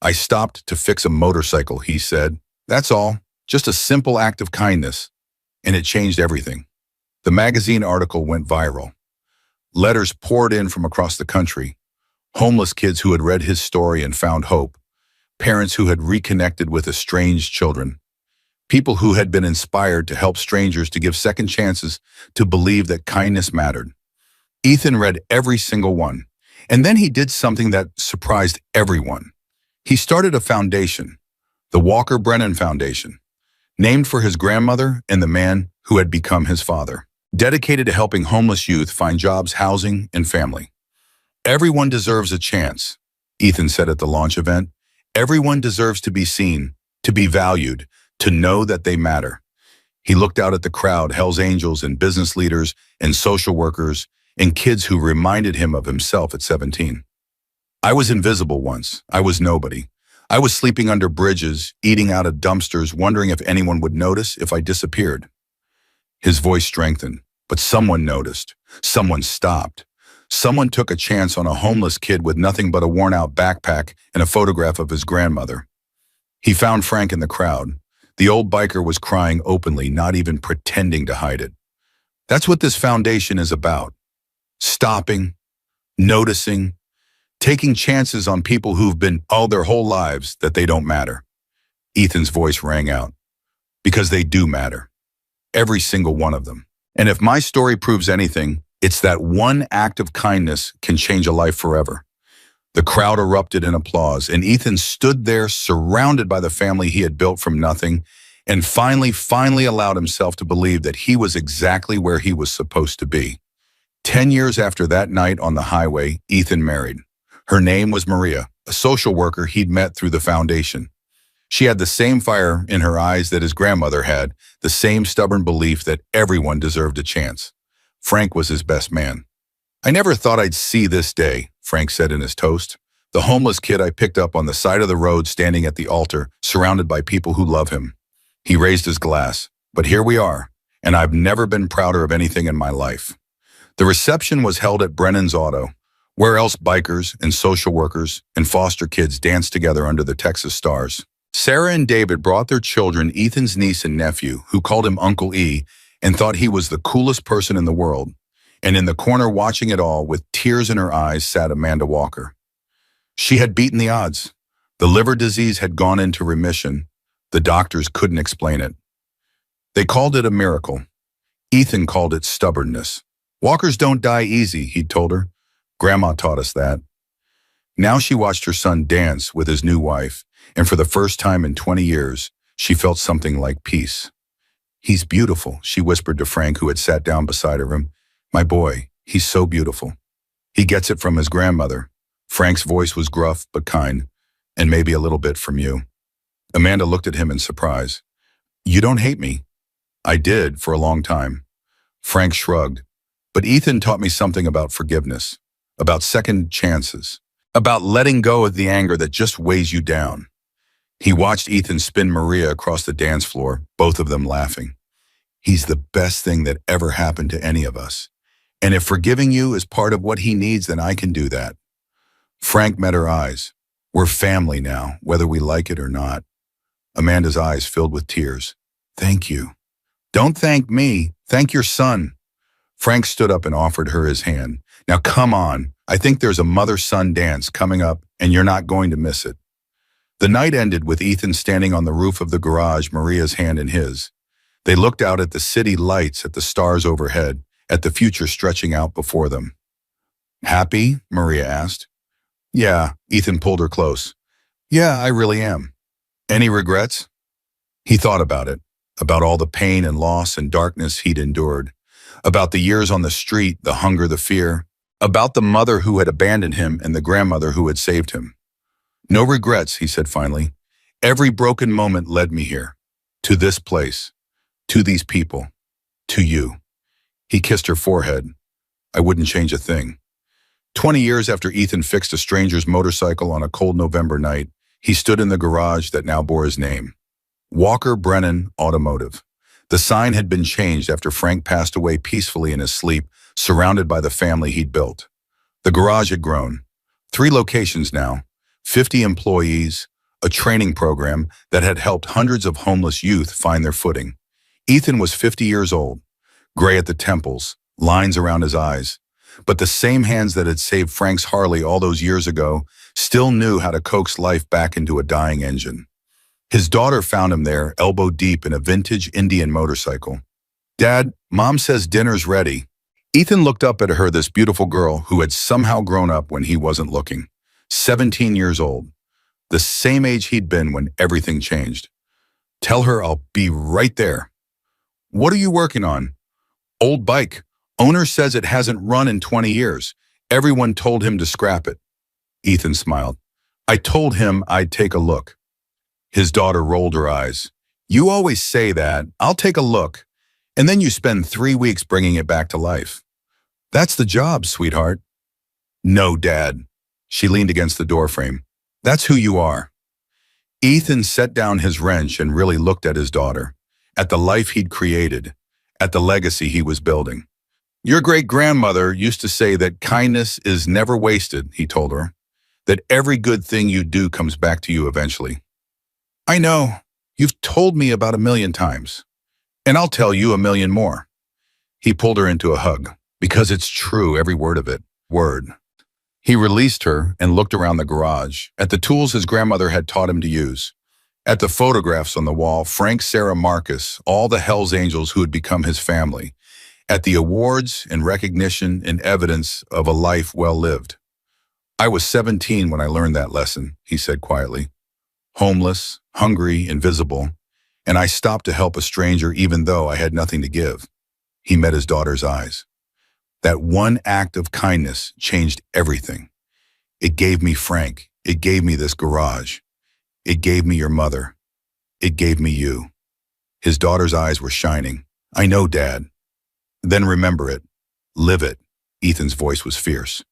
"I stopped to fix a motorcycle," he said. "That's all, just a simple act of kindness." And it changed everything. The magazine article went viral. Letters poured in from across the country. Homeless kids who had read his story and found hope. Parents who had reconnected with estranged children. People who had been inspired to help strangers, to give second chances, to believe that kindness mattered. Ethan read every single one. And then he did something that surprised everyone. He started a foundation, the Walker Brennan Foundation, named for his grandmother and the man who had become his father, dedicated to helping homeless youth find jobs, housing, and family. "Everyone deserves a chance," Ethan said at the launch event. "Everyone deserves to be seen, to be valued, to know that they matter." He looked out at the crowd, Hells Angels and business leaders and social workers and kids who reminded him of himself at 17. "I was invisible once. I was nobody. I was sleeping under bridges, eating out of dumpsters, wondering if anyone would notice if I disappeared." His voice strengthened, but someone noticed. Someone stopped. Someone took a chance on a homeless kid with nothing but a worn-out backpack and a photograph of his grandmother. He found Frank in the crowd. The old biker was crying openly, not even pretending to hide it. That's what this foundation is about. Stopping, noticing, taking chances on people who've been told their whole lives that they don't matter. Ethan's voice rang out. Because they do matter. Every single one of them. And if my story proves anything, it's that one act of kindness can change a life forever. The crowd erupted in applause, and Ethan stood there surrounded by the family he had built from nothing, and finally allowed himself to believe that he was exactly where he was supposed to be. 10 years after that night on the highway, Ethan married. Her name was Maria, a social worker he'd met through the foundation. She had the same fire in her eyes that his grandmother had, the same stubborn belief that everyone deserved a chance. Frank was his best man. "I never thought I'd see this day," Frank said in his toast. "The homeless kid I picked up on the side of the road, standing at the altar, surrounded by people who love him." He raised his glass. "But here we are, and I've never been prouder of anything in my life." The reception was held at Brennan's Auto, where else bikers and social workers and foster kids danced together under the Texas stars. Sarah and David brought their children, Ethan's niece and nephew, who called him Uncle E, and thought he was the coolest person in the world. And in the corner watching it all, with tears in her eyes, sat Amanda Walker. She had beaten the odds. The liver disease had gone into remission. The doctors couldn't explain it. They called it a miracle. Ethan called it stubbornness. "Walkers don't die easy," he'd told her. "Grandma taught us that." Now she watched her son dance with his new wife, and for the first time in 20 years, she felt something like peace. "He's beautiful," she whispered to Frank, who had sat down beside her. "My boy, he's so beautiful. He gets it from his grandmother." Frank's voice was gruff but kind, "and maybe a little bit from you." Amanda looked at him in surprise. "You don't hate me." "I did for a long time." Frank shrugged. "But Ethan taught me something about forgiveness, about second chances, about letting go of the anger that just weighs you down." He watched Ethan spin Maria across the dance floor, both of them laughing. "He's the best thing that ever happened to any of us. And if forgiving you is part of what he needs, then I can do that." Frank met her eyes. "We're family now, whether we like it or not." Amanda's eyes filled with tears. "Thank you." "Don't thank me. Thank your son." Frank stood up and offered her his hand. Now come on, I think there's a mother-son dance coming up and you're not going to miss it. The night ended with Ethan standing on the roof of the garage, Maria's hand in his. They looked out at the city lights, at the stars overhead, at the future stretching out before them. Happy? Maria asked. Yeah, Ethan pulled her close. Yeah, I really am. Any regrets? He thought about it, about all the pain and loss and darkness he'd endured, about the years on the street, the hunger, the fear, about the mother who had abandoned him and the grandmother who had saved him. No regrets, he said finally. Every broken moment led me here, to this place, to these people, to you. He kissed her forehead. I wouldn't change a thing. 20 years after Ethan fixed a stranger's motorcycle on a cold November night, he stood in the garage that now bore his name. Walker Brennan Automotive. The sign had been changed after Frank passed away peacefully in his sleep, surrounded by the family he'd built. The garage had grown. 3 locations now, 50 employees, a training program that had helped hundreds of homeless youth find their footing. Ethan was 50 years old, gray at the temples, lines around his eyes. But the same hands that had saved Frank's Harley all those years ago still knew how to coax life back into a dying engine. His daughter found him there, elbow deep in a vintage Indian motorcycle. Dad, Mom says dinner's ready. Ethan looked up at her, this beautiful girl who had somehow grown up when he wasn't looking. 17 years old, the same age he'd been when everything changed. Tell her I'll be right there. What are you working on? Old bike. Owner says it hasn't run in 20 years. Everyone told him to scrap it. Ethan smiled. I told him I'd take a look. His daughter rolled her eyes. You always say that. I'll take a look. And then you spend 3 weeks bringing it back to life. That's the job, sweetheart. No, Dad. She leaned against the doorframe. That's who you are. Ethan set down his wrench and really looked at his daughter, at the life he'd created, at the legacy he was building. Your great-grandmother used to say that kindness is never wasted, he told her, that every good thing you do comes back to you eventually. I know, you've told me about 1,000,000 times, and I'll tell you 1,000,000 more. He pulled her into a hug, because it's true, every word of it, word. He released her and looked around the garage, at the tools his grandmother had taught him to use, at the photographs on the wall, Frank, Sarah, Marcus, all the Hells Angels who had become his family, at the awards and recognition and evidence of a life well lived. I was 17 when I learned that lesson, he said quietly. Homeless, hungry, invisible, and I stopped to help a stranger even though I had nothing to give. He met his daughter's eyes. That one act of kindness changed everything. It gave me Frank. It gave me this garage. It gave me your mother. It gave me you. His daughter's eyes were shining. I know, Dad. Then remember it. Live it. Ethan's voice was fierce.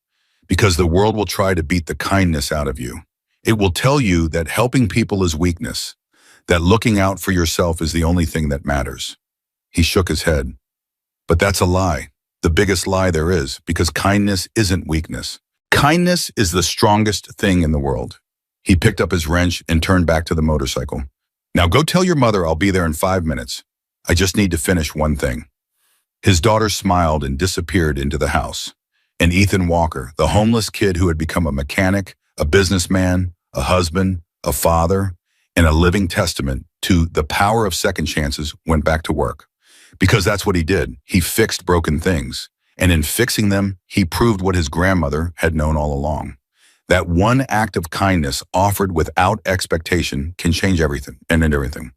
Because the world will try to beat the kindness out of you. It will tell you that helping people is weakness, that looking out for yourself is the only thing that matters. He shook his head. But that's a lie. The biggest lie there is, because kindness isn't weakness. Kindness is the strongest thing in the world. He picked up his wrench and turned back to the motorcycle. Now go tell your mother I'll be there in 5 minutes. I just need to finish one thing. His daughter smiled and disappeared into the house. And Ethan Walker, the homeless kid who had become a mechanic, a businessman, a husband, a father, and a living testament to the power of second chances, went back to work. Because that's what he did. He fixed broken things. And in fixing them, he proved what his grandmother had known all along. That one act of kindness offered without expectation can change everything and end everything.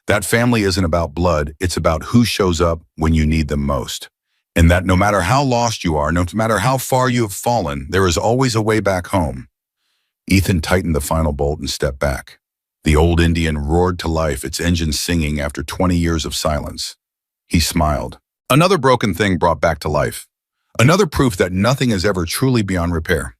That family isn't about blood, it's about who shows up when you need them most. And that no matter how lost you are, no matter how far you have fallen, there is always a way back home. Ethan tightened the final bolt and stepped back. The old Indian roared to life, its engine singing after 20 years of silence. He smiled. Another broken thing brought back to life. Another proof that nothing is ever truly beyond repair.